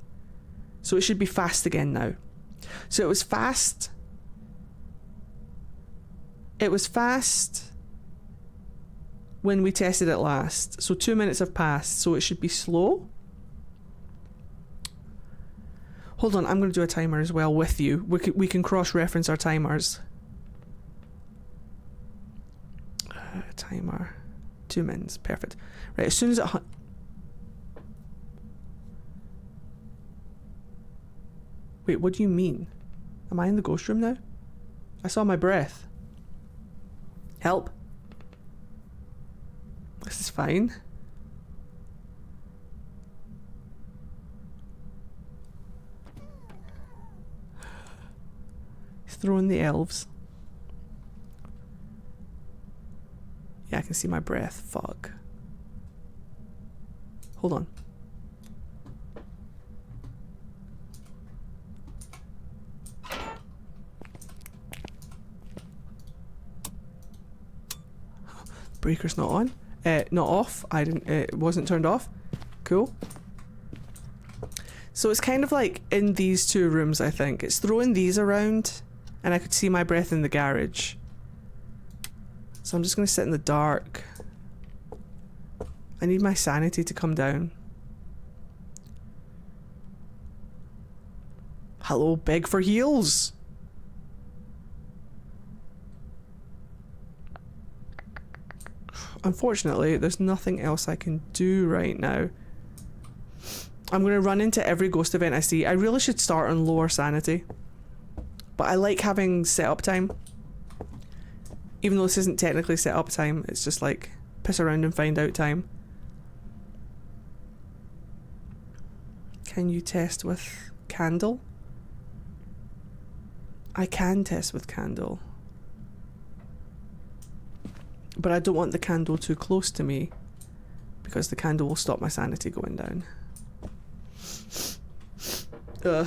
So it should be fast again now. So it was fast. It was fast when we tested it last. So 2 minutes have passed. So it should be slow. Hold on, I'm going to do a timer as well with you. We can cross-reference our timers. Timer. 2 minutes. Perfect. Right, as soon as it... Wait, what do you mean? Am I in the ghost room now? I saw my breath. Help. This is fine. He's throwing the elves. Yeah, I can see my breath. Fuck. Hold on. Breaker's not on. Not off. I didn't. It wasn't turned off. Cool. So it's kind of like in these two rooms, I think. It's throwing these around, and I could see my breath in the garage. So I'm just going to sit in the dark. I need my sanity to come down. Hello, beg for heals. Unfortunately, there's nothing else I can do right now. I'm going to run into every ghost event I see. I really should start on lower sanity. But I like having setup time. Even though this isn't technically setup time, it's just like piss around and find out time. Can you test with candle? I can test with candle. But I don't want the candle too close to me, because the candle will stop my sanity going down. Ugh.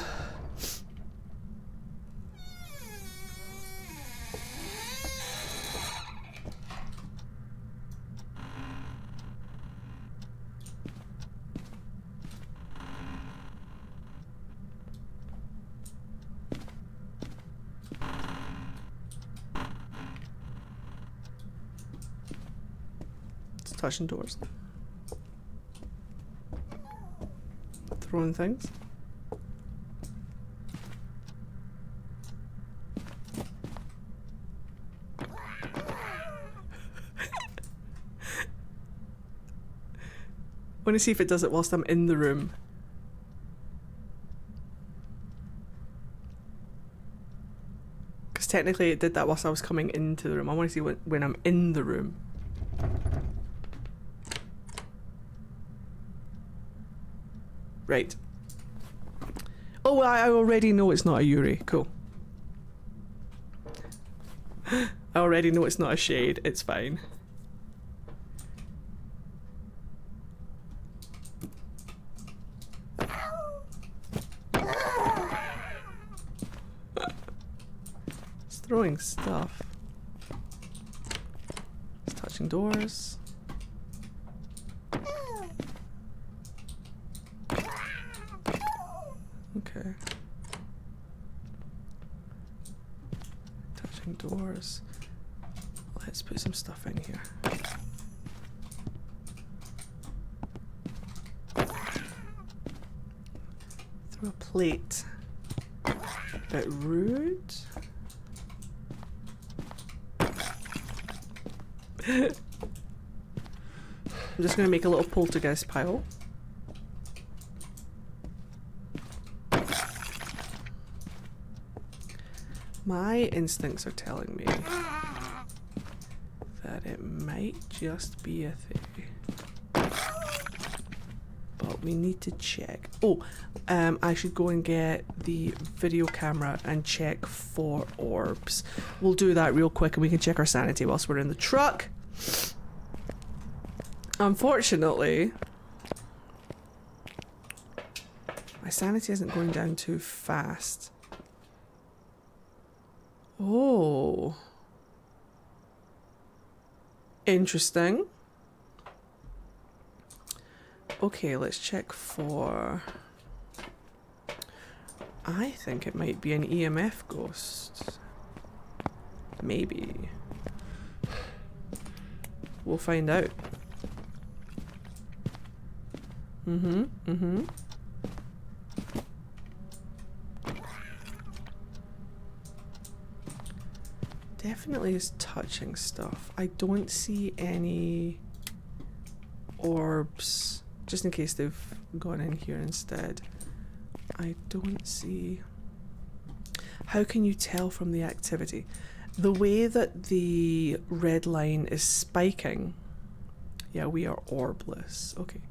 Touching doors. Throwing things. I want to see if it does it whilst I'm in the room. Because technically it did that whilst I was coming into the room. I want to see when I'm in the room. Right. Oh, I already know it's not a Yuri. Cool. I already know it's not a shade. It's fine. It's throwing stuff. It's touching doors. Okay. Touching doors. Let's put some stuff in here. Throw a plate. Bit rude. I'm just gonna make a little poltergeist pile. My instincts are telling me that it might just be a thing. But we need to check. Oh, I should go and get the video camera and check for orbs. We'll do that real quick and we can check our sanity whilst we're in the truck. Unfortunately, my sanity isn't going down too fast. Oh. Interesting. Okay, let's check for... I think it might be an EMF ghost. Maybe. We'll find out. Definitely is touching stuff. I don't see any orbs, just in case they've gone in here instead. I don't see... How can you tell from the activity? The way that the red line is spiking... Yeah, we are orbless. Okay.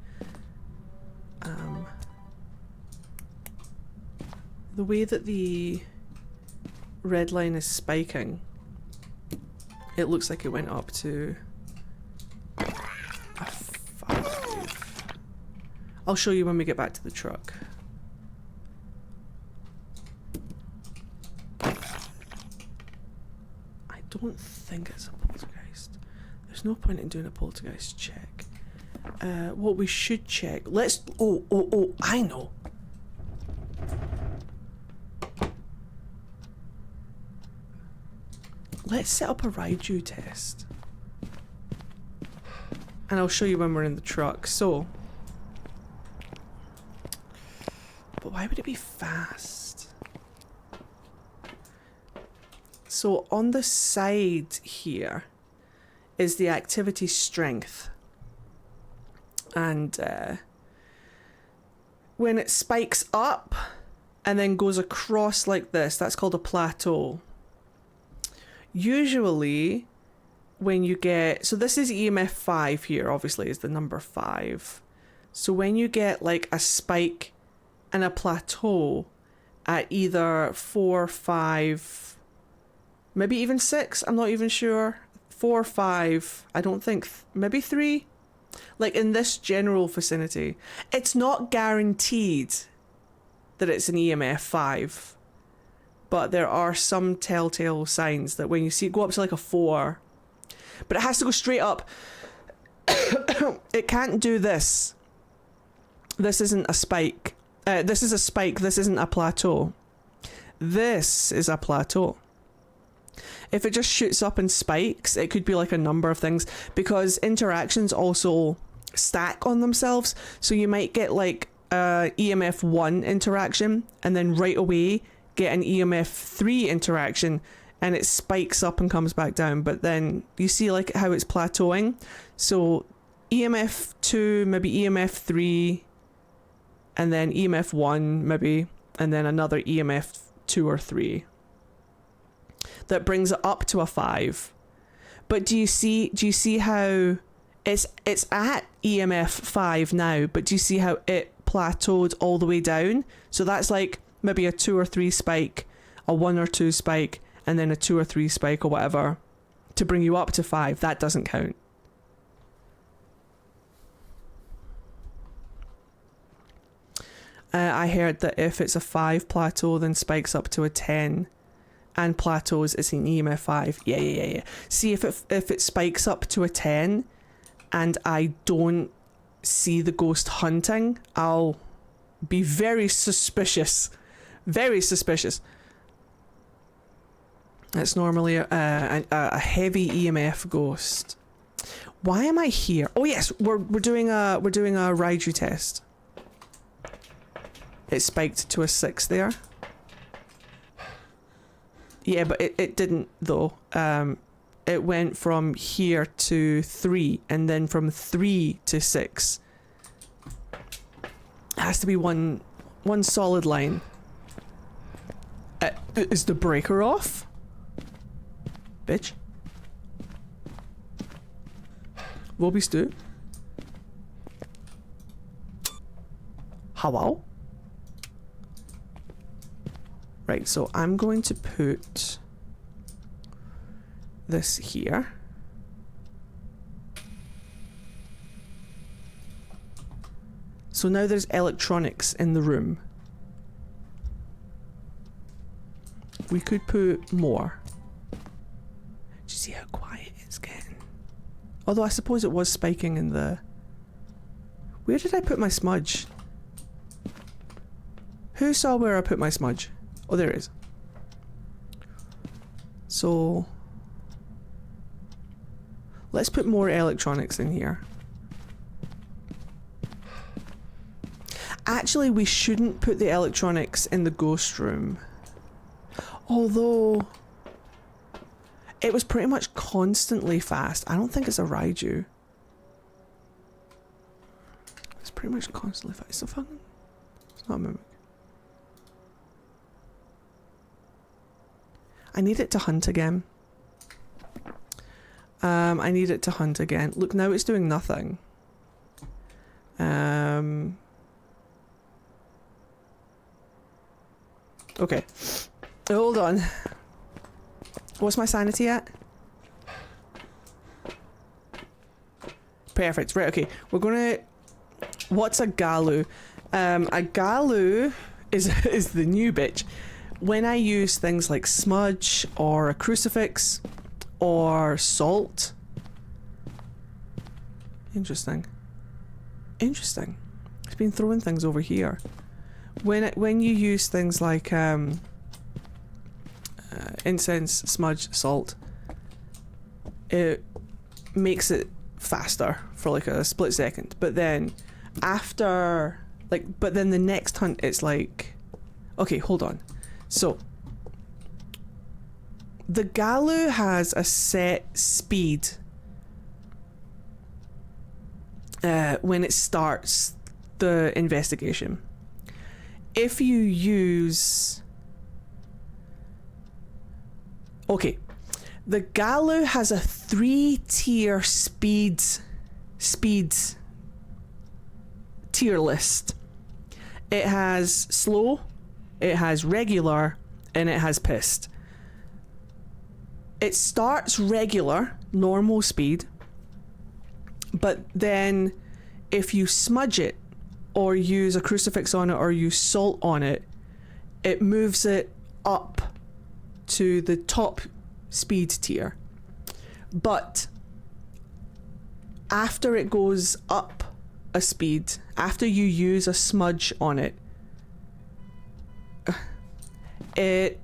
The way that the red line is spiking, it looks like it went up to a 5. I'll show you when we get back to the truck. I don't think it's a poltergeist. There's no point in doing a poltergeist check. What we should check... Let's... Oh, I know. Let's set up a Raiju test. And I'll show you when we're in the truck. So... But why would it be fast? So on the side here is the activity strength. And when it spikes up and then goes across like this, that's called a plateau. Usually when you get, so this is EMF 5 here, obviously is the number 5. So when you get like a spike and a plateau at either 4, 5, maybe even 6, I'm not even sure. 4, 5, I don't think, maybe 3. Like in this general vicinity, it's not guaranteed that it's an EMF 5. But there are some telltale signs that when you see it go up to like a 4, but it has to go straight up. It can't do this. This isn't a spike. This is a spike. This isn't a plateau. This is a plateau. If it just shoots up and spikes, it could be like a number of things, because interactions also stack on themselves. So you might get like a EMF 1 interaction and then right away get an EMF 3 interaction and it spikes up and comes back down. But then you see like how it's plateauing. So EMF 2, maybe EMF 3, and then EMF 1 maybe, and then another EMF 2 or 3. That brings it up to a 5. But do you see how it's at EMF 5 now, but do you see how it plateaued all the way down? So that's like maybe a 2 or 3 spike, a 1 or 2 spike, and then a 2 or 3 spike or whatever to bring you up to 5. That doesn't count. I heard that if it's a 5 plateau, then spikes up to a 10, and plateaus, it's an EMF 5. Yeah. See, if it spikes up to a 10, and I don't see the ghost hunting, I'll be very suspicious. Very suspicious. It's normally a heavy EMF ghost. Why am I here? Oh yes, we're doing a Raiju test. It spiked to a 6 there. Yeah, but it didn't though. It went from here to 3, and then from 3 to 6. It has to be one solid line. Is the breaker off? Bitch. Robbie Stew. Hello? Right, so I'm going to put this here. So now there's electronics in the room. We could put more. Do you see how quiet it's getting? Although I suppose it was spiking in the... Where did I put my smudge? Who saw where I put my smudge? Oh, there it is. So... let's put more electronics in here. Actually, we shouldn't put the electronics in the ghost room. Although... it was pretty much constantly fast. I don't think it's a Raiju. It's pretty much constantly fast. It's a fucking... it's not a mimic. I need it to hunt again. I need it to hunt again. Look, now it's doing nothing. Okay. Hold on. What's my sanity at? Perfect. Right, okay. We're gonna... what's a Galu? A Galu is the new bitch. When I use things like smudge or a crucifix or salt. Interesting. Interesting. It's been throwing things over here. When you use things like incense, smudge, salt, it makes it faster for like a split second. But then after, like, but then the next hunt, it's like, okay, hold on. So the Galu has a set speed when it starts the investigation. If you use... okay. The Galu has a 3-tier speeds tier list. It has slow, it has regular, and it has pissed. It starts regular, normal speed, but then if you smudge it or use a crucifix on it or use salt on it, it moves it up to the top speed tier. But after it goes up a speed, after you use a smudge on it, it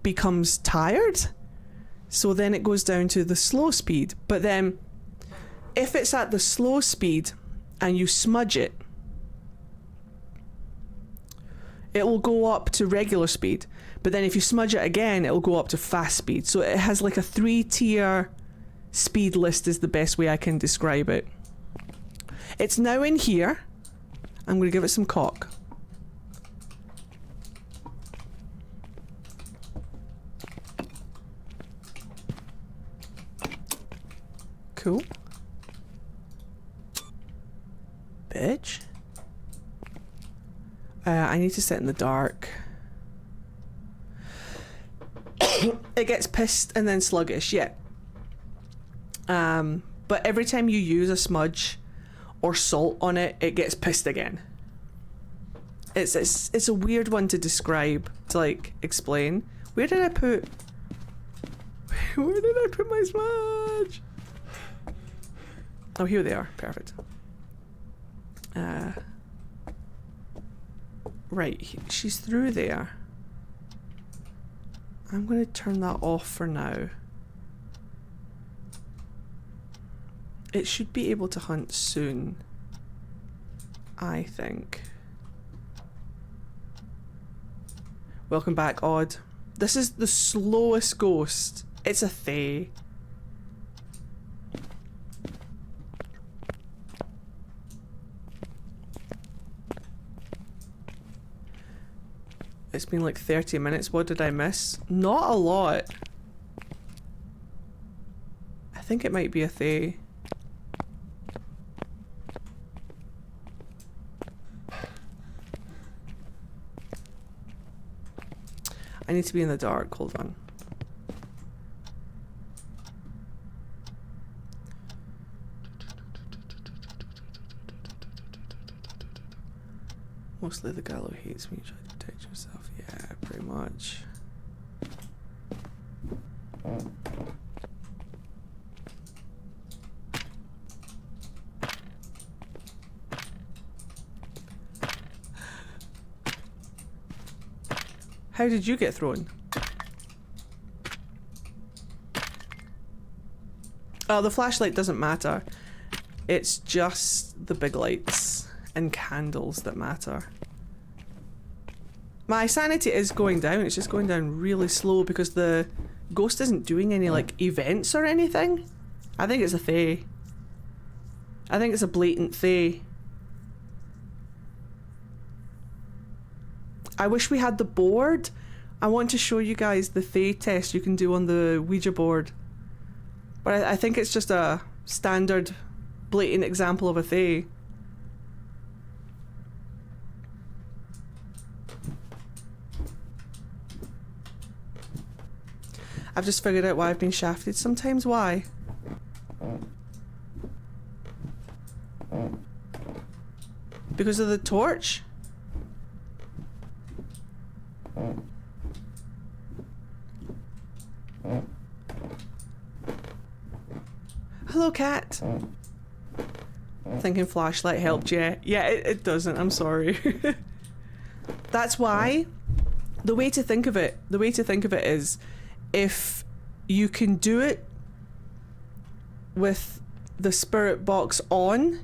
becomes tired, so then it goes down to the slow speed. But then if it's at the slow speed and you smudge it, it will go up to regular speed. But then if you smudge it again, it will go up to fast speed. So it has like a 3-tier speed list is the best way I can describe it. It's now in here. I'm going to give it some cock. Cool. Bitch. I need to sit in the dark. It gets pissed and then sluggish, yeah. But every time you use a smudge or salt on it, it gets pissed again. It's a weird one to describe, to like explain. Where did I put my smudge? Oh, here they are. Perfect. Right, she's through there. I'm going to turn that off for now. It should be able to hunt soon, I think. Welcome back, Odd. This is the slowest ghost. It's a Fae. It's been like 30 minutes. What did I miss? Not a lot. I think it might be a Fae. I need to be in the dark. Hold on. Mostly the gal who hates me, try to protect yourself. Yeah, pretty much. How did you get thrown? Oh, the flashlight doesn't matter. It's just the big lights and candles that matter. My sanity is going down. It's just going down really slow because the ghost isn't doing any like events or anything. I think it's a Fae. I think it's a blatant Fae. I wish we had the board. I want to show you guys the Fae test you can do on the Ouija board. But I think it's just a standard blatant example of a Fae. I've just figured out why I've been shafted sometimes. Why? Because of the torch? Hello, cat. Thinking flashlight helped, yeah. Yeah, it doesn't, I'm sorry. That's why the way to think of it is if you can do it with the spirit box on,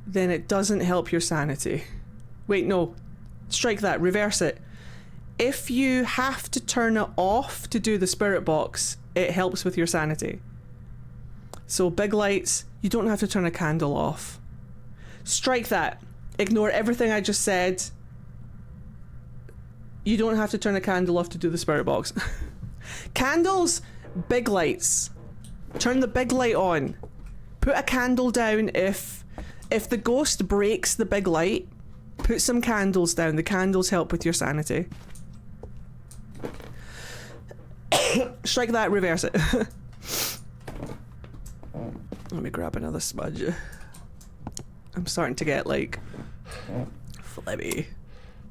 then it doesn't help your sanity. Wait, no. Strike that, reverse it. If you have to turn it off to do the spirit box, it helps with your sanity. So big lights, you don't have to turn a candle off. Strike that. Ignore everything I just said. You don't have to turn a candle off to do the spirit box. Candles, big lights. Turn the big light on. Put a candle down if the ghost breaks the big light. Put some candles down. The candles help with your sanity. Strike that, reverse it. Let me grab another smudge. I'm starting to get like flabby.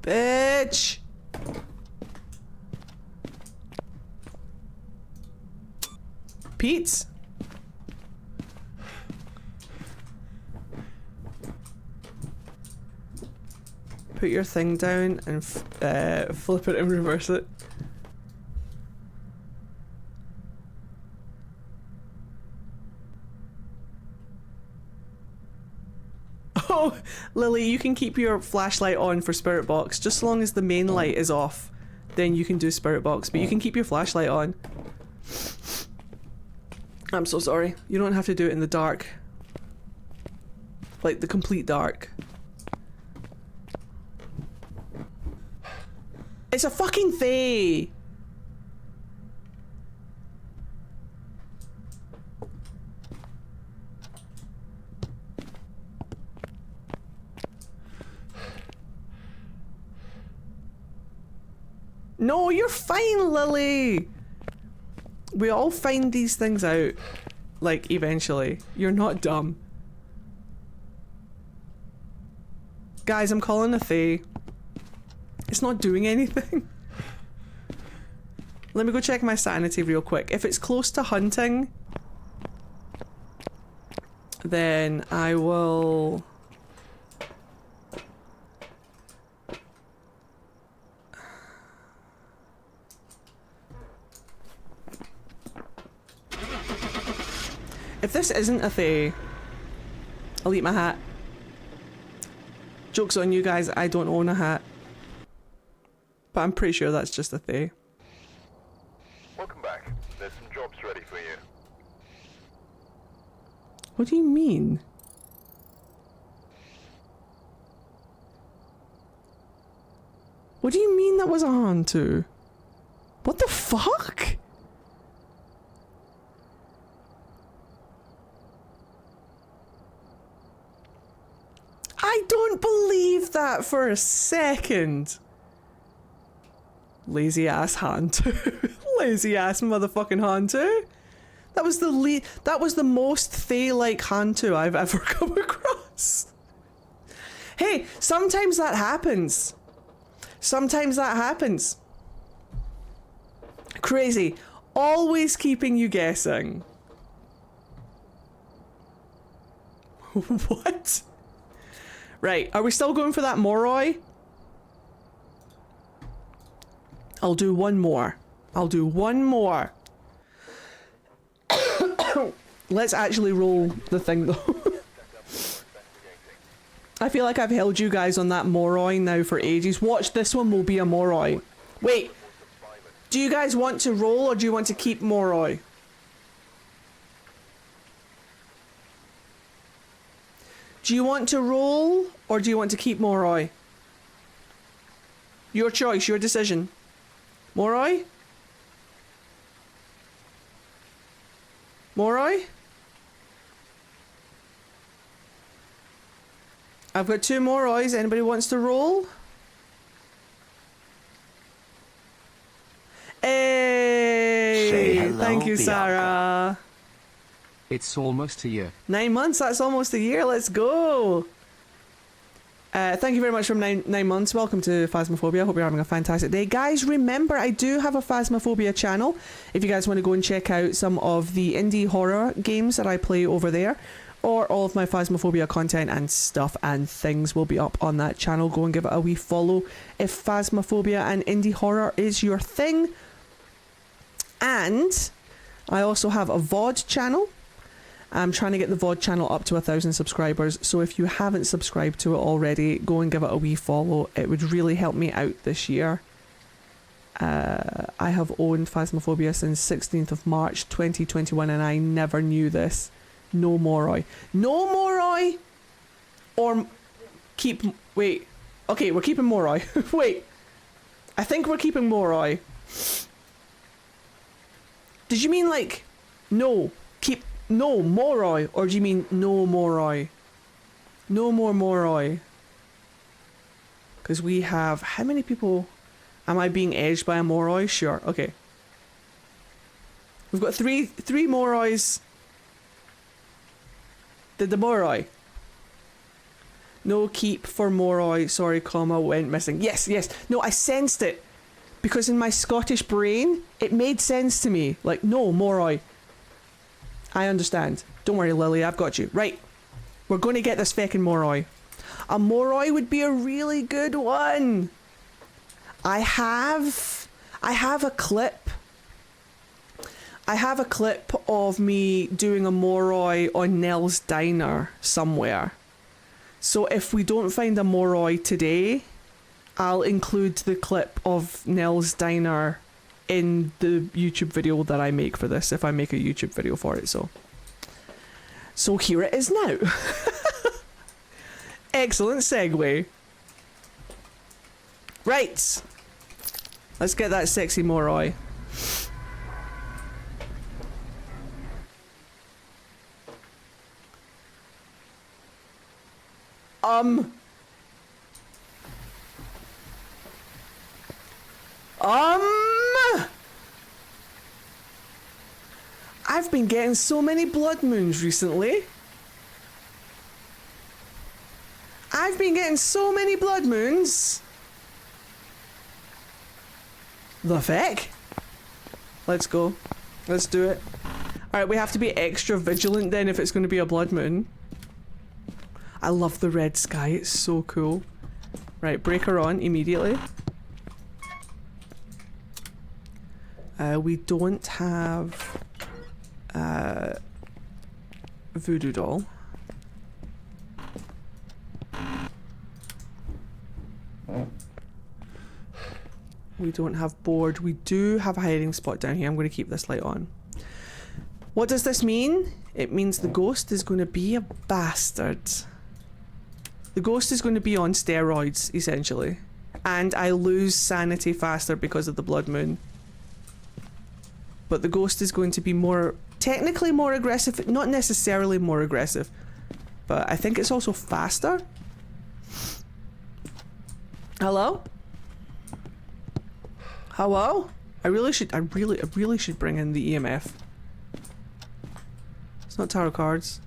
Bitch! Pete's? Put your thing down and flip it and reverse it. Oh, Lily, you can keep your flashlight on for Spirit Box. Just as long as the main light is off, then you can do Spirit Box. But you can keep your flashlight on. I'm so sorry. You don't have to do it in the dark. Like the complete dark. It's a fucking Fae! No, you're fine, Lily. We all find these things out, like, eventually. You're not dumb. Guys, I'm calling a Thay. It's not doing anything. Let me go check my sanity real quick. If it's close to hunting, then I will... If this isn't a Thay, I'll eat my hat. Joke's on you guys, I don't own a hat. But I'm pretty sure that's just a Thay. Welcome back. There's some jobs ready for you. What do you mean? What do you mean that was a Hantu? What the fuck? I don't believe that for a second. Lazy ass Hantu. Lazy ass motherfucking Hantu. That was the most Thay-like Hantu I've ever come across. Hey, sometimes that happens. Sometimes that happens. Crazy. Always keeping you guessing. What? Right, are we still going for that Moroi? I'll do one more. I'll do one more. Let's actually roll the thing though. I feel like I've held you guys on that Moroi now for ages. Watch, this one will be a Moroi. Wait, do you guys want to roll or do you want to keep Moroi? Do you want to roll or do you want to keep Moroi? Your choice, your decision. Moroi? Moroi? I've got 2 Morois. Anybody wants to roll? Hey! Say hello, Thank you, Bianca. Sarah. It's almost a year. 9 months, that's almost a year. Let's go. Thank you very much for 9 months. Welcome to Phasmophobia. I hope you're having a fantastic day. Guys, remember, I do have a Phasmophobia channel. If you guys want to go and check out some of the indie horror games that I play over there, or all of my Phasmophobia content and stuff and things will be up on that channel. Go and give it a wee follow if Phasmophobia and indie horror is your thing. And I also have a VOD channel. I'm trying to get the VOD channel up to 1,000 subscribers, so if you haven't subscribed to it already, go and give it a wee follow. It would really help me out this year. I have owned Phasmophobia since 16th of March 2021 and I never knew this. No Moroi. No Moroi! Or keep... Wait. Okay, we're keeping Moroi. Wait. I think we're keeping Moroi. Did you mean like... No. Keep... No Moroi? Or do you mean no Moroi? No more Moroi. Because we have... How many people... Am I being edged by a Moroi? Sure. Okay. We've got three Morois. Did the Moroi? No keep for Moroi. Sorry, comma, went missing. Yes, yes. No, I sensed it. Because in my Scottish brain, it made sense to me. Like, no, Moroi. I understand. Don't worry, Lily, I've got you. Right. We're going to get this feckin' Moroi. A Moroi would be a really good one. I have a clip. I have a clip of me doing a Moroi on Nell's Diner somewhere. So if we don't find a Moroi today, I'll include the clip of Nell's Diner in the YouTube video that I make for this, if I make a YouTube video for it, so here it is now. Excellent segue. Right. Let's get that sexy Moroi. I've been getting so many blood moons recently. I've been getting so many blood moons. The feck? Let's go. Let's do it. Alright, we have to be extra vigilant then if it's going to be a blood moon. I love the red sky, it's so cool. Right, breaker on immediately. We don't have voodoo doll. We don't have board. We do have a hiding spot down here. I'm going to keep this light on. What does this mean? It means the ghost is going to be a bastard. The ghost is going to be on steroids, essentially. And I lose sanity faster because of the blood moon. But the ghost is going to be more, technically more aggressive, not necessarily more aggressive, but I think it's also faster. Hello? Hello? I really should bring in the EMF. It's not tarot cards.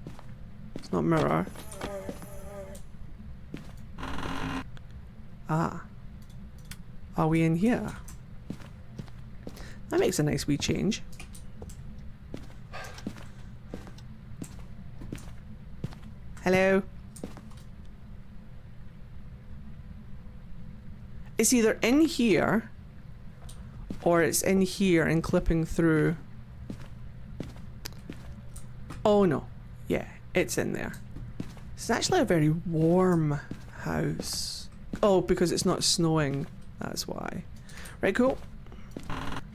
It's not mirror. Ah. Are we in here? That makes a nice wee change. Hello? It's either in here or it's in here and clipping through. Oh no. Yeah, it's in there. It's actually a very warm house. Oh, because it's not snowing. That's why. Right, cool.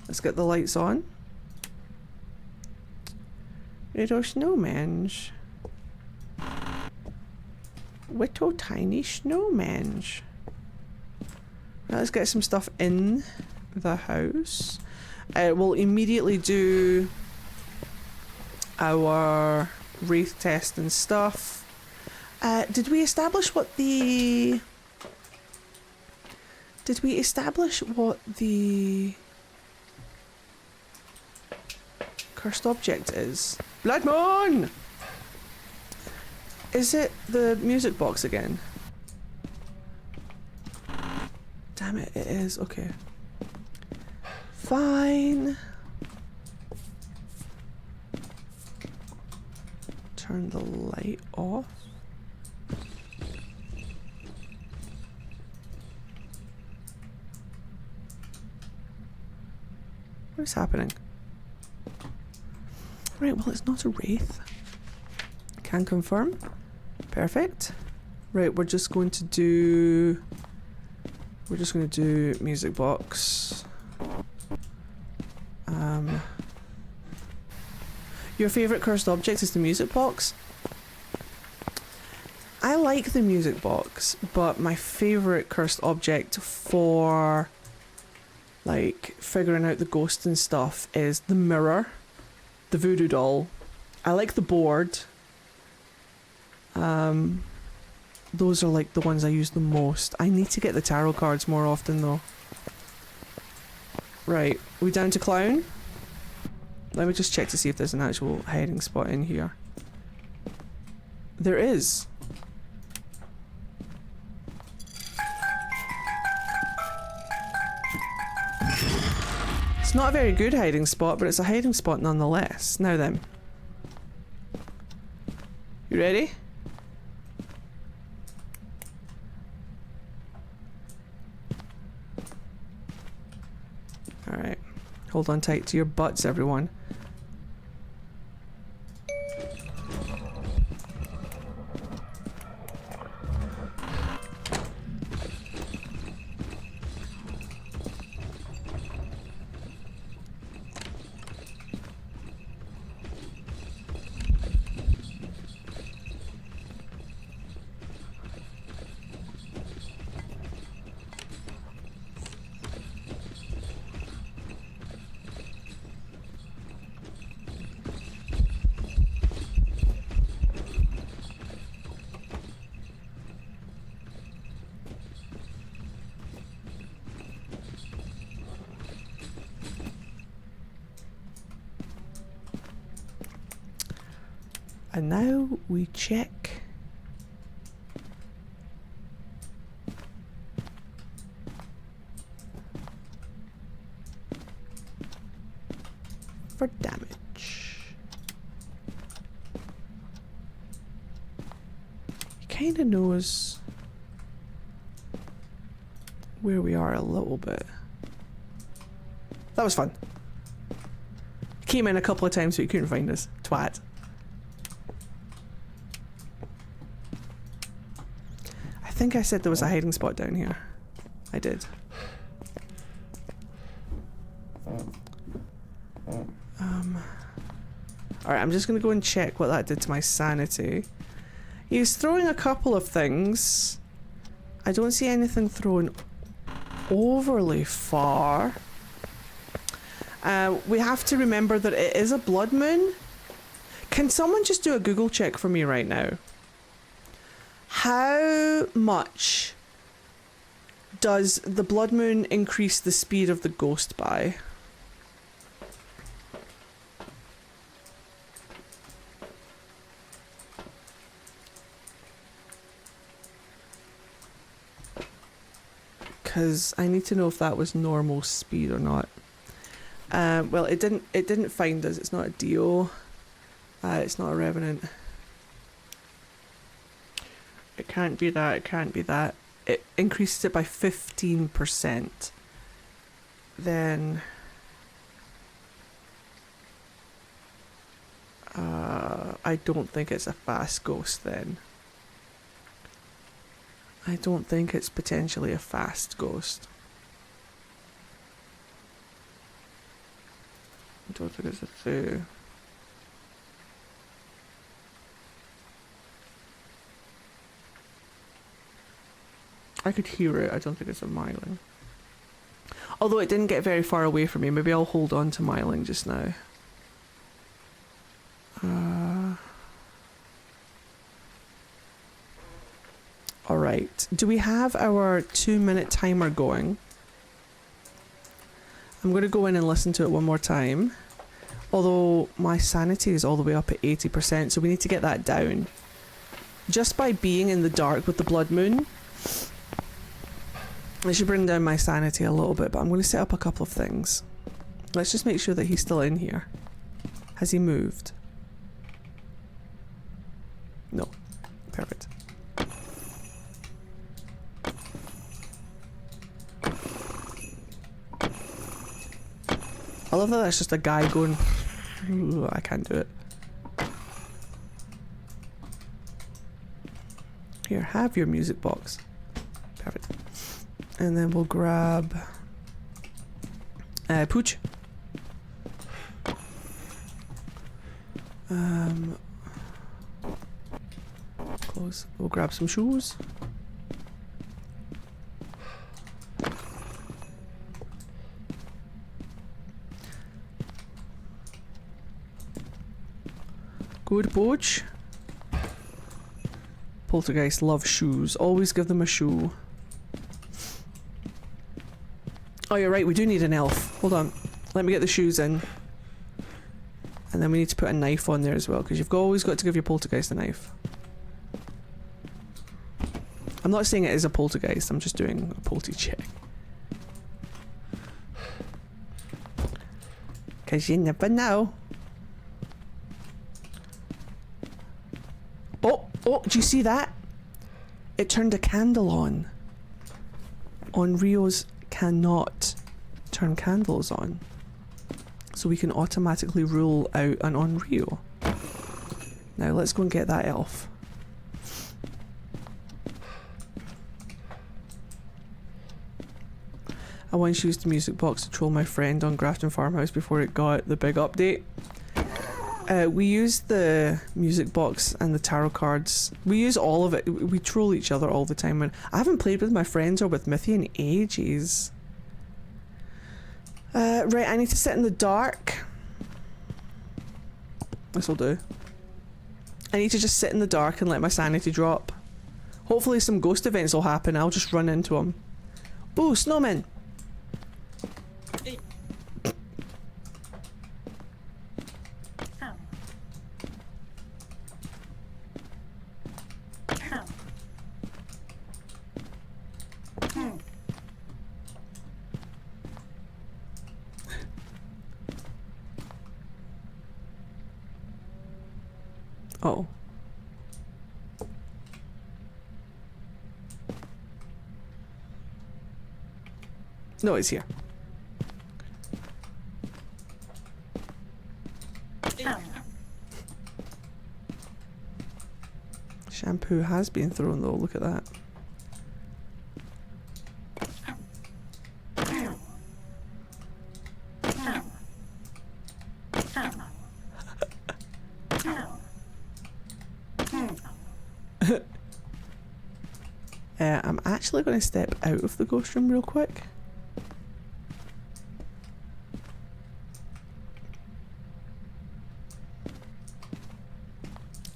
Let's get the lights on. Little snowmans. Little tiny snowmans. Now let's get some stuff in the house. We'll immediately do our wraith test and stuff. Did we establish what the... Did we establish what the cursed object is? Blood moon! Is it the music box again? Damn it, it is. Okay. Fine. Turn the light off. What's happening? Right, well, it's not a wraith. Can confirm. Perfect. Right, we're just going to do music box. Your favorite cursed object is the music box? I like the music box, but my favorite cursed object for like figuring out the ghost and stuff is the mirror, the voodoo doll. I like the board. Those are like the ones I use the most. I need to get the tarot cards more often though. Right, we down to clown? Let me just check to see if there's an actual hiding spot in here. There is. It's not a very good hiding spot, but it's a hiding spot nonetheless. Now then. You ready? Alright. Hold on tight to your butts, everyone. And now we check for damage. He kind of knows where we are a little bit. That was fun. Came in a couple of times but he couldn't find us. Twat. I think I said there was a hiding spot down here. I did. Alright, I'm just gonna go and check what that did to my sanity. He's throwing a couple of things. I don't see anything thrown overly far. We have to remember that it is a blood moon. Can someone just do a Google check for me right now? How much does the blood moon increase the speed of the ghost by? Because I need to know if that was normal speed or not. Well, it didn't find us. It's not a DO. It's not a revenant. It can't be that. It can't be that. It increases it by 15%. Then I don't think it's a fast ghost then. I don't think it's potentially a fast ghost. I don't think it's a two. I could hear it. I don't think it's a myling. Although it didn't get very far away from me. Maybe I'll hold on to myling just now. Alright. Do we have our 2-minute timer going? I'm going to go in and listen to it one more time. Although my sanity is all the way up at 80%, so we need to get that down. Just by being in the dark with the blood moon, I should bring down my sanity a little bit, but I'm going to set up a couple of things. Let's just make sure that he's still in here. Has he moved? No. Perfect. I love that that's just a guy going, ooh, I can't do it. Here, have your music box. Perfect. And then we'll grab Pooch. Close. We'll grab some shoes. Good Pooch. Poltergeist love shoes. Always give them a shoe. Oh, you're right, we do need an elf. Hold on. Let me get the shoes in. And then we need to put a knife on there as well, because you've always got to give your poltergeist a knife. I'm not saying it is a poltergeist, I'm just doing a polty check. Because you never know. Oh, do you see that? It turned a candle on. On Rio's cannot turn candles on. So we can automatically rule out an on Rio. Now let's go and get that elf. I once used the music box to troll my friend on Grafton Farmhouse before it got the big update. We use the music box and the tarot cards. We use all of it. We troll each other all the time. And I haven't played with my friends or with Mithy in ages. Right, I need to sit in the dark. This'll do. I need to just sit in the dark and let my sanity drop. Hopefully some ghost events will happen. I'll just run into them. Ooh, snowman! Oh. No, it's here. Shampoo has been thrown though, look at that. I'm actually going to step out of the ghost room real quick.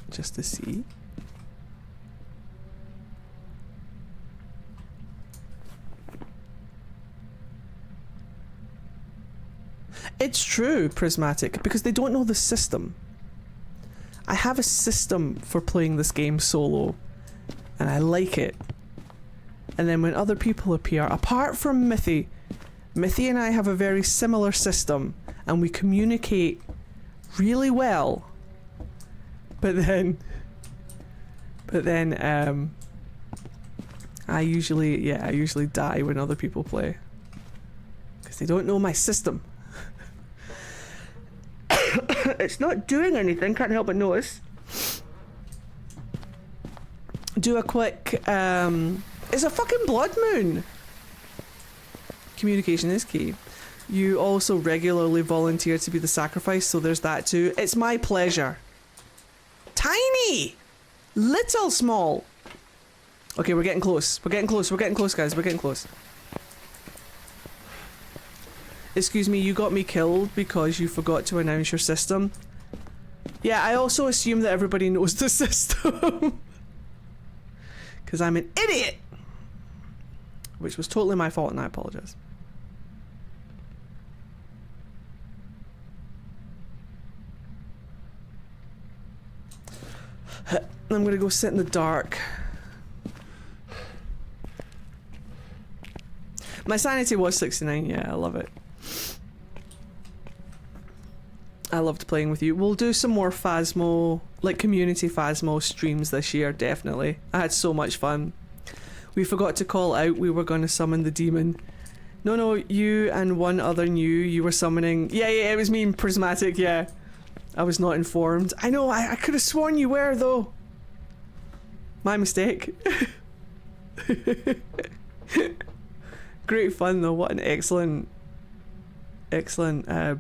Just to see. It's true, Prismatic, because they don't know the system. I have a system for playing this game solo, and I like it. And then when other people appear, apart from Mithy and I have a very similar system, and we communicate really well. But then I usually die when other people play. Because they don't know my system. It's not doing anything, can't help but notice. Do a quick, it's a fucking blood moon! Communication is key. You also regularly volunteer to be the sacrifice, so there's that too. It's my pleasure. Tiny! Little small! Okay, we're getting close. We're getting close, guys. We're getting close. Excuse me, you got me killed because you forgot to announce your system. Yeah, I also assume that everybody knows the system. Because I'm an idiot! Which was totally my fault and I apologise. I'm gonna go sit in the dark. My sanity was 69, yeah, I love it. I loved playing with you. We'll do some more Phasmo, like community Phasmo streams this year, definitely. I had so much fun. We forgot to call out we were going to summon the demon. No, you and one other knew you were summoning. Yeah, it was me and Prismatic, yeah. I was not informed. I know, I could have sworn you were, though. My mistake. Great fun, though. What an excellent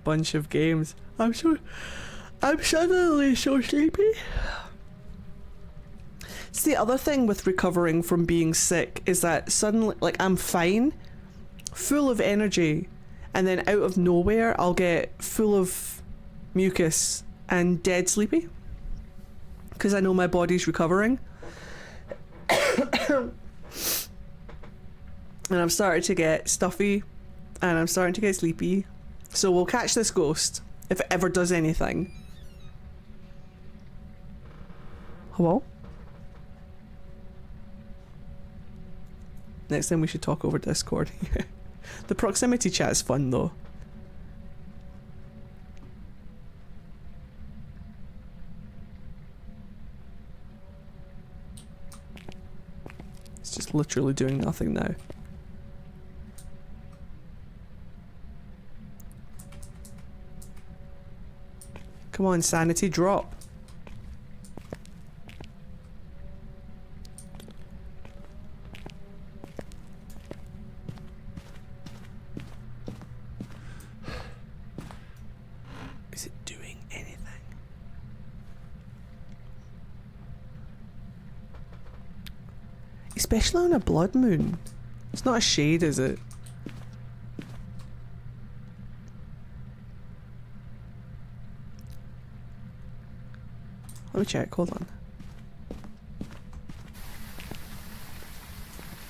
bunch of games. I'm suddenly so sleepy. It's the other thing with recovering from being sick is that suddenly, like, I'm fine, full of energy, and then out of nowhere I'll get full of mucus and dead sleepy because I know my body's recovering. And I'm starting to get stuffy and I'm starting to get sleepy, so we'll catch this ghost if it ever does anything. Hello? Next time we should talk over Discord. The proximity chat is fun though. It's just literally doing nothing now. Come on, sanity, drop. Is it doing anything? Especially on a blood moon. It's not a shade, is it? Let me check, hold on.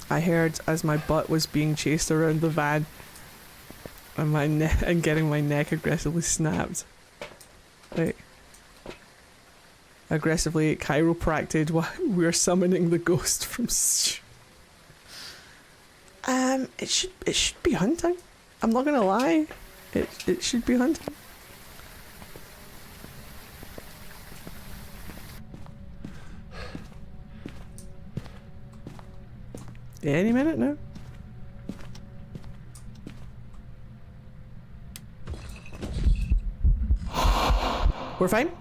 I heard as my butt was being chased around the van and and getting my neck aggressively snapped. Wait. Aggressively chiropracted while we were summoning the ghost from it should be hunting. I'm not gonna lie. It should be hunting. Any minute now. We're fine.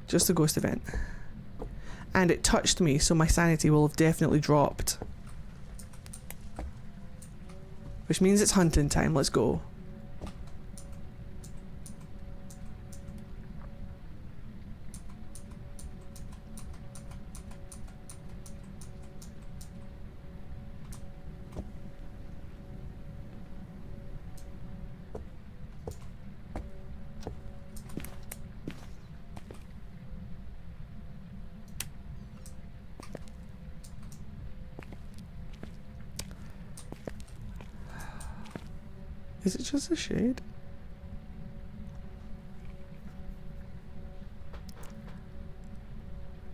Just a ghost event. And it touched me, so my sanity will have definitely dropped. Which means it's hunting time. Let's go. Is it just a shade?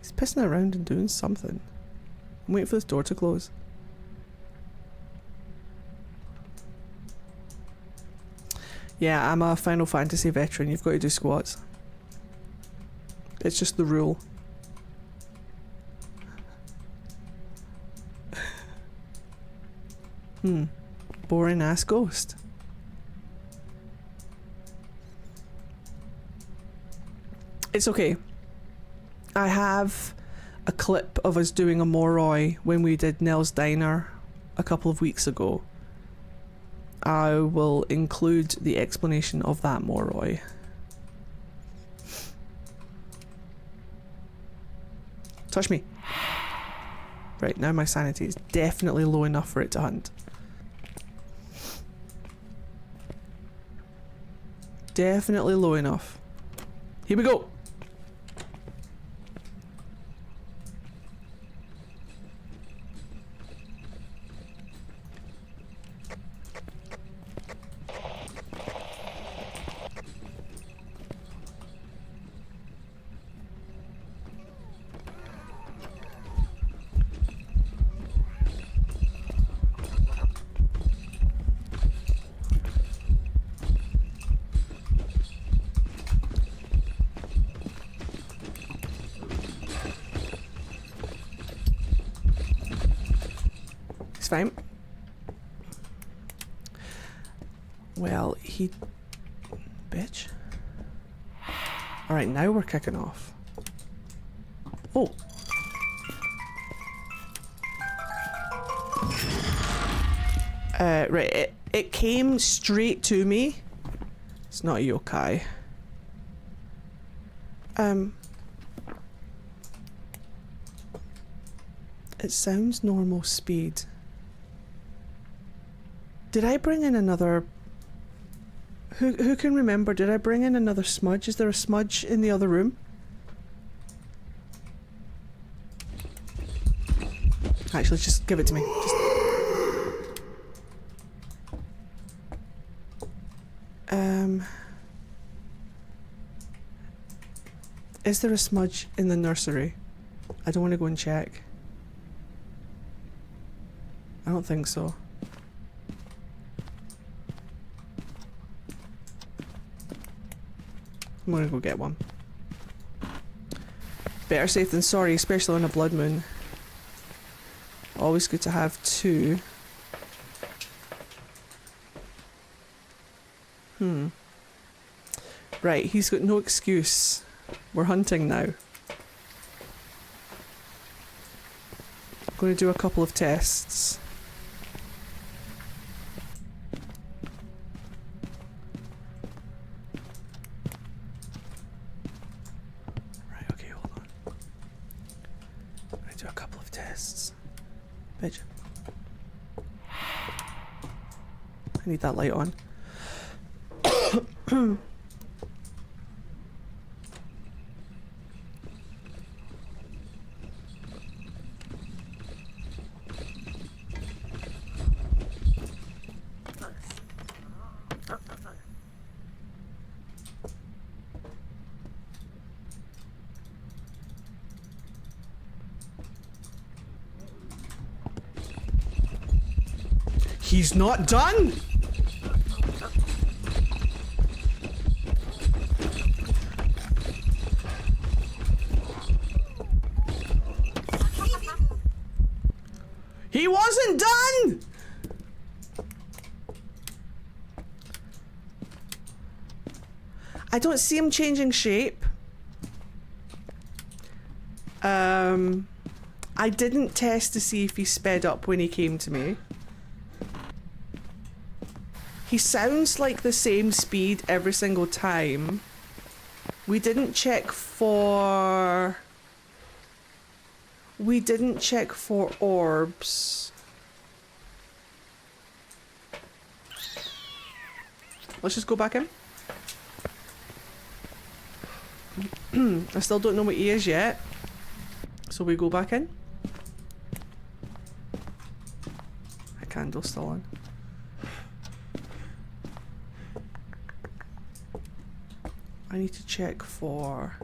He's pissing around and doing something. I'm waiting for this door to close. Yeah, I'm a Final Fantasy veteran. You've got to do squats. It's just the rule. Boring ass ghost. It's okay. I have a clip of us doing a Moroi when we did Nell's Diner a couple of weeks ago. I will include the explanation of that Moroi. Touch me. Right, now my sanity is definitely low enough for it to hunt. Definitely low enough. Here we go. Fine. Well, he... Bitch. Alright, now we're kicking off. Oh. Right, it came straight to me. It's not a yokai. It sounds normal speed. Did I bring in another... Who can remember? Did I bring in another smudge? Is there a smudge in the other room? Actually, just give it to me. Is there a smudge in the nursery? I don't want to go and check. I don't think so. I'm gonna go get one. Better safe than sorry, especially on a blood moon. Always good to have two. Right, he's got no excuse. We're hunting now. I'm going to do a couple of tests. Bitch. I need that light on. He's not done! He wasn't done! I don't see him changing shape. I didn't test to see if he sped up when he came to me. He sounds like the same speed every single time. We didn't check for... We didn't check for orbs. Let's just go back in. I still don't know what he is yet. So we go back in. The candle's still on. I need to check for...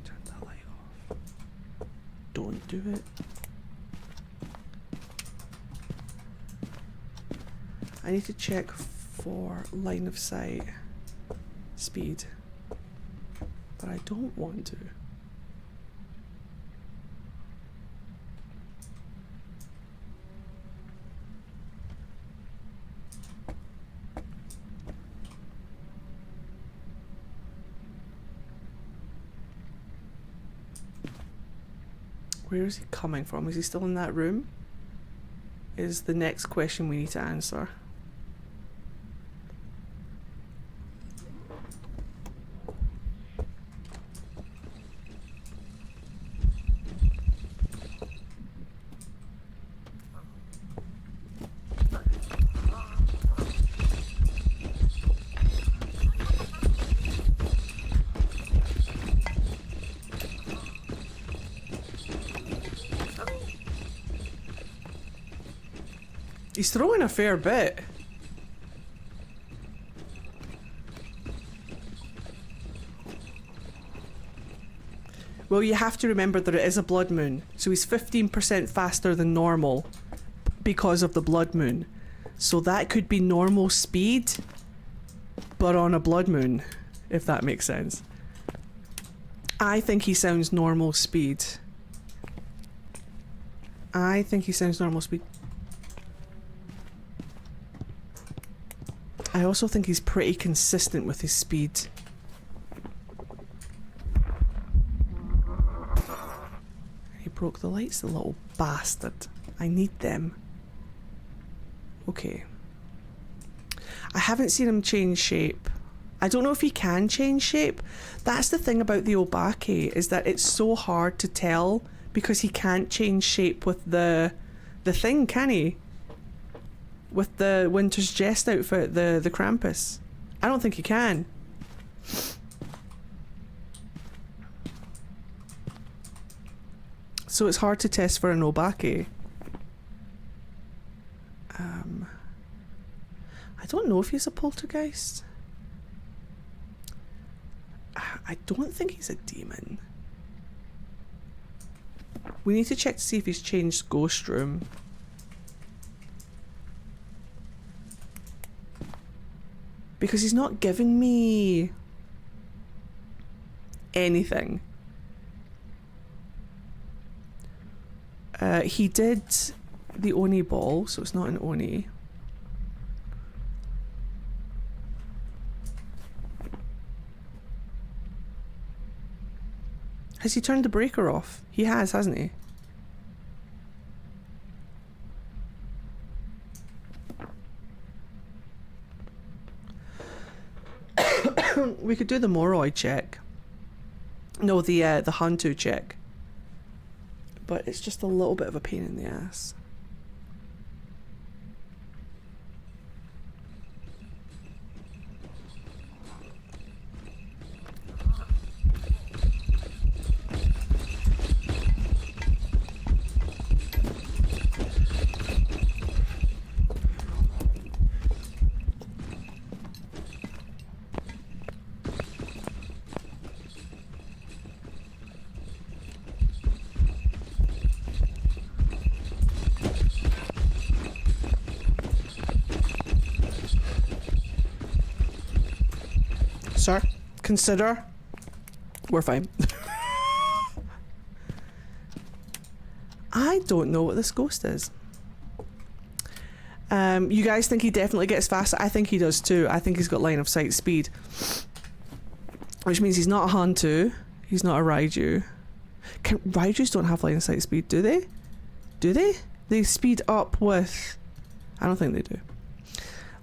Turn that light off. Don't do it. I need to check for line of sight speed. But I don't want to. Where is he coming from? Is he still in that room? Is the next question we need to answer. He's throwing a fair bit. Well, you have to remember that it is a blood moon, so he's 15% faster than normal because of the blood moon. So that could be normal speed, but on a blood moon, if that makes sense. I think he sounds normal speed. I think he sounds normal speed. I also think he's pretty consistent with his speed. He broke the lights, the little bastard. I need them. Okay. I haven't seen him change shape. I don't know if he can change shape. That's the thing about the Obake, is that it's so hard to tell because he can't change shape with the thing, can he? With the Winter's Jest outfit, the Krampus. I don't think he can. So it's hard to test for an Obake. I don't know if he's a poltergeist. I don't think he's a demon. We need to check to see if he's changed Ghost Room. Because he's not giving me anything. He did the Oni ball, so it's not an Oni. Has he turned the breaker off? He has, hasn't he? We could do the Moroi check. No, the Hantu check. But it's just a little bit of a pain in the ass. Sir, consider. We're fine. I don't know what this ghost is. You guys think he definitely gets faster? I think he does too. I think he's got line of sight speed. Which means he's not a Hantu. He's not a Raiju. Raijus don't have line of sight speed, do they? Do they? They speed up with... I don't think they do.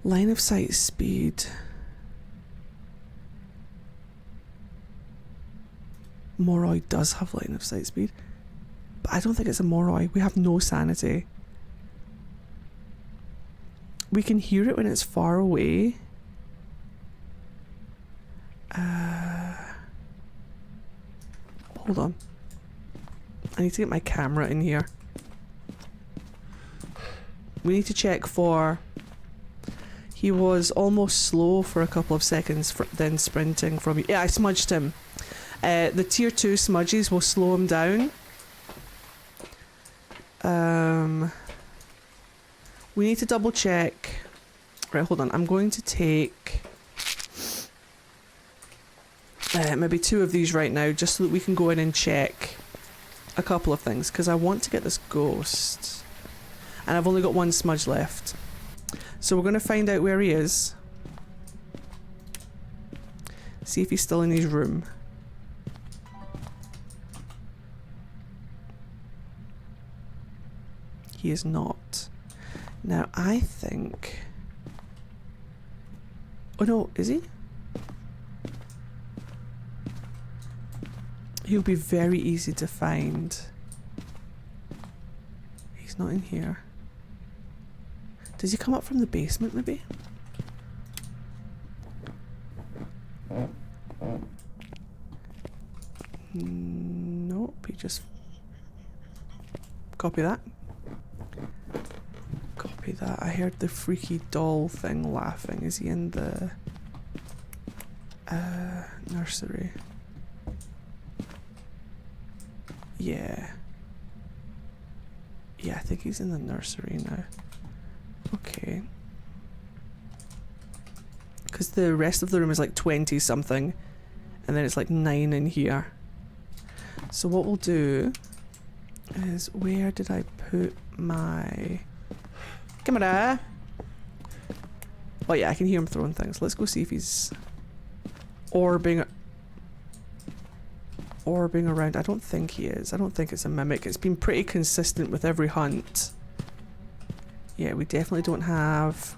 Line of sight speed. Moroi does have line of sight speed. But I don't think it's a Moroi. We have no sanity. We can hear it when it's far away. Hold on. I need to get my camera in here. We need to check for... He was almost slow for a couple of seconds, then sprinting from... Yeah, I smudged him. The tier 2 smudges will slow him down. We need to double check. Right, hold on. I'm going to take... maybe 2 of these right now, just so that we can go in and check a couple of things, because I want to get this ghost. And I've only got 1 smudge left. So we're going to find out where he is. See if he's still in his room. He is not. Now, I think... Oh no, is he? He'll be very easy to find. He's not in here. Does he come up from the basement, maybe? Nope, he just... Copy that. Copy that. I heard the freaky doll thing laughing. Is he in the... nursery? Yeah. Yeah, I think he's in the nursery now. Okay. Because the rest of the room is like 20 something. And then it's like 9 in here. So what we'll do is... Where did I put my... Camera? Oh yeah, I can hear him throwing things. Let's go see if he's... Orbing around. I don't think he is. I don't think it's a mimic. It's been pretty consistent with every hunt. Yeah, we definitely don't have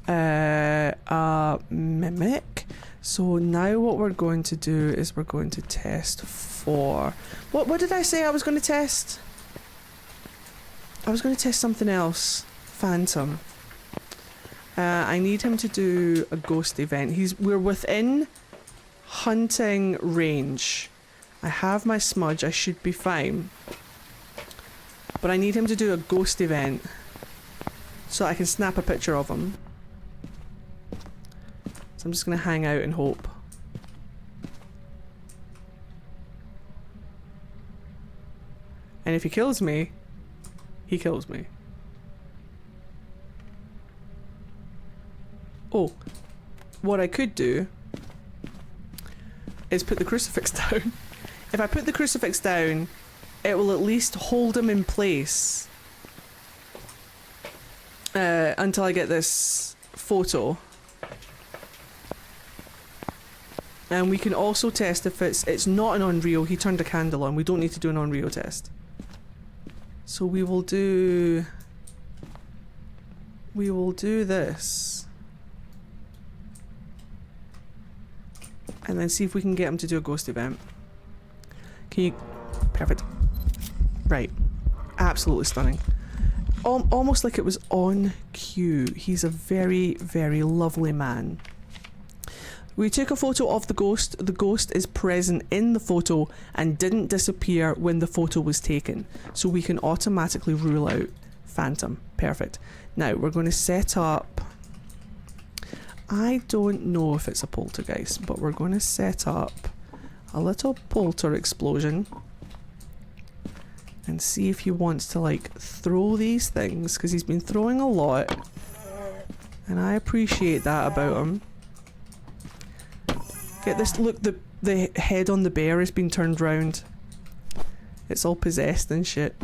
a mimic. So now what we're going to do is we're going to test for... What did I say I was going to test? I was going to test something else. Phantom. I need him to do a ghost event. We're within hunting range. I have my smudge. I should be fine. But I need him to do a ghost event so I can snap a picture of him. So I'm just going to hang out and hope. And if he kills me, he kills me. Oh, what I could do is put the crucifix down. If I put the crucifix down, it will at least hold him in place until I get this photo. And we can also test if it's not an Unreal. He turned a candle on. We don't need to do an Unreal test. So we will do this. And then see if we can get him to do a ghost event. Can you... Perfect. Right. Absolutely stunning. Almost like it was on cue. He's a very, very lovely man. We took a photo of the ghost. The ghost is present in the photo and didn't disappear when the photo was taken. So we can automatically rule out Phantom. Perfect. Now we're going to set up... I don't know if it's a poltergeist, but we're going to set up a little polter explosion and see if he wants to like throw these things, because he's been throwing a lot and I appreciate that about him. Get this, look, the head on the bear has been turned round. It's all possessed and shit.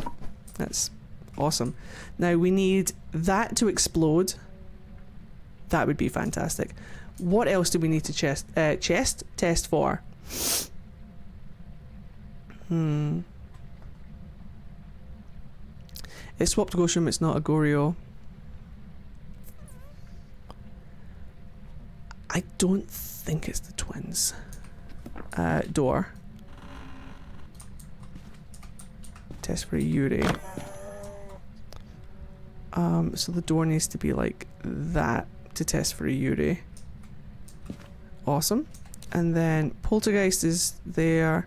That's awesome. Now we need that to explode. That would be fantastic. What else do we need to chest test for? It swapped Ghost Room, it's not a Goryo. I don't think it's the twins. Door. Test for a Yuri. So the door needs to be like that to test for a Yuri. Awesome. And then Poltergeist is there.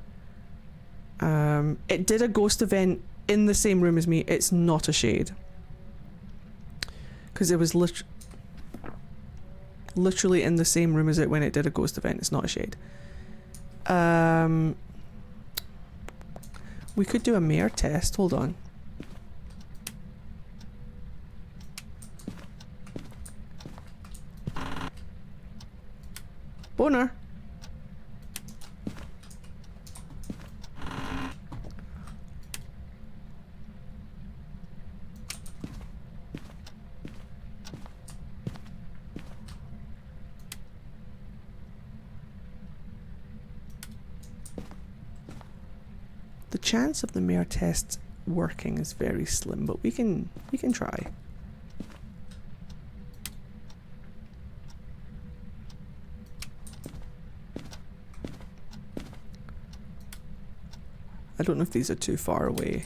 It did a ghost event in the same room as me. It's not a shade. Because it was literally in the same room as it when it did a ghost event. It's not a shade. We could do a mare test. Hold on. Boner. The chance of the mare test working is very slim, but we can try. I don't know if these are too far away.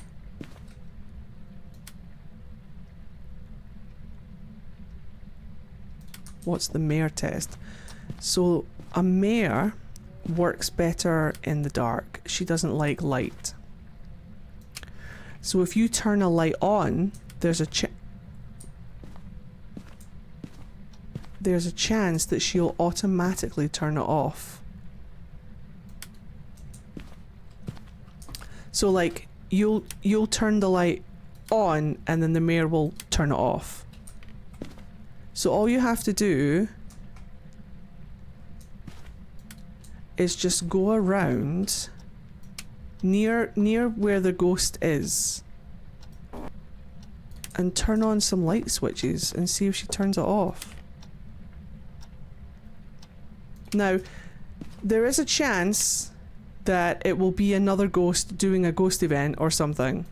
What's the mare test? So a mare works better in the dark. She doesn't like light. So if you turn a light on, there's a chance that she'll automatically turn it off. So like you'll turn the light on and then the mare will turn it off. So all you have to do is just go around near where the ghost is and turn on some light switches and see if she turns it off. Now, there is a chance that it will be another ghost doing a ghost event or something,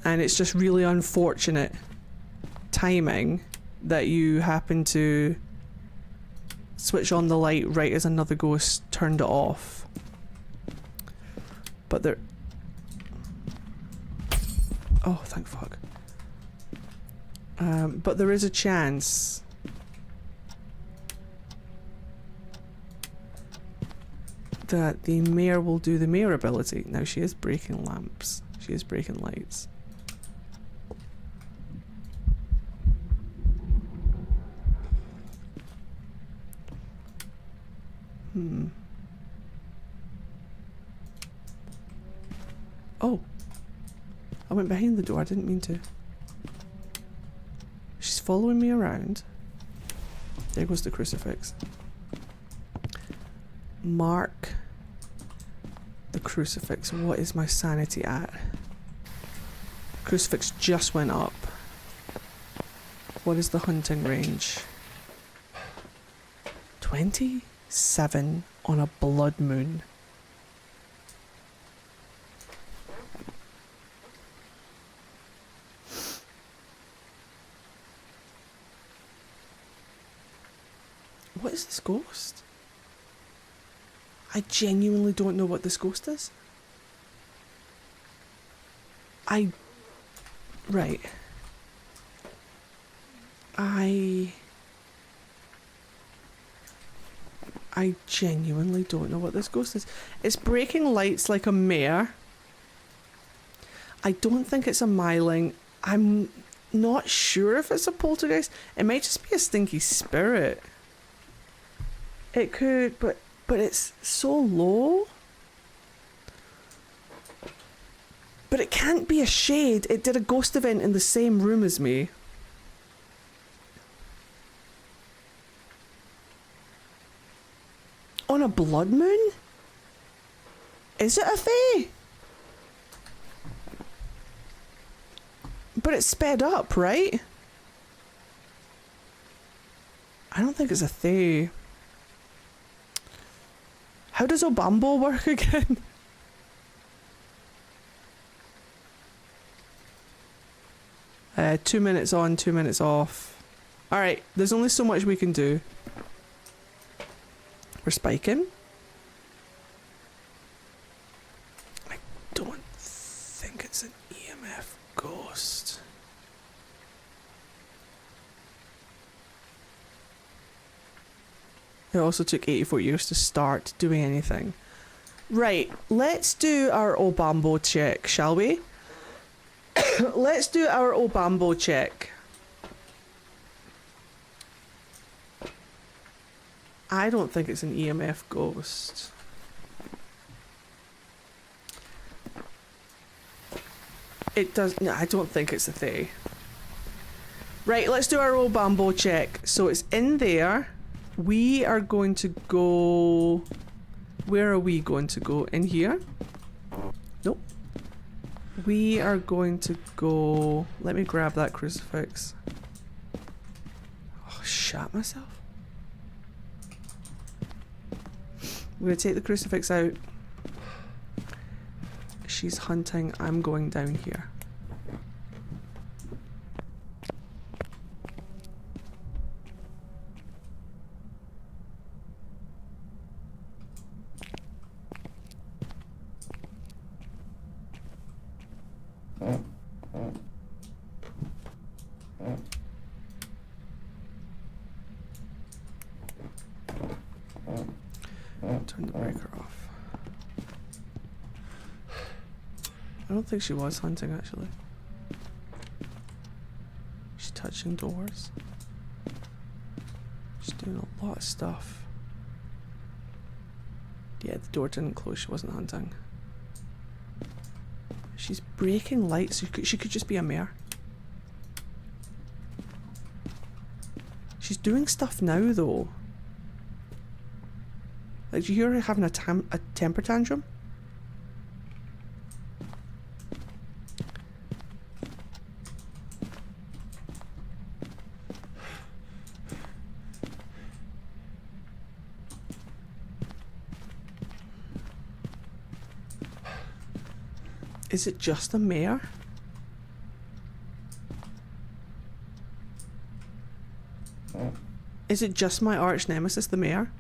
and it's just really unfortunate timing that you happen to switch on the light right as another ghost turned it off. But there... Oh, thank fuck. But there is a chance that the mare will do the mare ability. Now she is breaking lamps. She is breaking lights. Oh. I went behind the door. I didn't mean to. She's following me around. There goes the crucifix. Mark the crucifix. What is my sanity at? Crucifix just went up. What is the hunting range? 27 on a blood moon. What is this ghost? I genuinely don't know what this ghost is. Right. I genuinely don't know what this ghost is. It's breaking lights like a mare. I don't think it's a myling. I'm not sure if it's a poltergeist. It might just be a stinky spirit. It could, but it's so low. But it can't be a shade. It did a ghost event in the same room as me. On a blood moon? Is it a fae? But it's sped up, right? I don't think it's a they. How does Obambo work again? 2 minutes on, 2 minutes off. Alright, there's only so much we can do. We're spiking. I don't think it's an EMF ghost. It also took 84 years to start doing anything. Right, let's do our Obambo check, shall we? Let's do our Obambo check. I don't think it's an EMF ghost. It does. No, I don't think it's a they. Right, let's do our Obambo check. So it's in there. We are going to go. Where are we going to go? In here? Nope. We are going to go. Let me grab that crucifix. Oh, shat myself. I'm going to take the crucifix out. She's hunting. I'm going down here. Turn the breaker off. I don't think she was hunting actually. She's touching doors. She's doing a lot of stuff. Yeah, the door didn't close, she wasn't hunting. She's breaking lights, she could just be a mare. She's doing stuff now though. Like, do you hear her having a temper tantrum? Is it just a mare? Is it just my arch nemesis, the mare?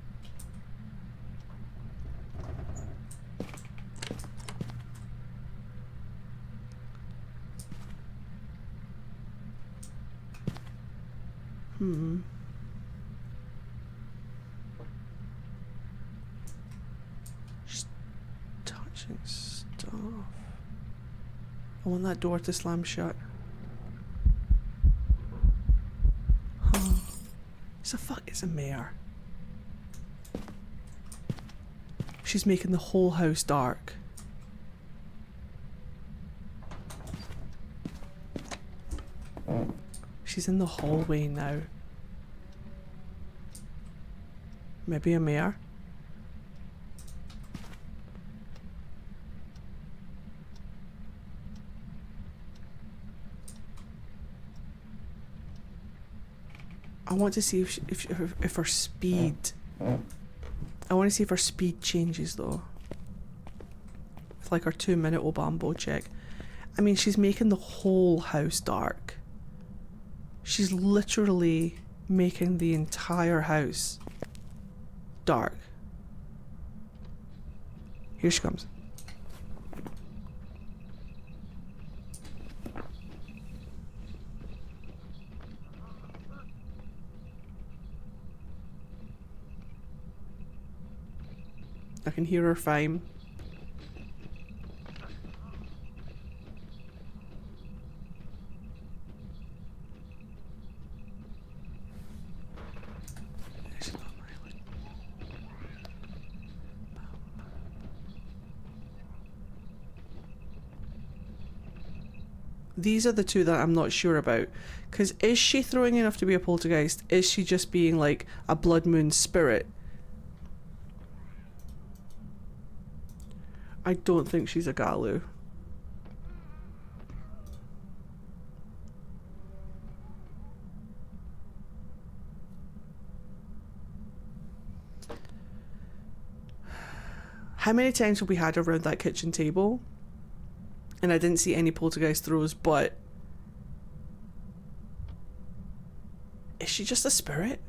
She's touching stuff. I want that door to slam shut. Huh. It's a mare. She's making the whole house dark. She's in the hallway now. Maybe a mare? I want to see if her speed. I want to see if her speed changes though. With like her 2 minute Obambo check. I mean, she's making the whole house dark. She's literally making the entire house dark. Here she comes. I can hear her fine. These are the two that I'm not sure about. Because is she throwing enough to be a poltergeist? Is she just being like a blood moon spirit? I don't think she's a Galu. how many times have we had around that kitchen table? And I didn't see any poltergeist throws, but... Is she just a spirit?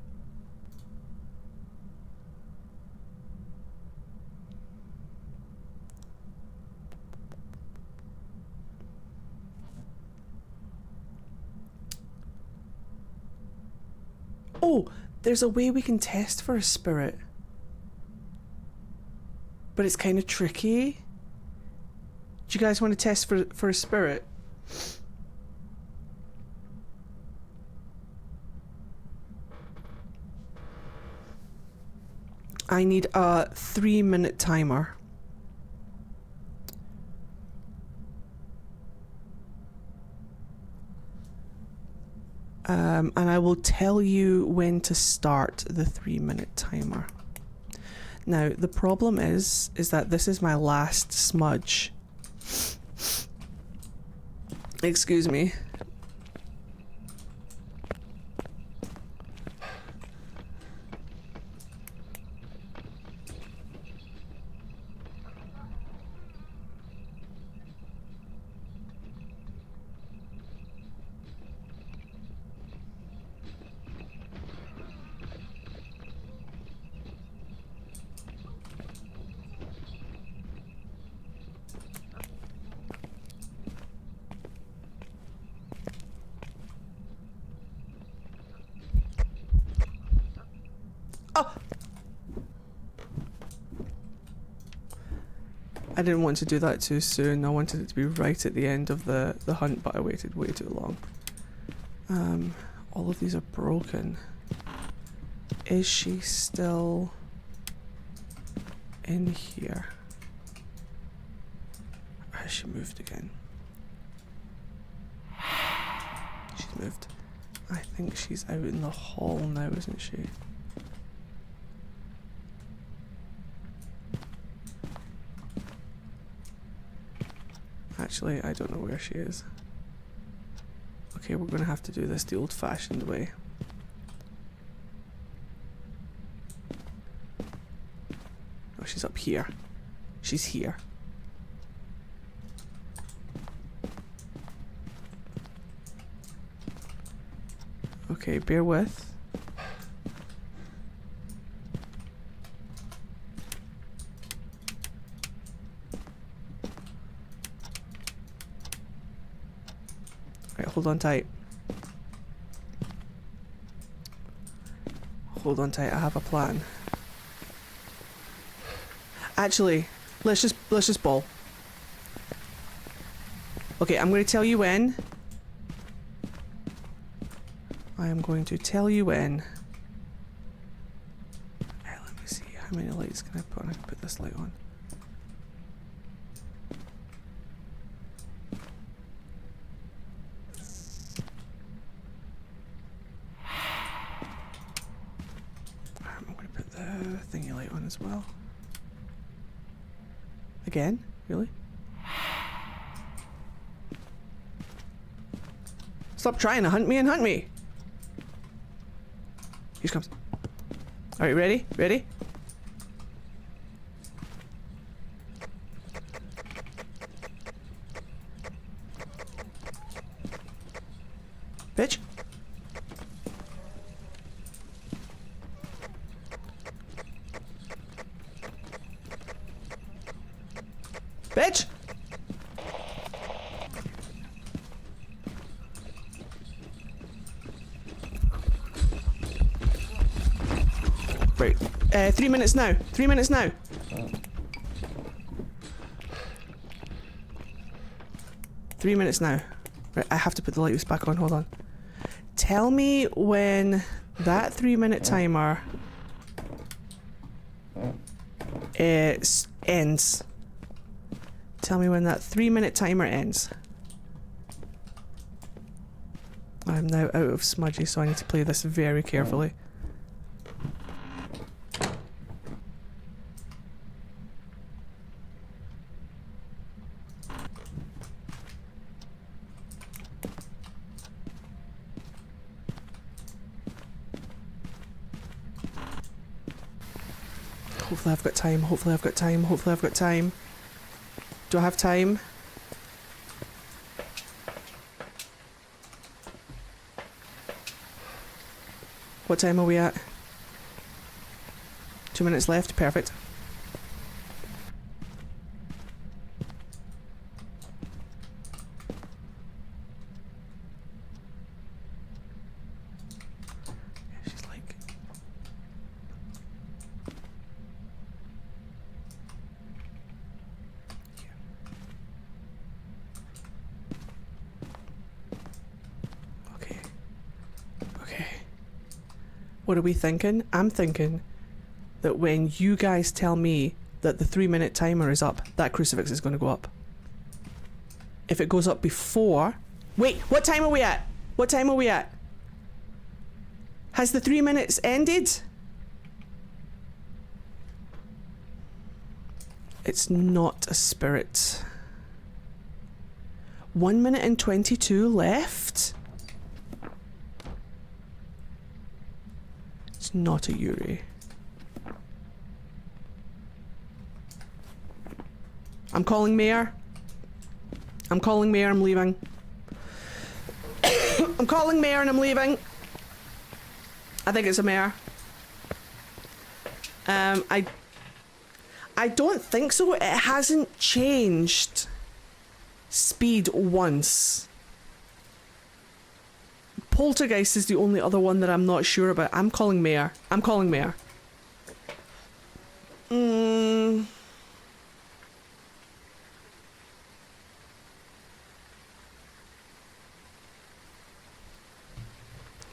Oh, there's a way we can test for a spirit. But it's kind of tricky. Do you guys want to test for a spirit? I need a 3-minute timer. And I will tell you when to start the 3-minute timer. Now, the problem is that this is my last smudge. Excuse me. I didn't want to do that too soon. I wanted it to be right at the end of the hunt, but I waited way too long. All of these are broken. Is she still in here? Or has she moved again? She's moved. I think she's out in the hall now, isn't she? Actually, I don't know where she is. Okay, we're gonna have to do this the old-fashioned way. Oh, she's up here. She's here. Okay, bear with. Right, hold on tight. Hold on tight, I have a plan. Actually, let's just ball. Okay, I'm going to tell you when. I am going to tell you when. Hey, let me see, how many lights can I put on? I can put this light on. I'm going to put the thingy light on as well. Again? Really? Stop trying to hunt me and hunt me! Here she comes. Alright, ready? Ready? Bitch! Bitch! Right. 3 minutes now. 3 minutes now. Three minutes now. Right, I have to put the lights back on. Hold on. Tell me when that 3-minute timer ends. Tell me when that 3-minute timer ends. I'm now out of smudgy, so I need to play this very carefully. Hopefully I've got time. Hopefully I've got time. Hopefully I've got time. Do I have time? What time are we at? 2 minutes left. Perfect. She's like... Okay. Okay. What are we thinking? I'm thinking that when you guys tell me that the 3-minute timer is up, that crucifix is going to go up. If it goes up before... Wait, what time are we at? What time are we at? Has the 3 minutes ended? It's not a spirit. 1 minute and 22 left? It's not a Yuri. I'm calling Mayor. I'm calling Mayor, I'm leaving. I'm calling Mayor and I'm leaving. I think it's a Mayor. I don't think so. It hasn't changed speed once. Poltergeist is the only other one that I'm not sure about. I'm calling Mayor. I'm calling Mayor.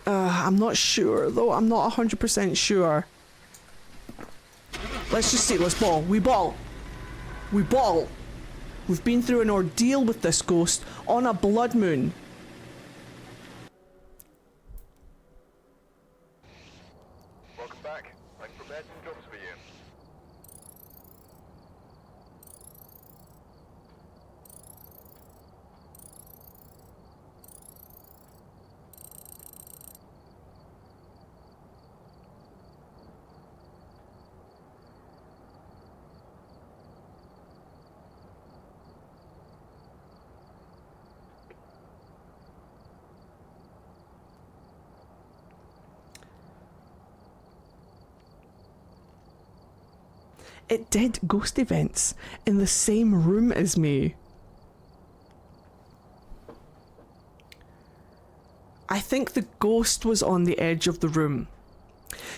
I'm not sure though. I'm not 100% sure. Let's just see. Let's ball. We ball. We ball. We've been through an ordeal with this ghost on a blood moon. Welcome back. I've prepared some jobs for you. It did ghost events in the same room as me. I think the ghost was on the edge of the room.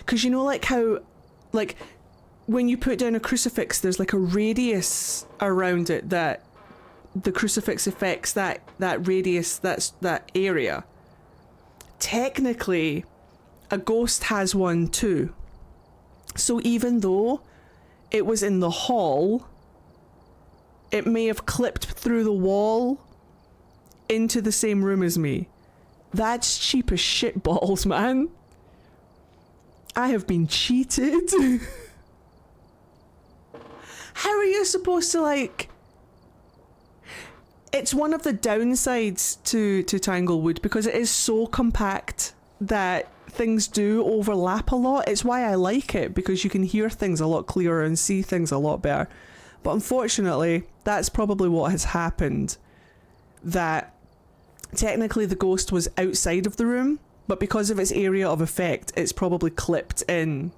'Cause you know like how, like, when you put down a crucifix, there's like a radius around it that the crucifix affects that radius, that area. Technically, a ghost has one too. So even though it was in the hall, it may have clipped through the wall into the same room as me. That's cheap as shit balls, man. I have been cheated. How are you supposed to, like... It's one of the downsides to Tanglewood, because it is so compact that things do overlap a lot. It's why I like it, because you can hear things a lot clearer and see things a lot better. But unfortunately, that's probably what has happened. That technically the ghost was outside of the room, but because of its area of effect, it's probably clipped in.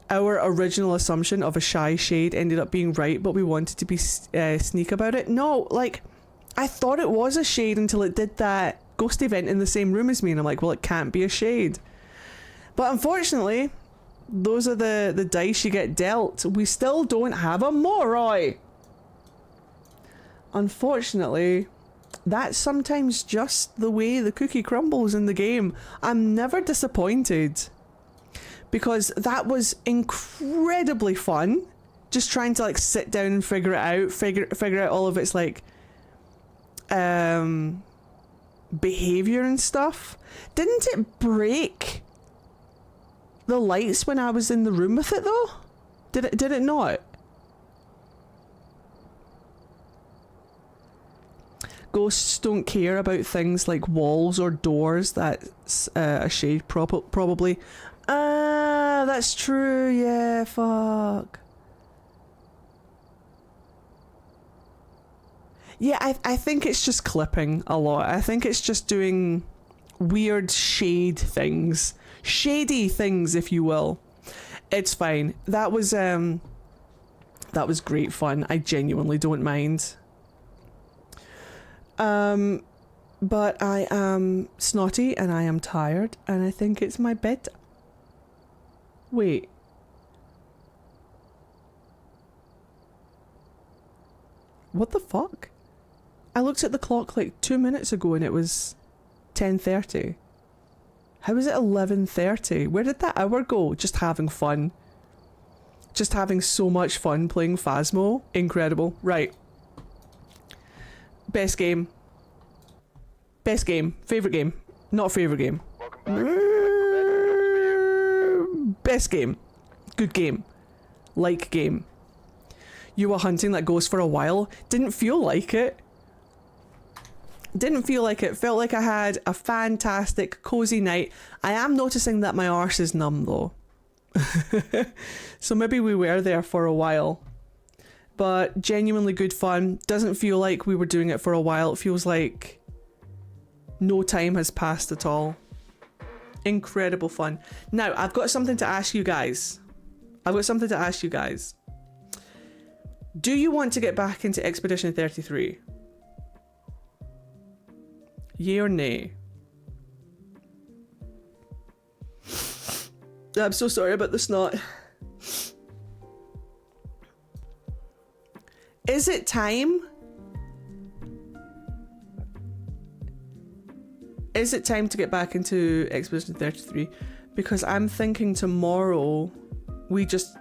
Our original assumption of a shy shade ended up being right, but we wanted to be sneak about it. No, like, I thought it was a shade until it did that ghost event in the same room as me, and I'm like, well, it can't be a shade. But unfortunately, those are the dice you get dealt. We still don't have a Moroi. Unfortunately, that's sometimes just the way the cookie crumbles in the game. I'm never disappointed, because that was incredibly fun. Just trying to like sit down and figure it out, figure out all of its like behavior and stuff. Didn't it break the lights when I was in the room with it though? Did it not? Ghosts don't care about things like walls or doors. That's a shade probably. Ah, that's true. Yeah, fuck. Yeah, I think it's just clipping a lot. I think it's just doing weird shade things. Shady things, if you will. It's fine. That was great fun. I genuinely don't mind. But I am snotty and I am tired and I think it's my bed. Wait. What the fuck? I looked at the clock like 2 minutes ago and it was 10:30. How is it 11:30? Where did that hour go? Just having fun. Just having so much fun playing Phasmo. Incredible. Right. Best game. Best game. Favourite game. Not favourite game. Best game. Good game. Like game. You were hunting that goes for a while. Didn't feel like it. Didn't feel like it. Felt like I had a fantastic, cozy night. I am noticing that my arse is numb though. So maybe we were there for a while. But genuinely good fun. Doesn't feel like we were doing it for a while. It feels like no time has passed at all. Incredible fun. Now, I've got something to ask you guys. Do you want to get back into Expedition 33? Yay or nay? I'm so sorry about the snot. Is it time? Is it time to get back into Expedition 33? Because I'm thinking tomorrow we just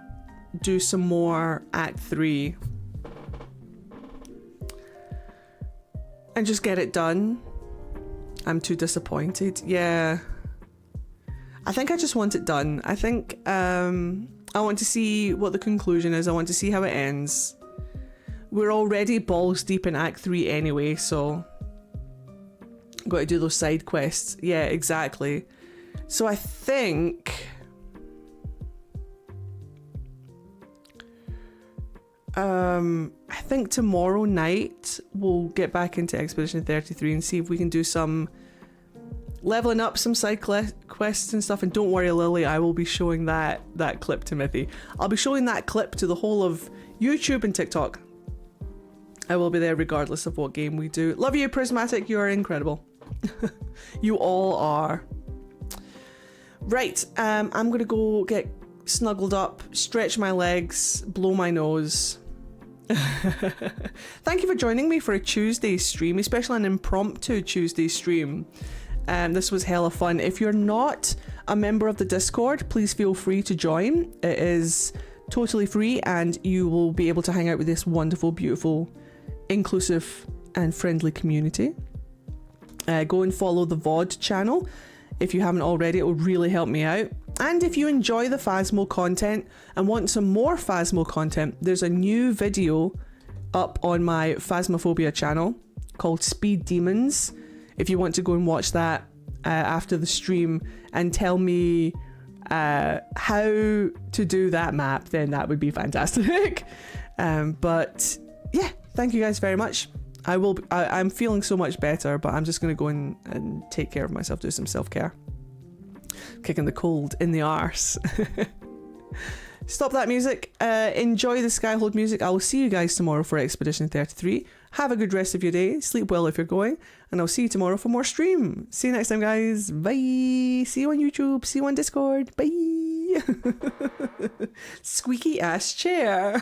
do some more Act 3. And just get it done. I'm too disappointed. Yeah. I think I just want it done. I think I want to see what the conclusion is. I want to see how it ends. We're already balls deep in Act 3 anyway, so got to do those side quests. Yeah, exactly. So I think tomorrow night we'll get back into Expedition 33 and see if we can do some leveling up, some side quests and stuff. And don't worry, Lily, I will be showing that clip, Timothy. I'll be showing that clip to the whole of YouTube and TikTok. I will be there regardless of what game we do. Love you, Prismatic. You are incredible. You all are. Right, I'm gonna go get snuggled up, stretch my legs, blow my nose. Thank you for joining me for a Tuesday stream, especially an impromptu Tuesday stream. This was hella fun. If you're not a member of the Discord, please feel free to join. It is totally free and you will be able to hang out with this wonderful, beautiful, inclusive and friendly community. Go and follow the VOD channel if you haven't already. It will really help me out. And if you enjoy the Phasmo content and want some more Phasmo content, there's a new video up on my Phasmophobia channel called Speed Demons. If you want to go and watch that after the stream and tell me how to do that map, then that would be fantastic. But yeah, thank you guys very much. I'm feeling so much better, but I'm just going to go in and take care of myself, do some self-care. Kicking the cold in the arse. Stop that music. Enjoy the Skyhold music. I will see you guys tomorrow for Expedition 33. Have a good rest of your day. Sleep well if you're going. And I'll see you tomorrow for more stream. See you next time, guys. Bye. See you on YouTube. See you on Discord. Bye. Squeaky ass chair.